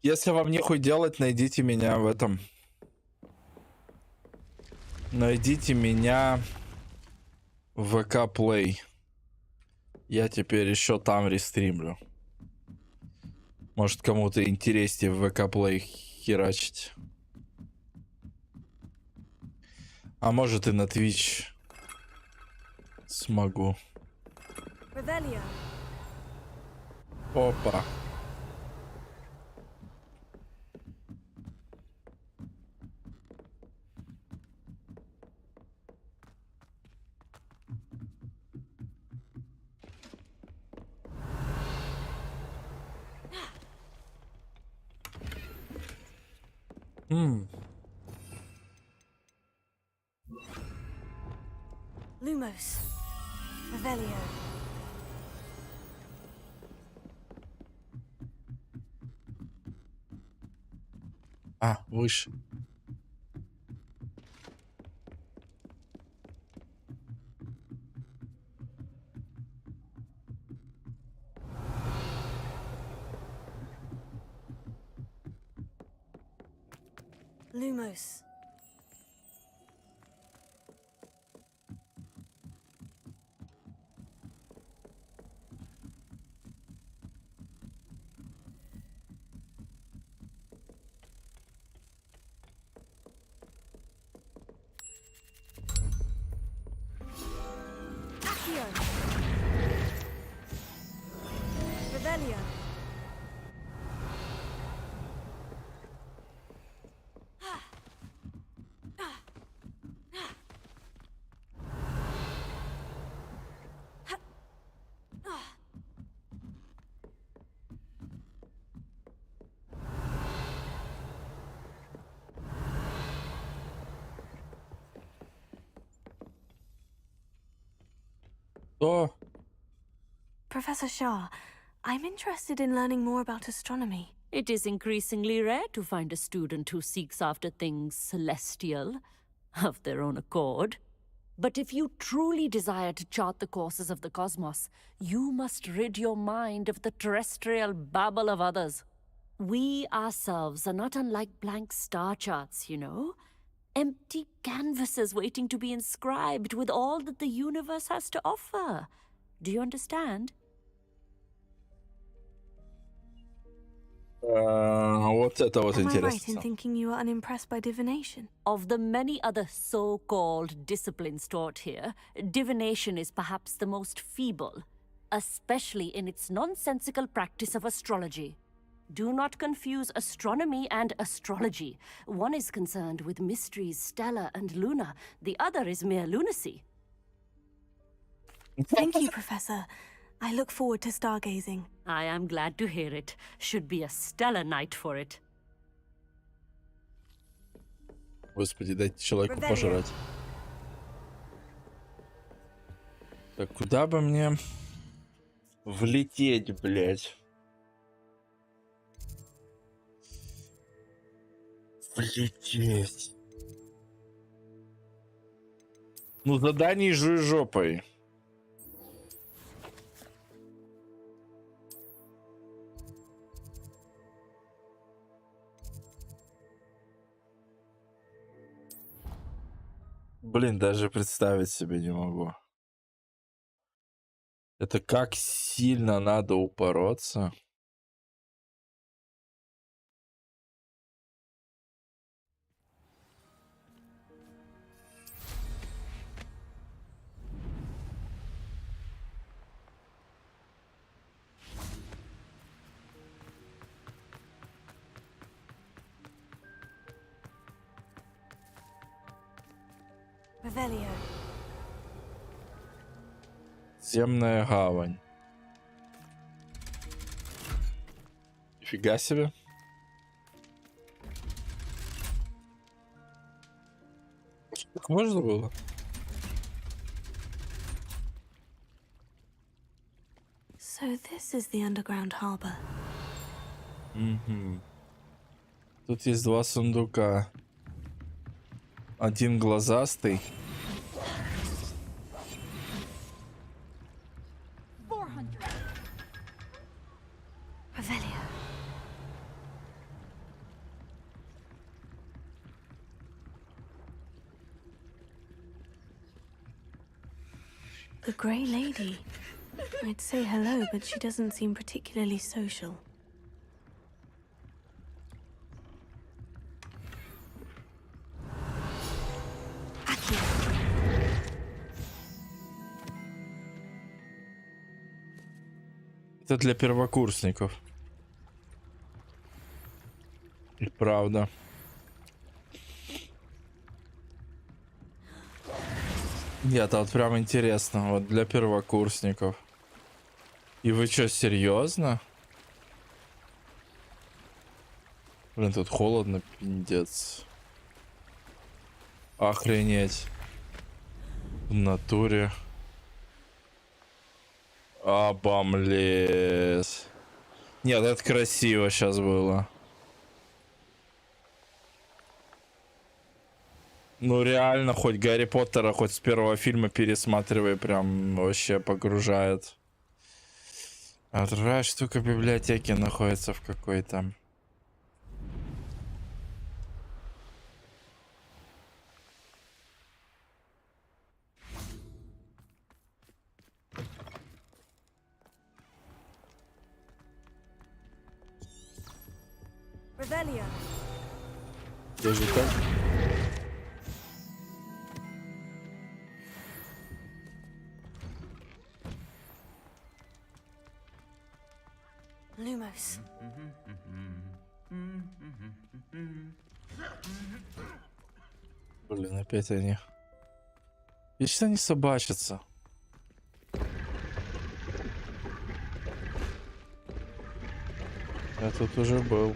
Если вам нехуй делать, найдите меня в этом. Найдите меня в ВК Play. Я теперь еще там рестримлю. Может, кому-то интереснее в ВК Play херачить. А может и на Twitch смогу. Опа. Lumos. Revelio. А, выше. Lumos. Accio. Revelio. Что? Professor Shah, I'm interested in learning more about astronomy. It is increasingly rare to find a student who seeks after things celestial of their own accord. But if you truly desire to chart the courses of the cosmos, you must rid your mind of the terrestrial babble of others. We ourselves are not unlike blank star charts, you know. Empty canvases waiting to be inscribed with all that the universe has to offer. Do you understand? Вот это вот Am I right in интересно. thinking you are unimpressed by divination? Of the many other so-called disciplines taught here, divination is perhaps the most feeble, especially in its nonsensical practice of astrology. Do not confuse astronomy and astrology. One is concerned with mysteries stellar and lunar, the other is mere lunacy. Thank you, Professor. I look forward to stargazing. I am glad to hear it. Should be a stellar night for it. Господи, дайте человеку пожрать. Так, куда бы мне влететь, блядь? Влететь. Ну, задание жуй жопой. Блин, даже представить себе не могу. Это как сильно надо упороться. Revelio. Земная гавань. Нифига себе. Так можно было? So this is the underground harbor. Угу. Тут есть два сундука. Один глазастый. Revelio. The Grey Lady. I'd say hello, but she doesn't seem particularly social. Это для первокурсников. И правда. Нет, вот прям интересно. Вот для первокурсников. И вы что, серьезно? Блин, тут холодно, пиздец. Охренеть. В натуре. Обомлеть. Нет, это красиво сейчас было. Ну реально, хоть Гарри Поттера, хоть с первого фильма пересматривай, прям вообще погружает. А другая штука библиотеки находится в какой-то. Revelio. Даже так? Lumos. Блин, опять они. Вечно они собачатся. Я тут уже был.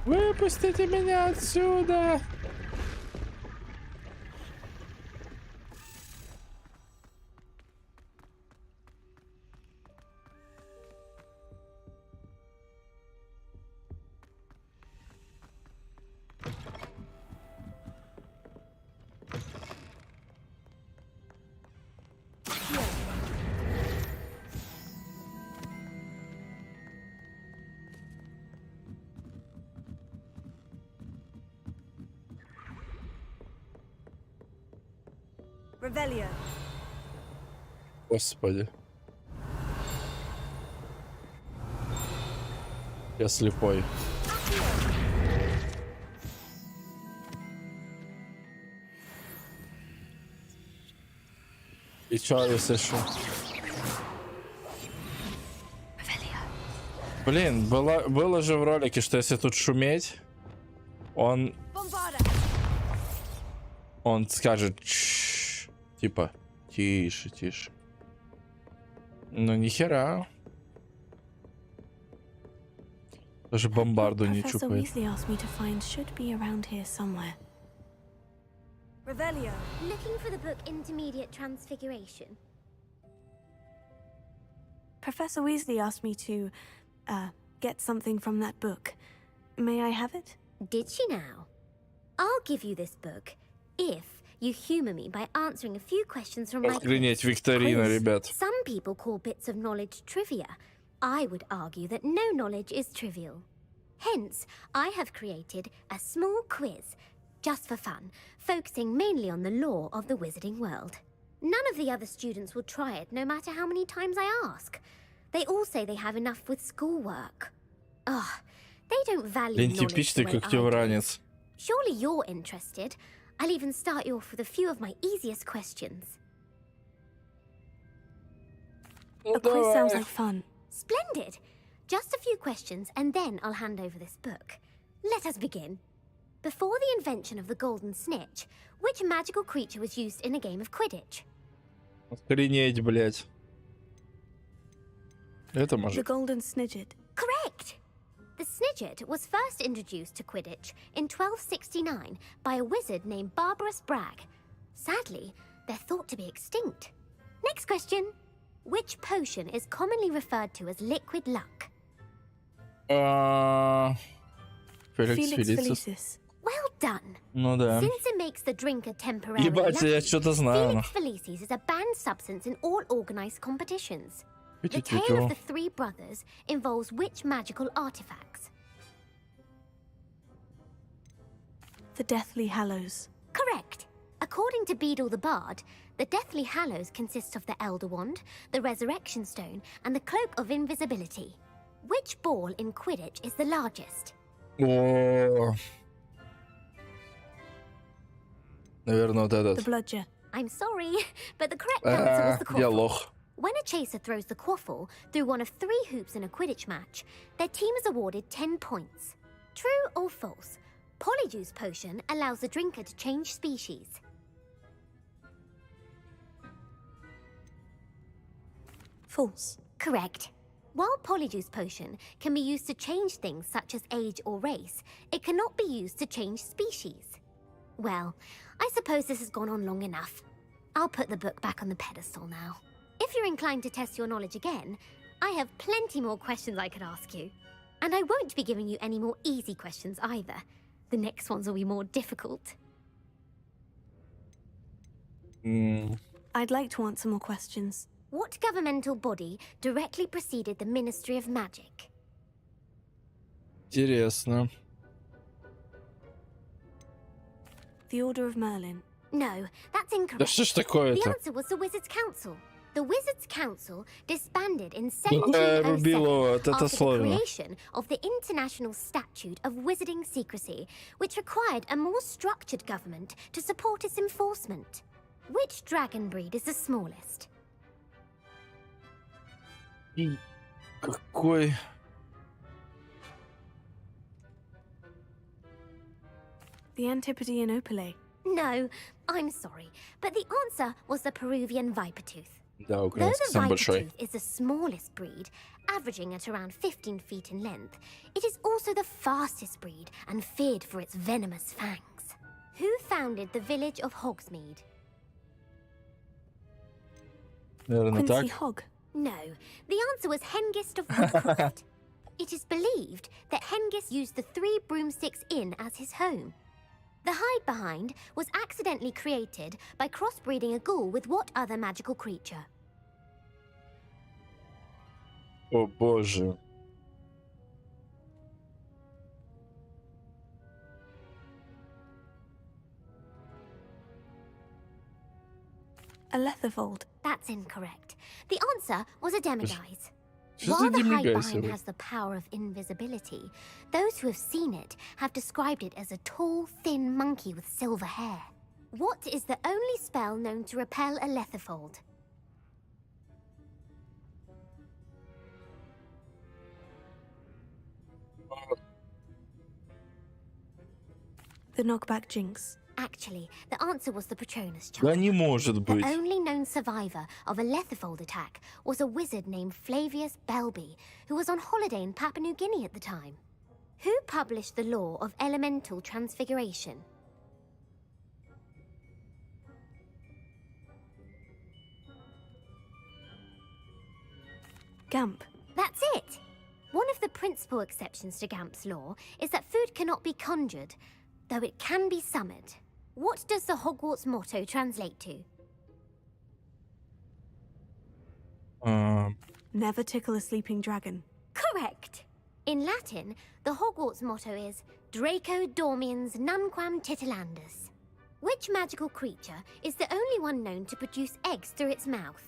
Выпустите меня отсюда! Revelio. Господи. Я слепой. И чё, если что? Блин, было же в ролике, что если тут шуметь, он скажет типа тише, тише. Ну нихера. Даже бомбарду не чупает. Revelio. Looking for the book Intermediate Transfiguration. Professor Weasley asked me to, get something from that book. May I have it? Did she now? I'll give you this book if you humor me by answering a few questions from my Охренеть, викторина, ребят. Some people call bits of knowledge trivia. I would argue that no knowledge is trivial. Hence, I have created a small quiz, just for fun, focusing mainly on the lore of the wizarding world. None of the other students will try it, no matter how many times I ask. They all say they have enough with schoolwork. Ugh, they don't value Блин, knowledge the типичный way I do. когтевранец. Surely you're interested. I'll even start you off with a few of my easiest questions. A quiz sounds like fun. Splendid! Just a few questions, and then I'll hand over this book. Let us begin. Before the invention of the golden snitch, which magical creature was used in a game of Quidditch? Охренеть, блять. Это The может. Golden Snidget. Correct! The Snidget was first introduced to Quidditch in 1269 by a wizard named Barbarous Bragg. Sadly, they're thought to be extinct. Next question. Which potion is commonly referred to as liquid luck? Felix Felicis. Well done. Ну да. Since it makes the drinker temporarily Ебать, я lucky, что-то знаю. Felix Felicis is a banned substance in all organized competitions. The Тю-тю-тю-тю. tale of the three brothers involves which magical artifacts? The Deathly Hallows. Correct. According to Beedle the Bard, the Deathly Hallows consists of the Elder Wand, the Resurrection Stone, and the Cloak of Invisibility. Which ball in Quidditch is the largest? О. Наверное, вот этот. The Bludger. I'm sorry, but the correct answer was the Я quaffle. лох. When a chaser throws the quaffle through one of 3 hoops in a Quidditch match, their team is awarded 10 points. True or false? Polyjuice potion allows the drinker to change species. False. Correct. While Polyjuice Potion can be used to change things such as age or race, it cannot be used to change species. Well, I suppose this has gone on long enough. I'll put the book back on the pedestal now. If you're inclined to test your knowledge again, I have plenty more questions I could ask you. And I won't be giving you any more easy questions either. The next ones will be more difficult. I'd like to answer more questions. What governmental body directly preceded the Ministry of Magic? Интересно. The Order of Merlin. No, that's incorrect. Да что ж такое-то? The answer was the Wizards' Council. The Wizards' Council disbanded in Рубилово, 1707 вот это after the сложно. creation of the International Statute of Wizarding Secrecy, which required a more structured government to support its enforcement. Which dragon breed is the smallest? Какой? The Antipodean Opale. No, I'm sorry, but the answer was the Peruvian Vipertooth. Да, Though украинский the самый большой. Vipertooth is the smallest breed, averaging at around 15 feet in length, it is also the fastest breed and feared for its venomous fangs. Who founded the village of Hogsmeade? Наверное, Quincy так. Hogg. No, the answer was Hengist of Woodcroft. It is believed that Hengist used the 3 broomsticks inn as his home. The hide behind was accidentally created by crossbreeding a ghoul with what other magical creature? О боже. A Letherfold. That's incorrect. The answer was a demiguise. Что за While the hide демигайс? behind has the power of invisibility, those who have seen it have described it as a tall, thin monkey with silver hair. What is the only spell known to repel a Letherfold? The Knockback Jinx. Actually, the answer was the Patronus Да charm. не может The быть. only known survivor of a Letherfold attack was a wizard named Flavius Belby, who was on holiday in Papua New Guinea at the time. Who published the law of elemental transfiguration? Gamp. That's it! One of the principal exceptions to Gamp's law is that food cannot be conjured, though it can be summoned. What does the Hogwarts motto translate to? Never tickle a sleeping dragon. Correct! In Latin, the Hogwarts motto is Draco dormiens nunquam titilandus. Which magical creature is the only one known to produce eggs through its mouth?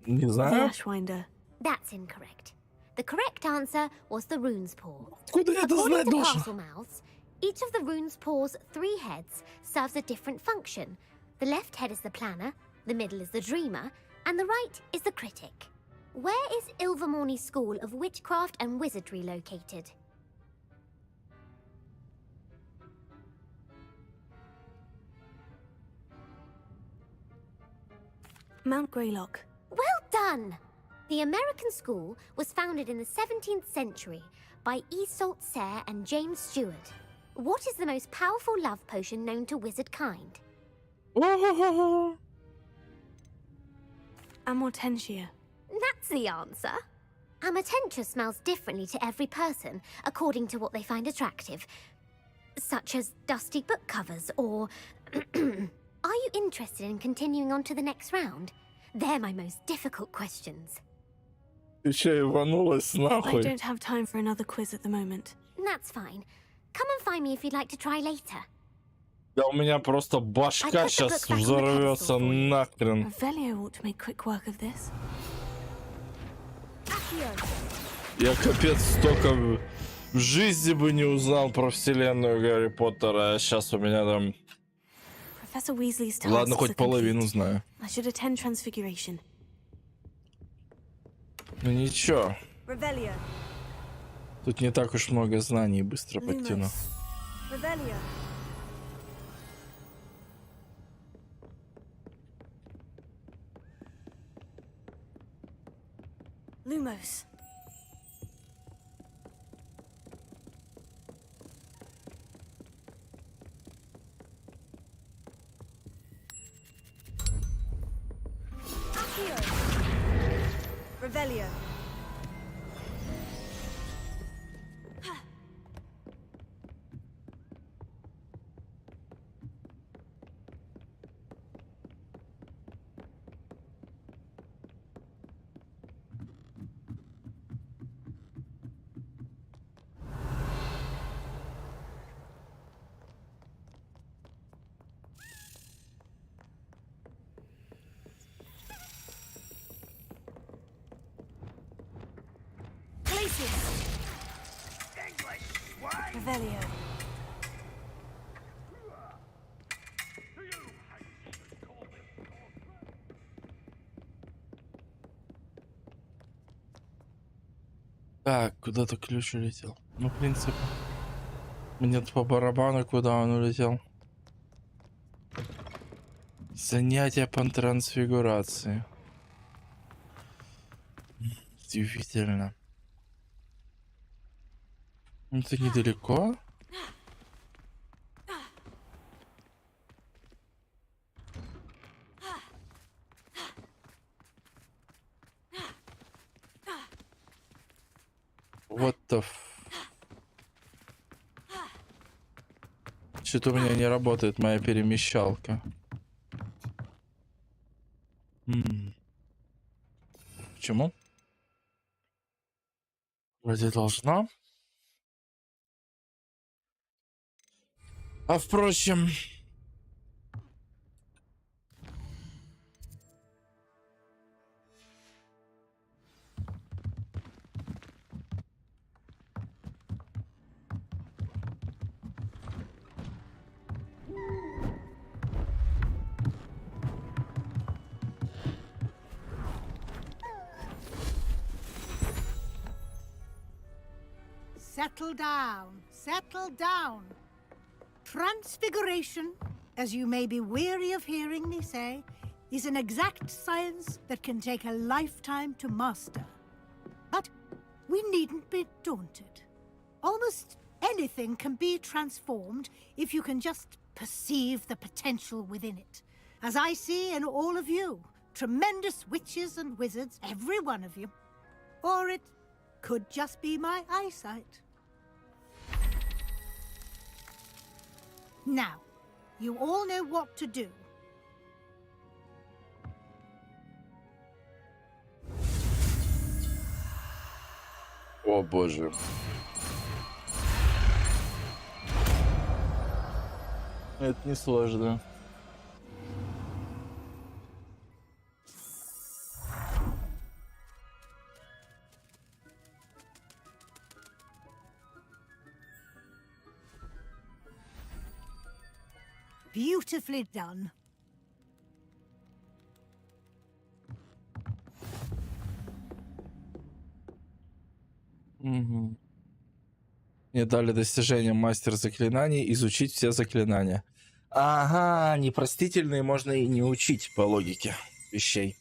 Не The знаю. Ashwinder. That's incorrect. The correct answer was the rune's paw. Откуда я это According знать to должен? Parselmouths, each of the rune's paw's 3 heads serves a different function. The left head is the planner, the middle is the dreamer, and the right is the critic. Where is Ilvermorny School of Witchcraft and Wizardry located? Mount Greylock. Well done! The American school was founded in the 17th century by Iseult Sayre and James Stewart. What is the most powerful love potion known to wizard kind? Amortentia. That's the answer. Amortentia smells differently to every person, according to what they find attractive, such as dusty book covers or... Are you interested in continuing on to the next round? They're my most difficult questions. Ты че, ебанулась I нахуй? don't have time for another quiz at the moment. That's fine. Come and find me if you'd like to try later. Да у меня просто башка сейчас взорвется нахрен. Revelio ought to make quick work of this. Я капец столько в жизни бы не узнал про вселенную Гарри Поттера, а сейчас у меня там... Professor Weasley's tasks Ладно, хоть are половину complete. знаю. I should attend Transfiguration. Ну ничего, Revelio. тут не так уж много знаний, быстро подтяну. Revelio. Lumos. Accio. Revelio. Revelio. Так, куда-то ключ улетел. Ну, в принципе, мне по барабану, куда он улетел. Занятия по трансфигурации. Удивительно. Это недалеко? What the Что-то у меня не работает моя перемещалка. Почему? Вроде должна. А впрочем... Settle down. Settle down. Transfiguration, as you may be weary of hearing me say, is an exact science that can take a lifetime to master. But we needn't be daunted. Almost anything can be transformed if you can just perceive the potential within it. As I see in all of you, tremendous witches and wizards, every one of you. Or it could just be my eyesight. Now, you all know what to do. О боже. Это не сложно. Beautifully done. Угу. Мне дали достижение мастер заклинаний, изучить все заклинания. Ага, непростительные можно и не учить по логике вещей.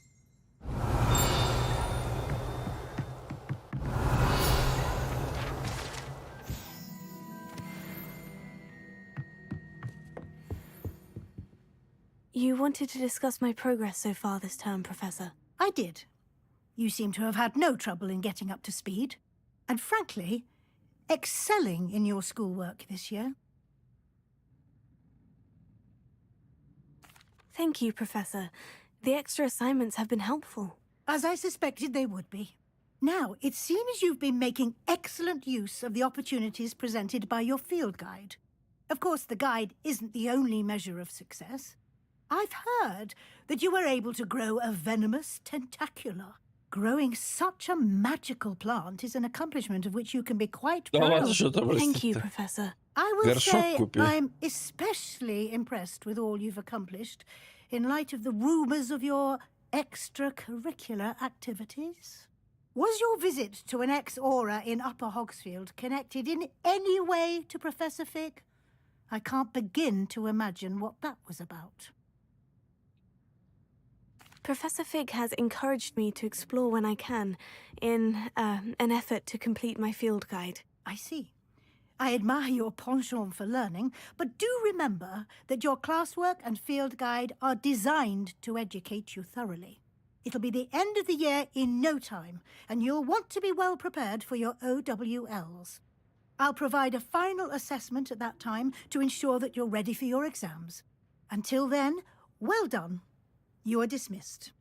You wanted to discuss my progress so far this term, Professor. I did. You seem to have had no trouble in getting up to speed. And frankly, excelling in your schoolwork this year. Thank you, Professor. The extra assignments have been helpful. As I suspected they would be. Now, it seems you've been making excellent use of the opportunities presented by your field guide. Of course, the guide isn't the only measure of success. I've heard that you were able to grow a venomous tentacula. Growing such a magical plant is an accomplishment of which you can be quite proud. Thank you, Professor. I will say I'm especially impressed with all you've accomplished in light of the rumors of your extracurricular activities. Was your visit to an ex-aura in Upper Hogsfield connected in any way to Professor Fig? I can't begin to imagine what that was about. Professor Fig has encouraged me to explore when I can, in an effort to complete my field guide. I see. I admire your penchant for learning, but do remember that your classwork and field guide are designed to educate you thoroughly. It'll be the end of the year in no time, and you'll want to be well prepared for your OWLs. I'll provide a final assessment at that time to ensure that you're ready for your exams. Until then, well done. You are dismissed.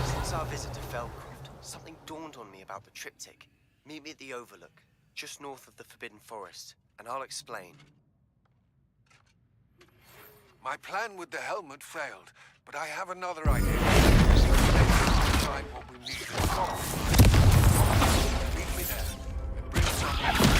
Since our visit to Felcroft, something dawned on me about the triptych. Meet me at the Overlook, just north of the Forbidden Forest, and I'll explain. My plan with the helmet failed, but I have another idea. Find what we need to solve. Meet me there, and bring something.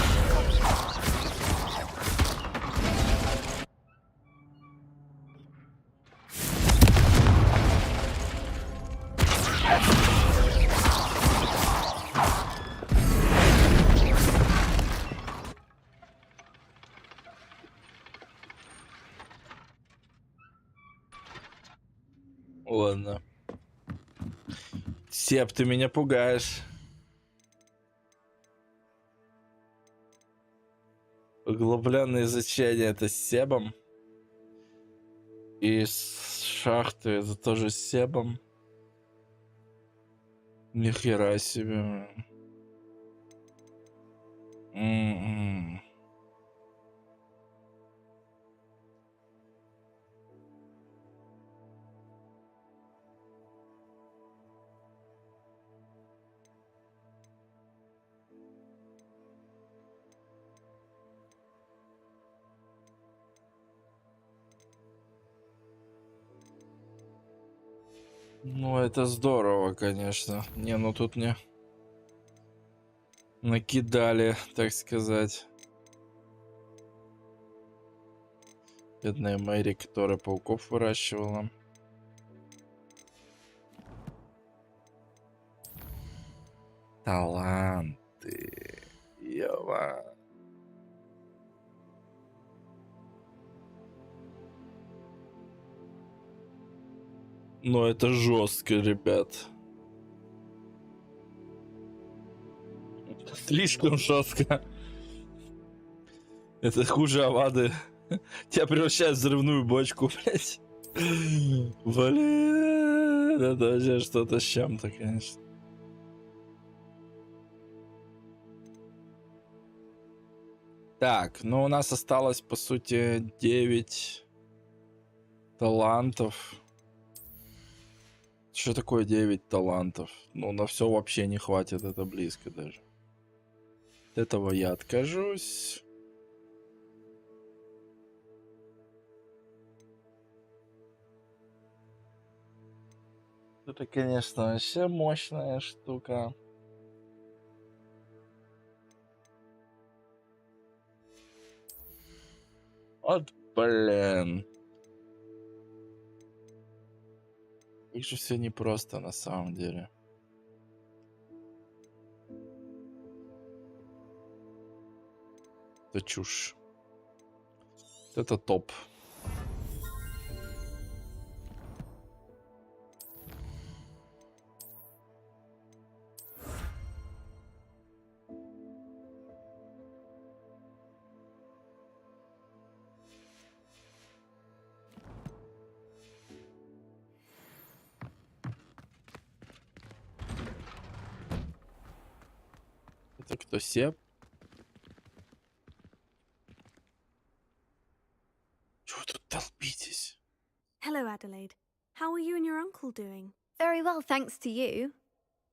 Ладно. Сеп, ты меня пугаешь. Углубленное изучение это с Себом. И шахты это тоже с Себом. Нихера себе. Ну, это здорово, конечно. Не, ну тут мне накидали, так сказать. Бедная Мэри, которая пауков выращивала. Таланты. Ёва. Но это жестко, ребят. Это слишком жестко. Это хуже Авады. Тебя превращают в взрывную бочку, блять. Блин, это вообще что-то с чем-то, конечно. Так, ну у нас осталось, по сути, 9 талантов. Что такое 9 талантов? Ну, на все вообще не хватит, это близко даже. От этого я откажусь. Это, конечно, вообще мощная штука. Вот, блин. Как же все непросто на самом деле. Это чушь. Это топ. Это кто, Сеп? Чего вы тут толпитесь? Hello, Adelaide. How are you and your uncle doing? Very well, thanks to you.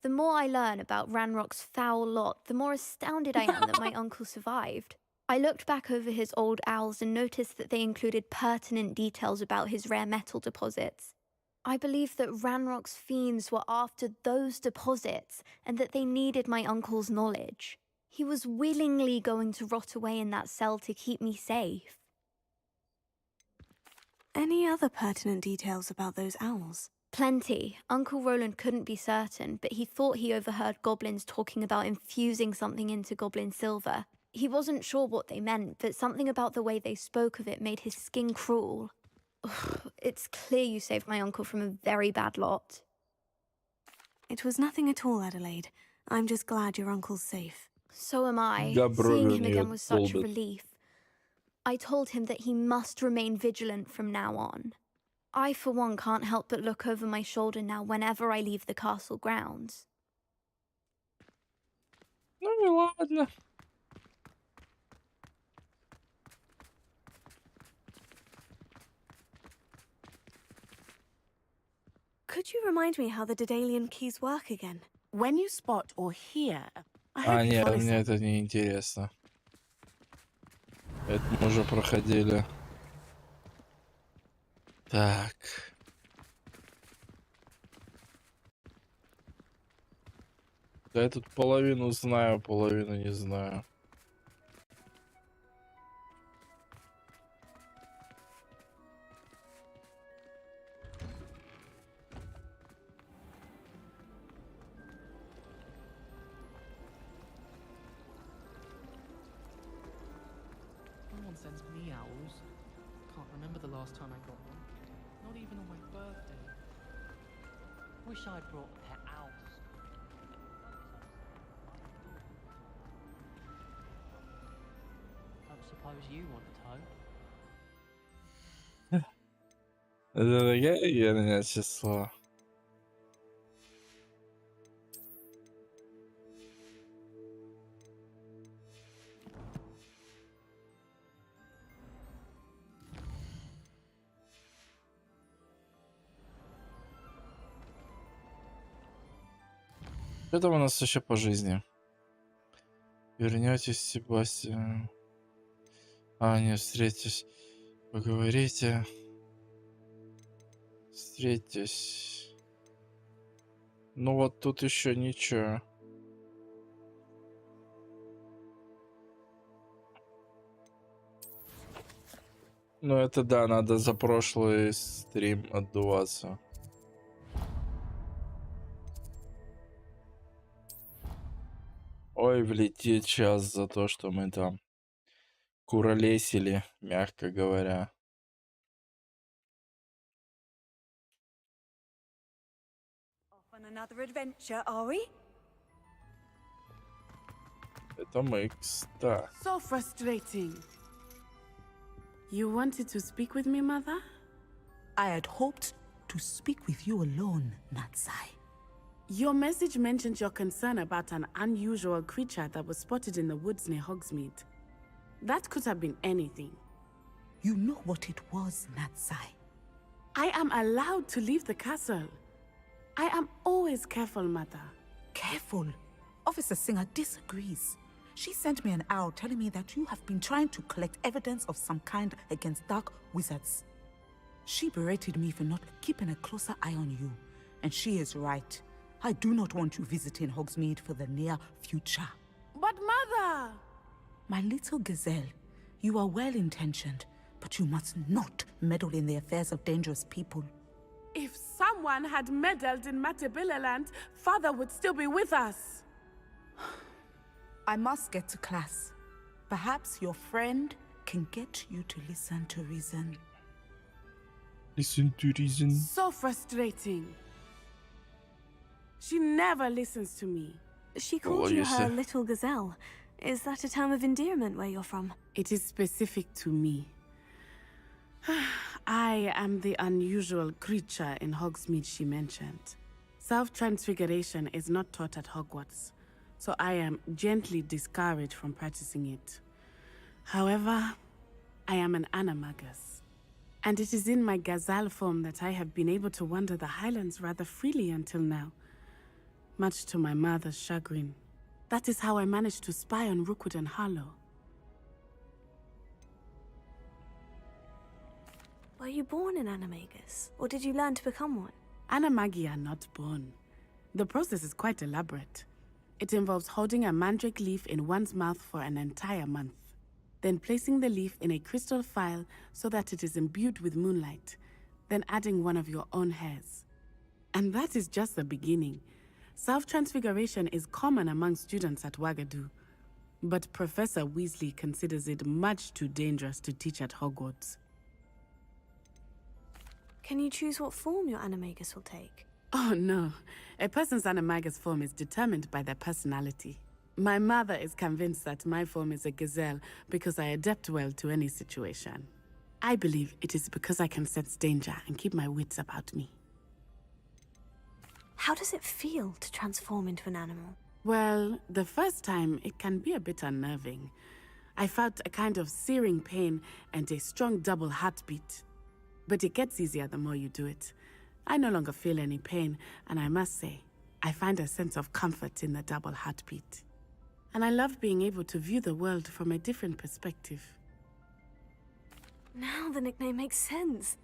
The more I learn about Ranrock's foul lot, the more astounded I am that my uncle survived. I looked back over his old owls and noticed that they included pertinent details about his rare metal deposits. I believe that Ranrock's fiends were after those deposits and that they needed my uncle's knowledge. He was willingly going to rot away in that cell to keep me safe. Any other pertinent details about those owls? Plenty. Uncle Roland couldn't be certain, but he thought he overheard goblins talking about infusing something into goblin silver. He wasn't sure what they meant, but something about the way they spoke of it made his skin crawl. It's clear you saved my uncle from a very bad lot. It was nothing at all, Adelaide. I'm just glad your uncle's safe. So am I. Добро Seeing him вернёт again was such a долбит. relief. I told him that he must remain vigilant from now on. I, for one, can't help but look over my shoulder now whenever I leave the castle grounds. Ну и ладно. Could you remind me how the Daedalian keys work again? When you spot or hear... А, нет, мне это не интересно. Это мы уже проходили. Так. Да я тут половину знаю, половину не знаю. No one sends me owls. Can't remember the last time I got one. Not even on my birthday. Wish I'd brought pet owls. Don't suppose you want a toe? Это такая херня числа. Что там у нас еще по жизни? Вернетесь, Себастьян. А, не, встретитесь. Поговорите. Встретитесь. Ну вот тут еще ничего. Ну это да, надо за прошлый стрим отдуваться. Ой, влетит час за то, что мы там куролесили, мягко говоря. On another adventure, are we? Это мы, кстати. So frustrating. You wanted to speak with me, Mother? I had hoped to speak with you alone, Natsai. Your message mentioned your concern about an unusual creature that was spotted in the woods near Hogsmeade. That could have been anything. You know what it was, Natsai. I am allowed to leave the castle. I am always careful, Mother. Careful. Officer Singer disagrees. She sent me an owl telling me that you have been trying to collect evidence of some kind against dark wizards. She berated me for not keeping a closer eye on you. And she is right. I do not want you visiting Hogsmeade for the near future. But Mother! My little gazelle, you are well-intentioned, but you must not meddle in the affairs of dangerous people. If someone had meddled in Matabeleland, Father would still be with us. I must get to class. Perhaps your friend can get you to listen to reason. Listen to reason. So frustrating. She never listens to me. She called you her little gazelle. Is that a term of endearment where you're from? It is specific to me. I am the unusual creature in Hogsmeade she mentioned. Self-transfiguration is not taught at Hogwarts, so I am gently discouraged from practicing it. However, I am an animagus, and it is in my gazelle form that I have been able to wander the Highlands rather freely until now, much to my mother's chagrin. That is how I managed to spy on Rookwood and Harlow. Were you born an animagus, or did you learn to become one? Animagi are not born. The process is quite elaborate. It involves holding a mandrake leaf in one's mouth for an entire month, then placing the leaf in a crystal phial so that it is imbued with moonlight, then adding one of your own hairs. And that is just the beginning. Self-transfiguration is common among students at Wagadu, but Professor Weasley considers it much too dangerous to teach at Hogwarts. Can you choose what form your animagus will take? Oh no, a person's animagus form is determined by their personality. My mother is convinced that my form is a gazelle because I adapt well to any situation. I believe it is because I can sense danger and keep my wits about me. How does it feel to transform into an animal? Well, the first time it can be a bit unnerving. I felt a kind of searing pain and a strong double heartbeat. But it gets easier the more you do it. I no longer feel any pain, and I must say, I find a sense of comfort in the double heartbeat. And I love being able to view the world from a different perspective. Now the nickname makes sense.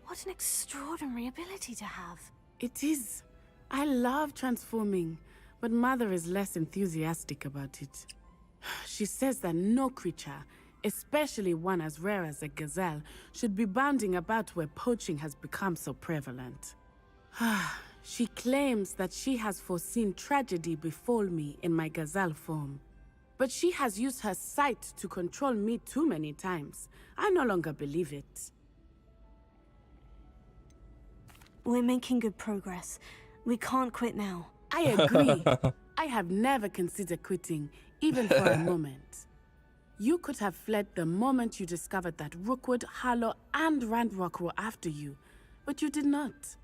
What an extraordinary ability to have. It is. I love transforming, but Mother is less enthusiastic about it. She says that no creature, especially one as rare as a gazelle, should be bounding about where poaching has become so prevalent. She claims that she has foreseen tragedy befall me in my gazelle form. But she has used her sight to control me too many times. I no longer believe it. We're making good progress. We can't quit now. I agree. I have never considered quitting, even for a moment. You could have fled the moment you discovered that Rookwood, Harlow, and Ranrock were after you, but you did not.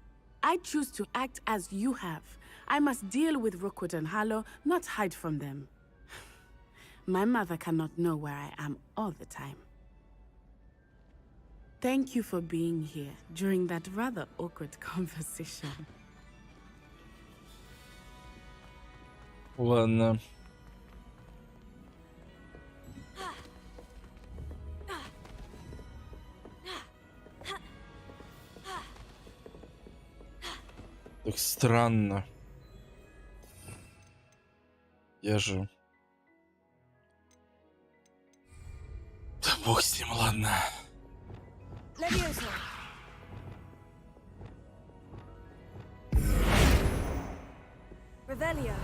I choose to act as you have. I must deal with Rookwood and Harlow, not hide from them. My mother cannot know where I am all the time. Thank you for being here during that rather awkward conversation. Ладно. Так странно. Я же... Да бог с ним, ладно. Revelio.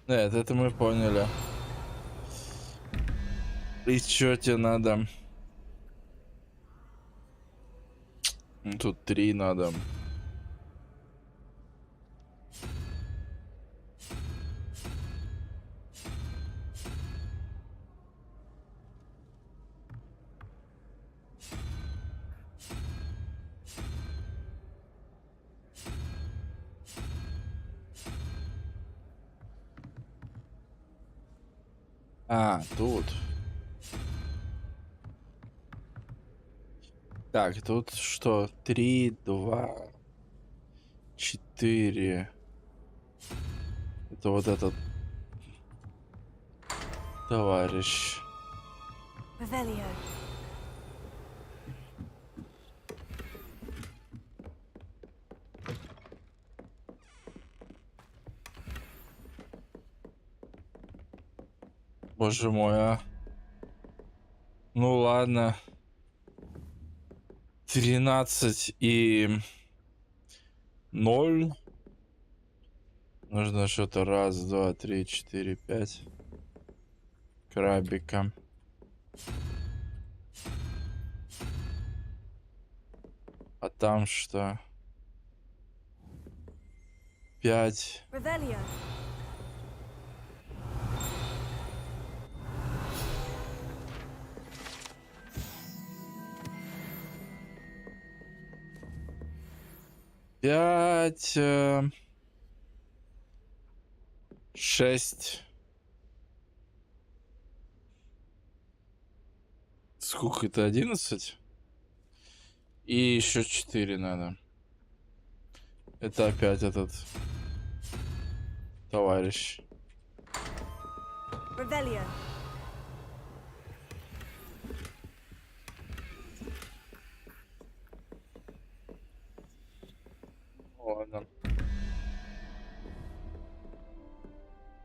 Нет, это мы поняли. И чё тебе надо? Тут 3 надо. А, тут. Так, тут что? 3, 2, 4. Это вот этот товарищ. Revelio. Боже мой, а. Ну ладно. 13 и 0. Нужно что-то 1, 2, 3, 4, 5 крабика. А там что? 5. Revelio. Пять, 6. Сколько это? 11? И еще 4 надо. Это опять этот товарищ. Revelio. Ладно.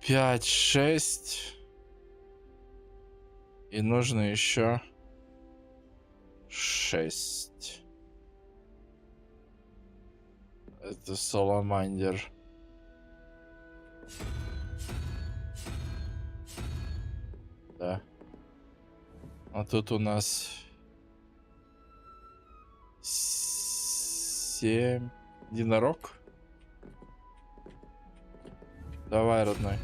5, 6. И нужно еще 6. Это саламандер. Да. А тут у нас 7. Единорог. Давай, родной.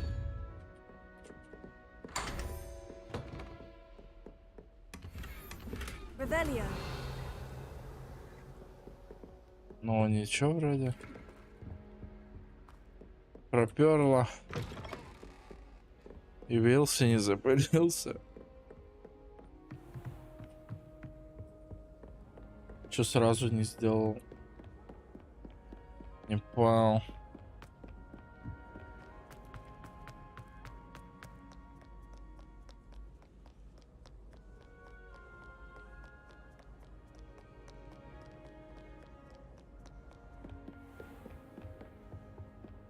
Revelio. Ну, ничего вроде. Проперло. Явился, не запылился. Че сразу не сделал? Не понял.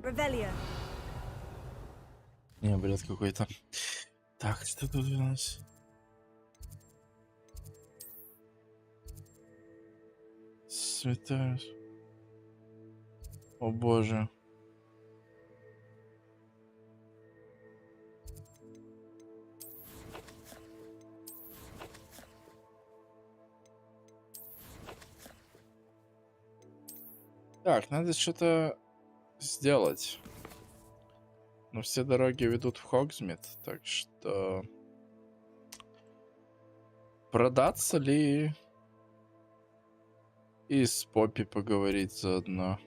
Revelio. Не, бред какой-то. Так, что тут у нас? Святая. О боже. Так, надо что-то сделать. Но все дороги ведут в Хогсмит, так что... Продаться ли... И с Поппи поговорить заодно.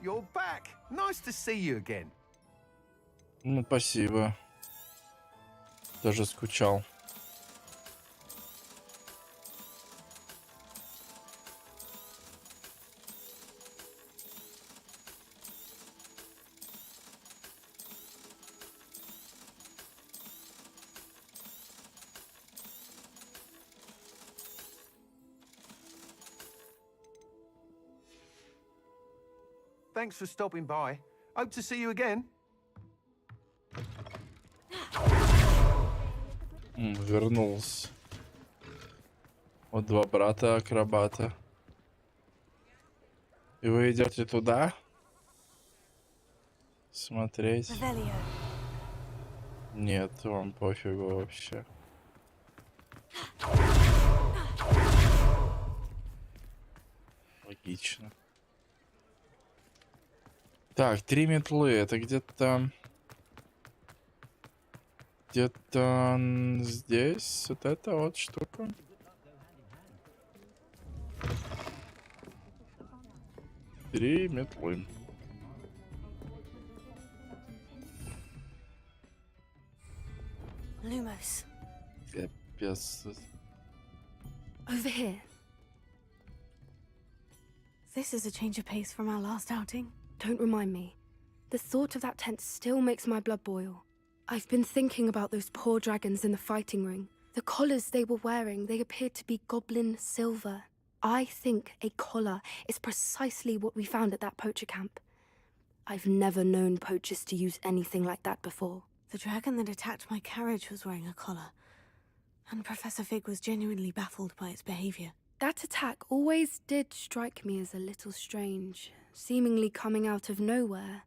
You're back. Nice to see you again. Ну, спасибо. Даже скучал. Thanks for stopping by. Hope to see you again. Вернулся. Вот два брата акробата. И вы идете туда? Смотреть? Нет, вам пофигу вообще. Логично. Так, 3 метлы. Это где-то... Где-то здесь. Вот эта вот штука. Три метлы. Lumos. Капец. Over here. This is a change of pace from our last outing. Don't remind me. The thought of that tent still makes my blood boil. I've been thinking about those poor dragons in the fighting ring. The collars they were wearing, they appeared to be goblin silver. I think a collar is precisely what we found at that poacher camp. I've never known poachers to use anything like that before. The dragon that attacked my carriage was wearing a collar. And Professor Fig was genuinely baffled by its behavior. That attack always did strike me as a little strange, seemingly coming out of nowhere.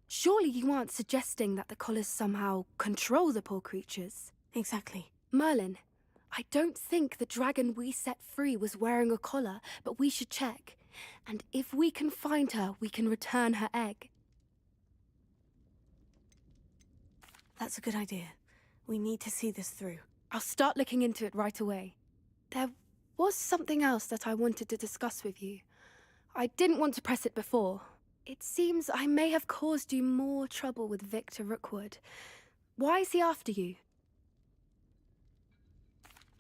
Surely you aren't suggesting that the collars somehow control the poor creatures? Exactly. Merlin, I don't think the dragon we set free was wearing a collar, but we should check. And if we can find her, we can return her egg. That's a good idea. We need to see this through. I'll start looking into it right away. There was something else that I wanted to discuss with you. I didn't want to press it before. It seems I may have caused you more trouble with Victor Rookwood. Why is he after you?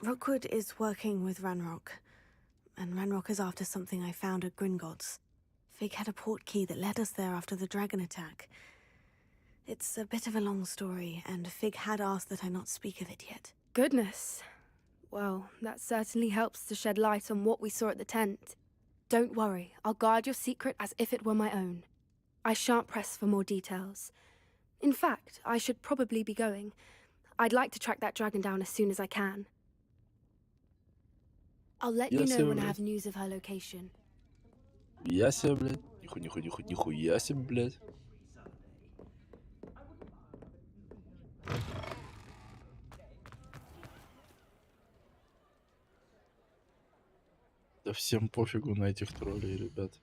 Rookwood is working with Ranrock, and Ranrock is after something I found at Gringotts. Fig had a portkey that led us there after the dragon attack. It's a bit of a long story, and Fig had asked that I not speak of it yet. Goodness. Well, that certainly helps to shed light on what we saw at the tent. Don't worry, I'll guard your secret as if it were my own. I shan't press for more details. In fact, I should probably be going. I'd like to track that dragon down as soon as I can. I'll let you know when I have news of her location. Я себе, блядь. Нихуя себе, блядь. Да всем пофигу на этих троллей, ребят.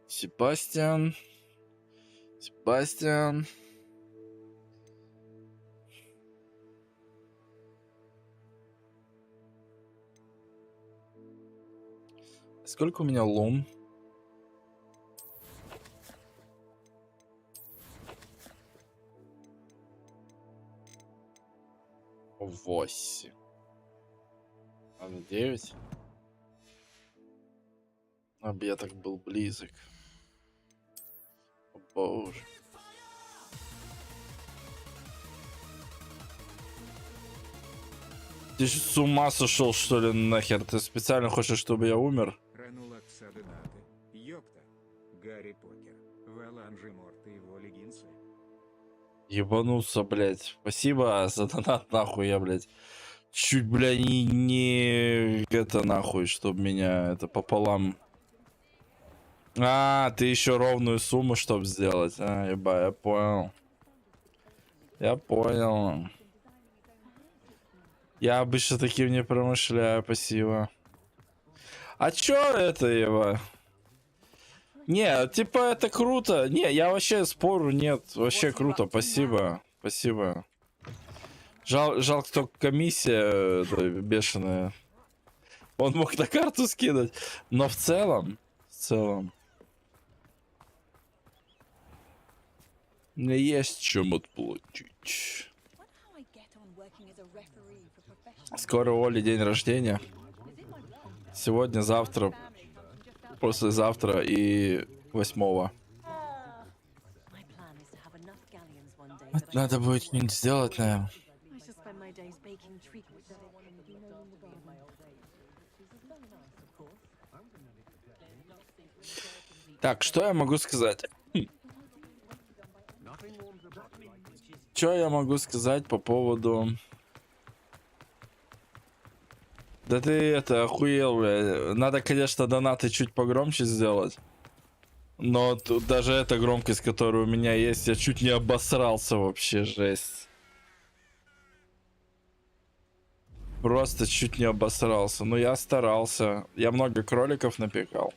Себастьян. Себастьян. Сколько у меня лун? Восемь. А на 9? Об я так был близок. О боже. Ты с ума сошел, что ли, нахер? Ты специально хочешь, чтобы я умер? Ебанулся, блядь. Спасибо за донат, нахуй, я, блядь. Чуть, бля, не это, нахуй, чтобы меня это пополам. А, ты еще ровную сумму, чтобы сделать. А, еба, я понял. Я понял. Я обычно таким не промышляю, спасибо. А чё это, еба? Не, типа это круто. Не, я вообще спору нет. Вообще круто, спасибо. Спасибо. Жалко только комиссия бешеная. Он мог на карту скинуть. Но в целом. Мне есть чем отплатить. Скоро у Оли день рождения. Сегодня, завтра, послезавтра и 8-го. Надо будет что-нибудь сделать, наверное. Так, что я могу сказать? Что я могу сказать по поводу... Да ты это, охуел, бля. Надо, конечно, донаты чуть погромче сделать. Но тут даже эта громкость, которая у меня есть, я чуть не обосрался вообще, жесть. Просто чуть не обосрался. Но я старался. Я много кроликов напекал.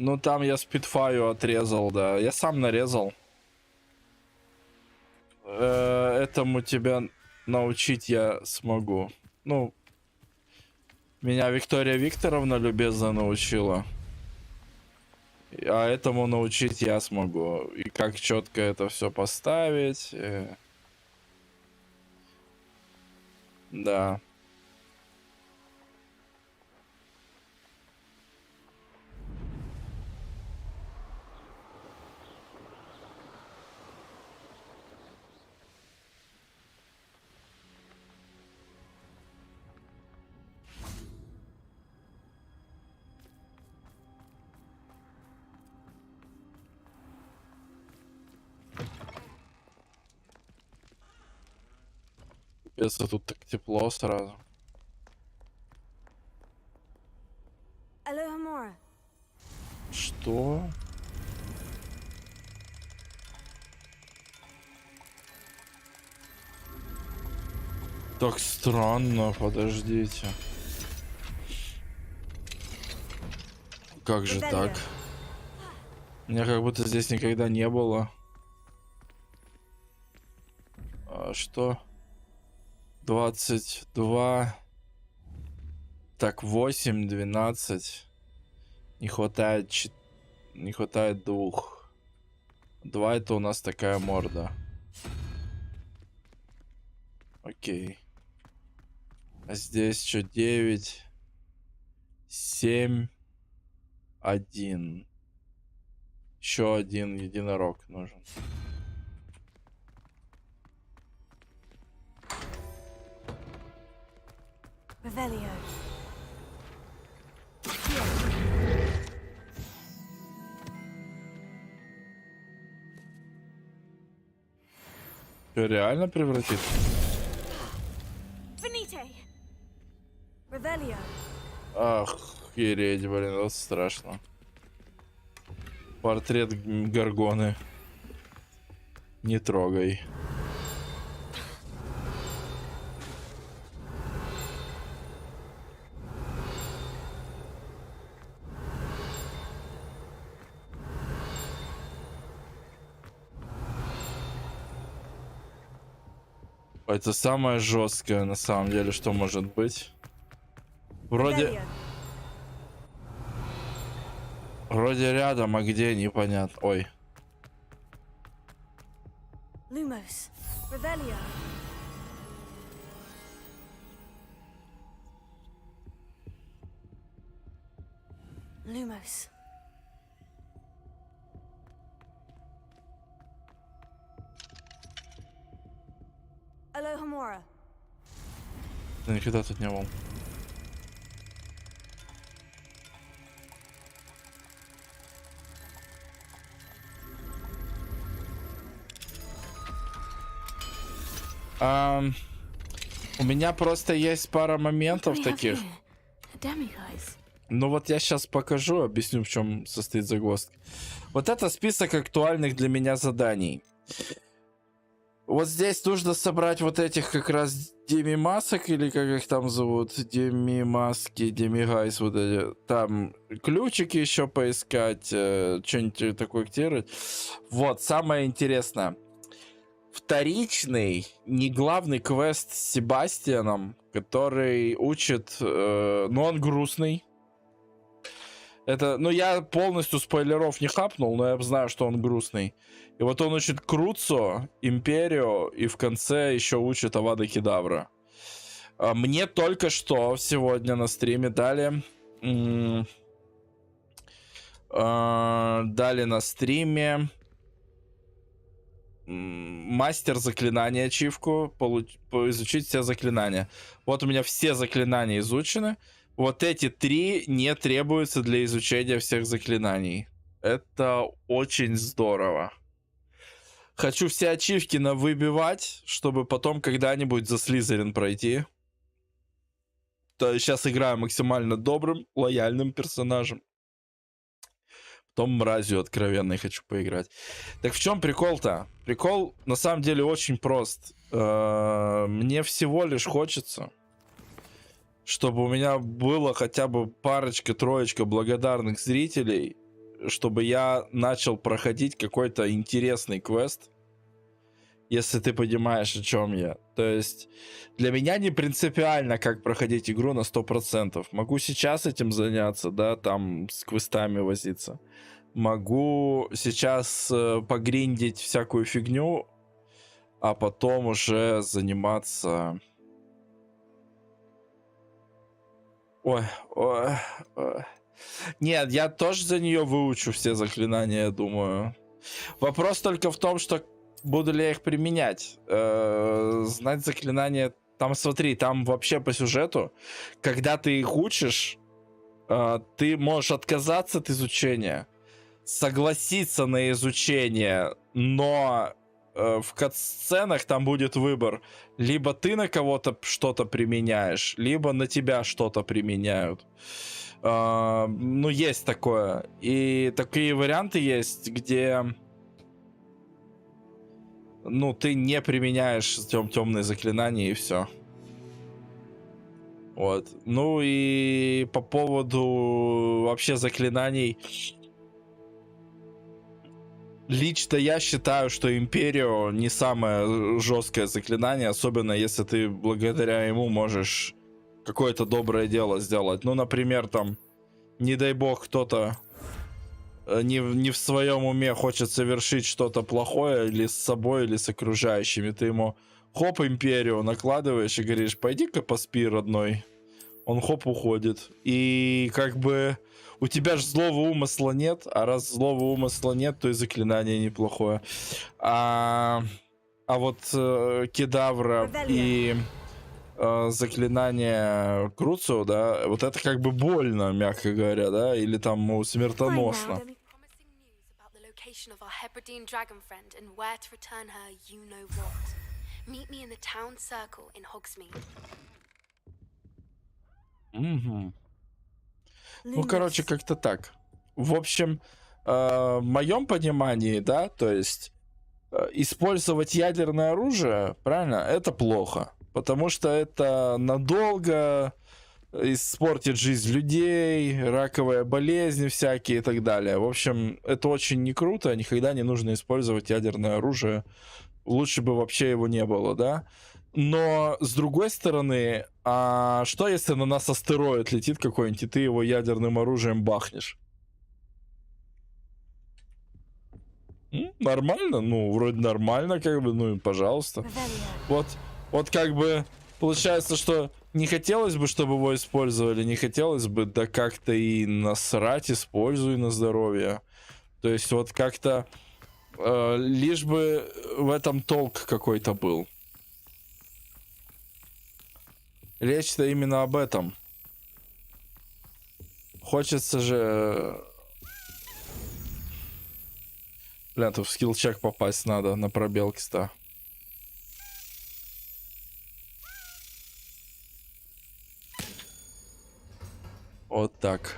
Ну там я спидфаю отрезал, да. Я сам нарезал. Этому тебя научить я смогу. Ну, меня Виктория Викторовна любезно научила. А этому научить я смогу. И как четко это все поставить. Да. Если тут так тепло сразу. Что? Так странно, подождите. Как же так? Меня как будто здесь никогда не было. А что? 22. Так, 8, 12. Не хватает 2. 2 это у нас такая морда. Окей. А здесь что? 9, 7, 1. Еще один единорог нужен. Revelio. Что, реально превратит? Finite. Revelio. Охереть, блин, вот страшно. Портрет Горгоны. Не трогай. Это самое жесткое, на самом деле, что может быть. Вроде рядом, а где непонятно. Ой. Lumos. Revelio. Lumos. Alohomora. Да никогда тут не был. У меня просто есть пара моментов таких. Ну вот я сейчас покажу, объясню, в чем состоит загвоздка. Вот это список актуальных для меня заданий. Вот здесь нужно собрать вот этих как раз демимасок, или как их там зовут, демимаски, демигайс, вот эти. Там ключики еще поискать, что-нибудь такое активировать. Вот, самое интересное. Вторичный, не главный квест с Себастьяном, который учит, ну он грустный. Это, ну я полностью спойлеров не хапнул, но я знаю, что он грустный. И вот он учит Круцо, Империю, и в конце еще учит Авада Кедавра. Мне только что сегодня на стриме дали на стриме мастер заклинания ачивку, изучить все заклинания. Вот у меня все заклинания изучены. Вот эти 3 не требуются для изучения всех заклинаний. Это очень здорово. Хочу все ачивки навыбивать, чтобы потом когда-нибудь за Слизерин пройти. То сейчас играю максимально добрым, лояльным персонажем. Потом мразью откровенной хочу поиграть. Так в чем прикол-то? Прикол на самом деле очень прост. Мне всего лишь хочется, чтобы у меня было хотя бы парочка-троечка благодарных зрителей, чтобы я начал проходить какой-то интересный квест, если ты понимаешь, о чем я. То есть для меня не принципиально, как проходить игру на 100%. Могу сейчас этим заняться, да, там с квестами возиться. Могу сейчас погриндить всякую фигню, а потом уже заниматься... Ой. Нет, я тоже за нее выучу все заклинания, я думаю. Вопрос только в том, что буду ли я их применять. Знать заклинания... Там, смотри, там вообще по сюжету, когда ты их учишь, ты можешь отказаться от изучения, согласиться на изучение, но в кат-сценах там будет выбор. Либо ты на кого-то что-то применяешь, либо на тебя что-то применяют. Ну, есть такое. И такие варианты есть, где... Ну, ты не применяешь темные заклинания, и все. Вот. Ну и по поводу вообще заклинаний... Лично я считаю, что Империо не самое жесткое заклинание, особенно если ты благодаря ему можешь какое-то доброе дело сделать. Ну, например, там, не дай бог, кто-то не в своем уме хочет совершить что-то плохое или с собой, или с окружающими. Ты ему хоп, Империо накладываешь и говоришь, пойди-ка поспи, родной. Он хоп, уходит. И как бы у тебя же злого умысла нет, а раз злого умысла нет, то и заклинание неплохое. А вот кедавра и заклинание Круцио, да, вот это как бы больно, мягко говоря, да, или там смертоносно. Угу. Ну, короче, как-то так. В общем, в моем понимании, да, то есть использовать ядерное оружие, правильно, это плохо. Потому что это надолго испортит жизнь людей, раковые болезни всякие и так далее. В общем, это очень не круто, никогда не нужно использовать ядерное оружие. Лучше бы вообще его не было, да? Но, с другой стороны, а что если на нас астероид летит какой-нибудь, и ты его ядерным оружием бахнешь? Нормально? Ну, вроде нормально, как бы, ну, пожалуйста. Вот как бы получается, что не хотелось бы, чтобы его использовали, не хотелось бы, да как-то и насрать, используй на здоровье. То есть вот как-то лишь бы в этом толк какой-то был. Речь-то именно об этом. Хочется же... Бля, тут в скилл-чек попасть надо на пробел киста. Вот так.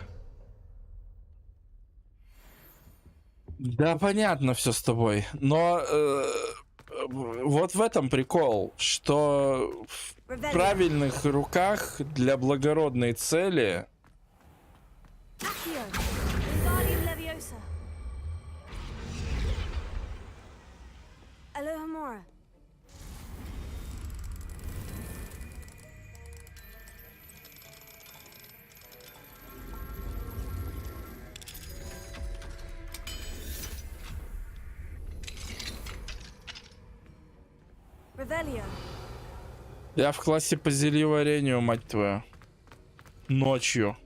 Да, понятно все с тобой. Но вот в этом прикол, что в правильных руках для благородной цели я в классе по зельеварению, мать твою. Ночью.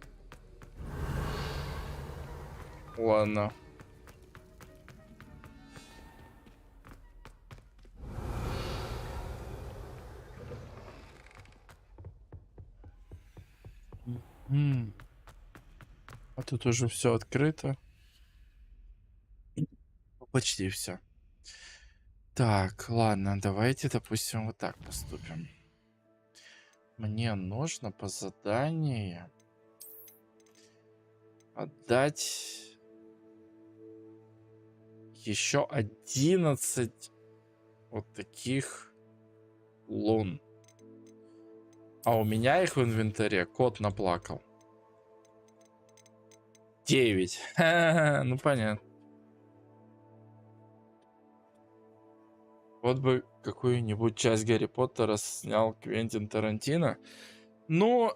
Ладно. А тут уже все открыто. Почти все. Так, ладно, давайте, допустим, вот так поступим. Мне нужно по заданию отдать еще 11 вот таких лун. А у меня их в инвентаре кот наплакал. 9. Ну понятно. Вот бы какую-нибудь часть Гарри Поттера снял Квентин Тарантино. Ну...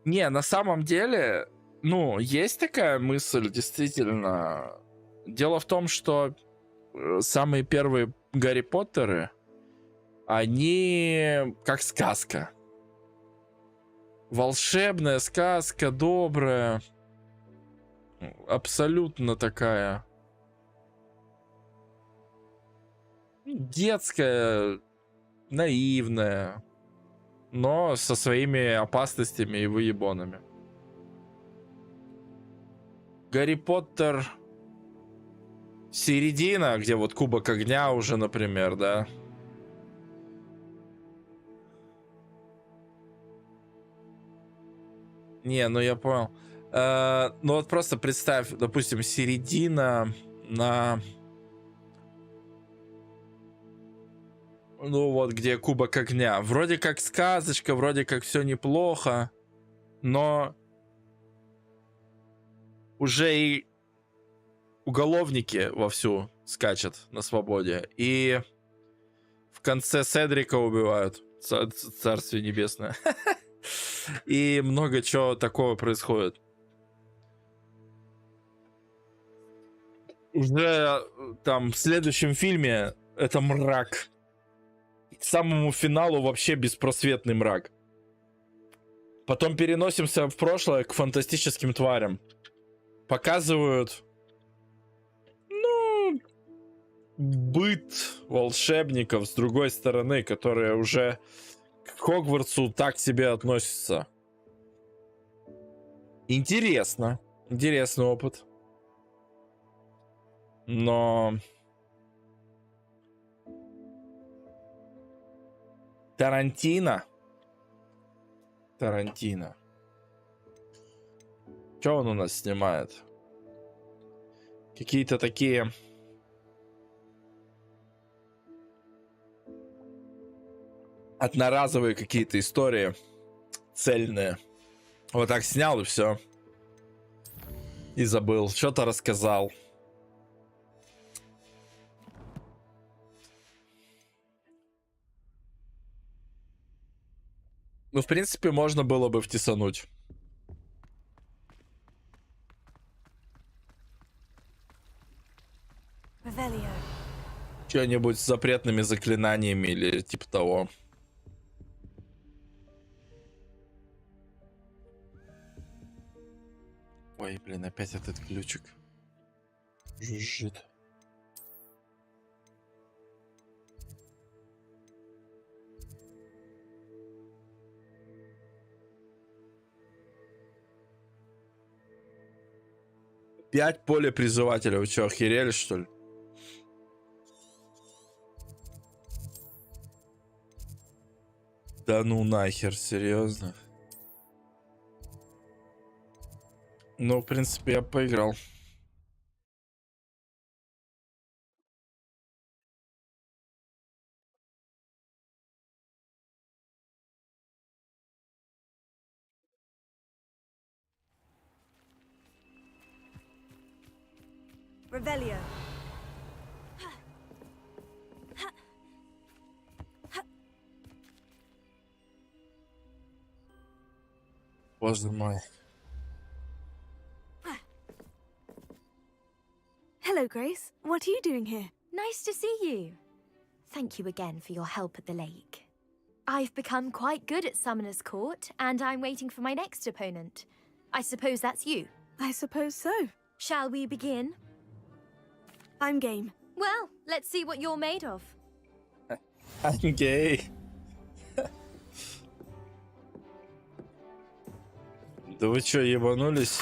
Не, на самом деле, ну, есть такая мысль, действительно. Дело в том, что самые первые Гарри Поттеры, они как сказка. Волшебная сказка, добрая. Абсолютно такая детская, наивная, но со своими опасностями и выебонами. Гарри Поттер середина, где вот Кубок Огня уже, например, да. Не, ну я понял. Ну вот просто представь, допустим, середина на... Ну вот, где Кубок Огня. Вроде как сказочка, вроде как все неплохо, но уже и уголовники вовсю скачут на свободе. И в конце Седрика убивают. Царствие небесное. И много чего такого происходит. Уже там в следующем фильме это мрак. К самому финалу вообще беспросветный мрак. Потом переносимся в прошлое к фантастическим тварям. Показывают, ну, быт волшебников с другой стороны, которые уже к Хогвартсу так себе относятся. Интересно. Интересный опыт. Но Тарантино. Что он у нас снимает? Какие-то такие одноразовые какие-то истории цельные. Вот так снял и все. И забыл. Что-то рассказал. Ну, в принципе, можно было бы втесануть. Что-нибудь с запретными заклинаниями или типа того. Ой, блин, опять этот ключик жужжит. Пять поле призывателя. Вы что, охерели, что ли? Да ну нахер, серьезно? Ну, в принципе, я поиграл. Revelio. Боже мой. Hello, Grace. What are you doing here? Nice to see you. Thank you again for your help at the lake. I've become quite good at Summoner's Court, and I'm waiting for my next opponent. I suppose that's you. I suppose so. Shall we begin? I'm game. Well, let's see what you're made of. I'm gay. Да вы чё, ебанулись?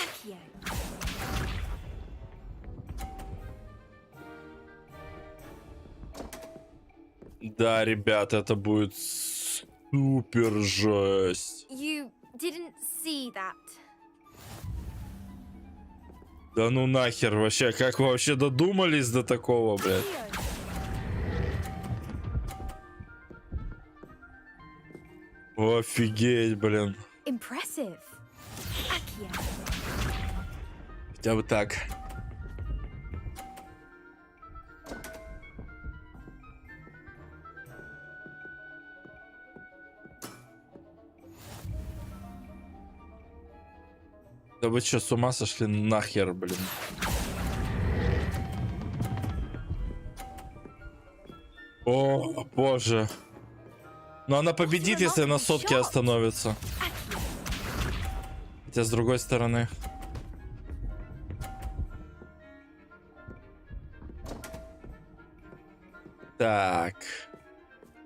Да, ребят, это будет супер жесть. You didn't see that. Да ну нахер вообще, как вы вообще додумались до такого, блядь? Офигеть, блин. Impressive. Хотя бы так. Да вы что, с ума сошли нахер, блин? О, боже. Но она победит, если на сотке остановится. Хотя с другой стороны. Так.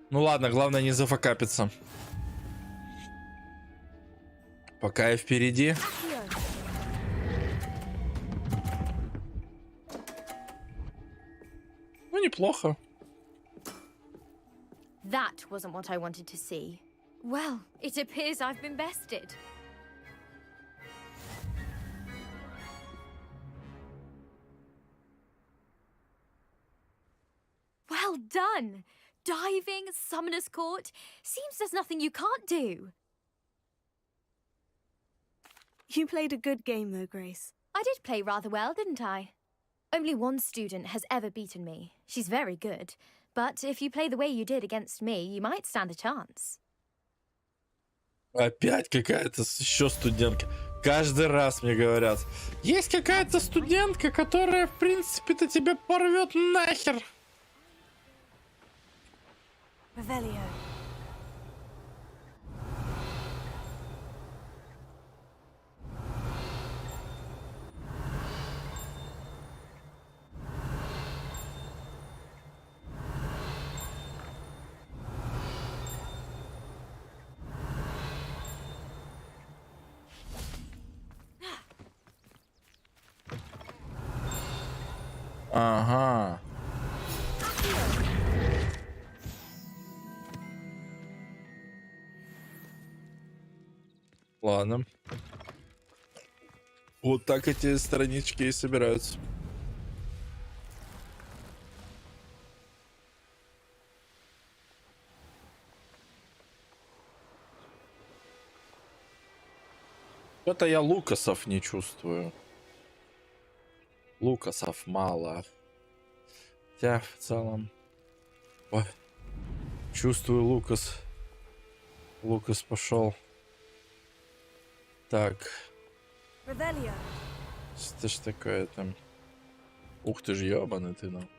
Ну ладно, главное не зафакапиться. Пока я впереди. Ну, неплохо. That wasn't what I wanted to see. Well, it appears I've been bested. Well done! Diving, Summoner's Court. Seems there's nothing you can't do. You played a good game, though, Grace. I did play rather well, didn't I? Only one student has ever beaten me. She's very good. But if you play the way you did against me, you might stand a chance. Опять какая-то еще студентка. Каждый раз мне говорят, есть какая-то студентка, которая, в принципе-то, тебя порвет нахер. Revelio. Ага. Ладно. Вот так эти странички и собираются. Что-то я Лукасов не чувствую. Лукасов мало. Хотя в целом... Ой, чувствую Лукас. Лукас пошел. Так. Revelio. Что ж такое там? Ух ты ж, ёбаный ты нахуй.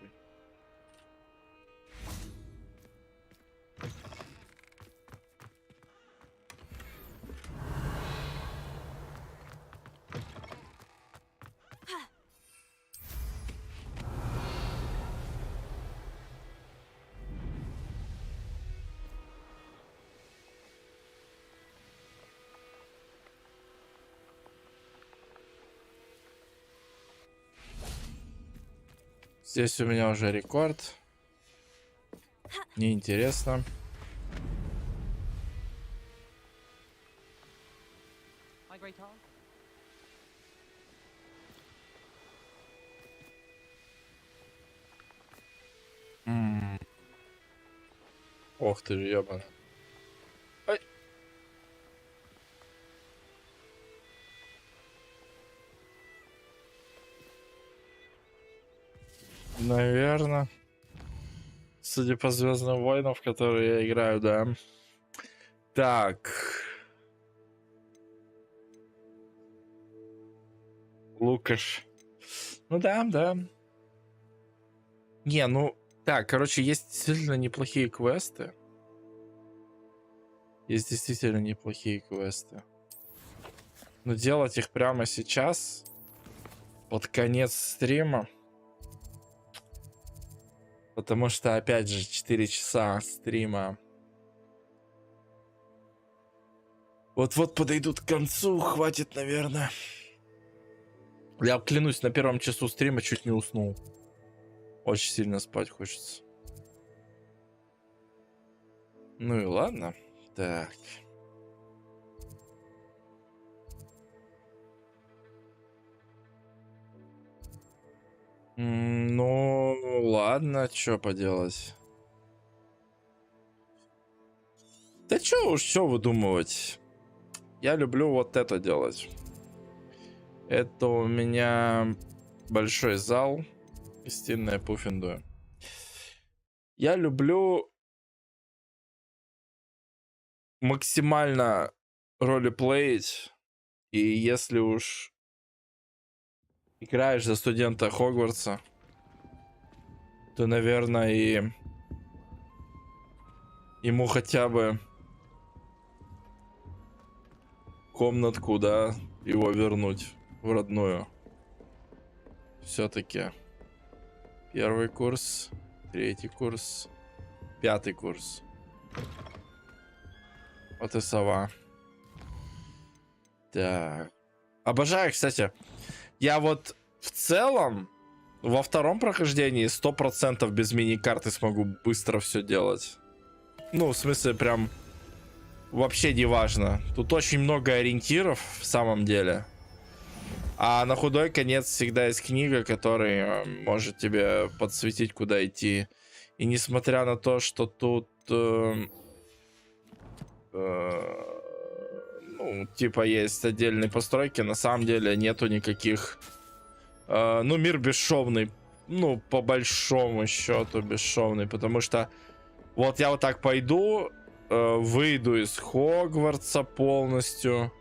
Здесь у меня уже рекорд. Неинтересно. Ох ты ж ёбана. Ай. Наверное. Судя по Звездным войнам, в которые я играю, да. Так. Лукаш. Ну да, да. Не, ну... Так, короче, есть действительно неплохие квесты. Есть действительно неплохие квесты. Но делать их прямо сейчас, под конец стрима. Потому что, опять же, 4 часа стрима. Вот-вот подойдут к концу, хватит, наверное. Я клянусь, на первом часу стрима чуть не уснул. Очень сильно спать хочется. Ну и ладно. Так. Ну, ладно, что поделать. Да чё уж, что выдумывать. Я люблю вот это делать. Это у меня большой зал. Гостиная Пуффендуя. Я люблю максимально ролеплеить. И если уж играешь за студента Хогвартса, то, наверное, и ему хотя бы комнатку, да, его вернуть в родную. Все-таки первый курс, третий курс, пятый курс. Вот и сова. Так. Обожаю, кстати. Я вот в целом во втором прохождении 100% без мини-карты смогу быстро все делать. Ну, в смысле, прям вообще не важно. Тут очень много ориентиров в самом деле. А на худой конец всегда есть книга, которая может тебе подсветить, куда идти. И несмотря на то, что тут... ну, Ну, типа есть отдельные постройки, на самом деле нету никаких... ну, мир бесшовный. Ну, по большому счету бесшовный, потому что вот я вот так пойду, выйду из Хогвартса полностью.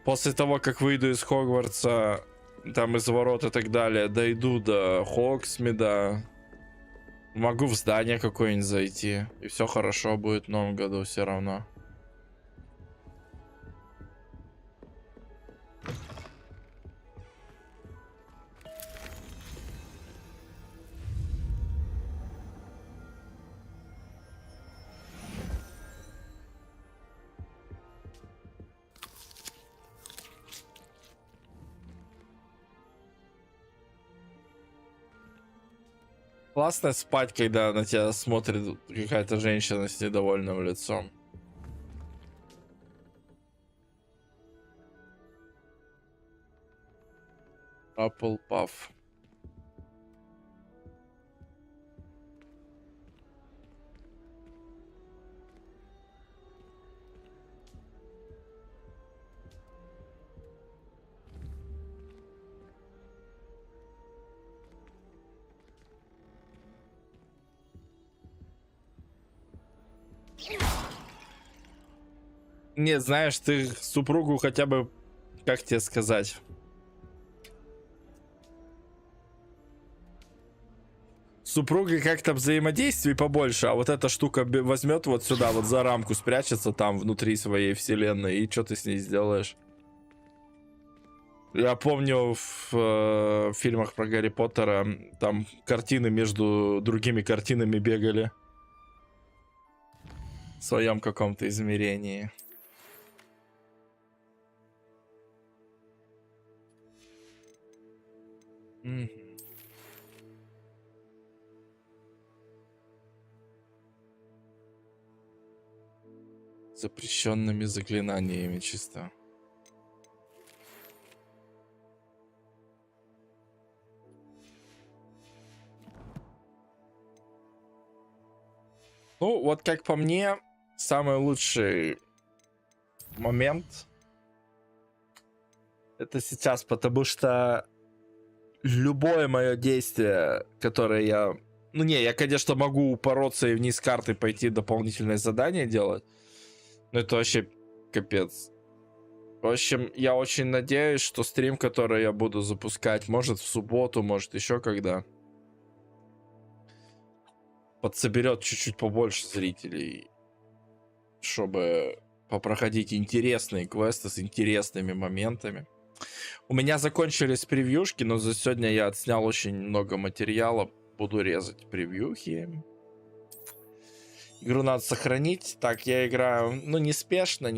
После того, как выйду из Хогвартса, там из ворот и так далее, дойду до Хогсмида, могу в здание какое-нибудь зайти, и все хорошо будет в новом году все равно. Классно спать, когда на тебя смотрит какая-то женщина с недовольным лицом. Apple Puff. Нет, знаешь, ты супругу хотя бы, как тебе сказать, с супругой как-то взаимодействий побольше, а вот эта штука возьмет вот сюда, вот за рамку спрячется там внутри своей вселенной, и что ты с ней сделаешь? Я помню в фильмах про Гарри Поттера там картины между другими картинами бегали в своем каком-то измерении. Запрещенными заклинаниями чисто. Ну, вот как по мне, самый лучший момент это сейчас, потому что любое мое действие, которое я... Ну не, я, конечно, могу упороться и вниз карты пойти дополнительное задание делать, но это вообще капец. В общем, я очень надеюсь, что стрим, который я буду запускать, может в субботу, может еще когда, подсоберет чуть-чуть побольше зрителей, чтобы попроходить интересные квесты с интересными моментами. У меня закончились превьюшки, но за сегодня я отснял очень много материала. Буду резать превьюхи. Игру надо сохранить. Так, я играю, ну, неспешно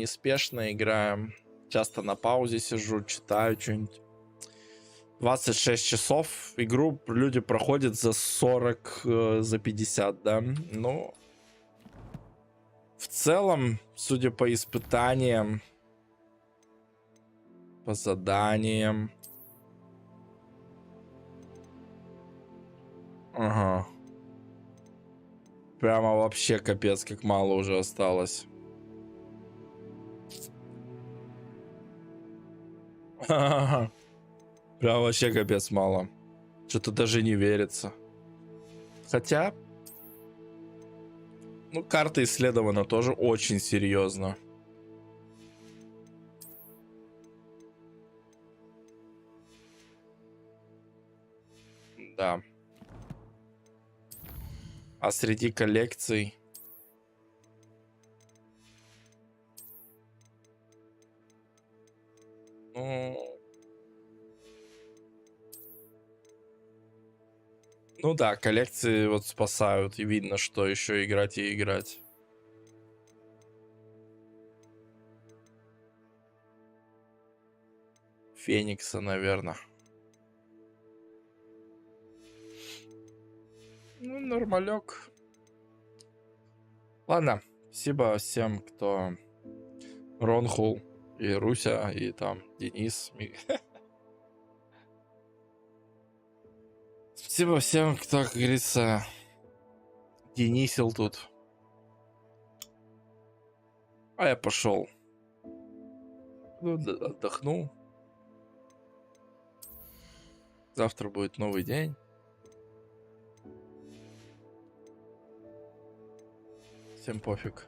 играю. Часто на паузе сижу, читаю что-нибудь. 26 часов. Игру люди проходят за 40, за 50, да. Ну, в целом, судя по испытаниям, по заданиям. Ага. Прямо вообще капец, как мало уже осталось. Прям вообще капец мало. Что-то даже не верится. Хотя... Ну, карта исследована тоже очень серьезно. Да. А среди коллекций... Ну да, коллекции вот спасают, и видно, что еще играть и играть. Феникса, наверное. Ну, нормалек. Ладно, спасибо всем, кто... Ронхул и Руся, и там Денис. Спасибо всем, кто, как говорится, денисил тут. А я пошел. Ну, отдохну. Завтра будет новый день. Всем пофиг.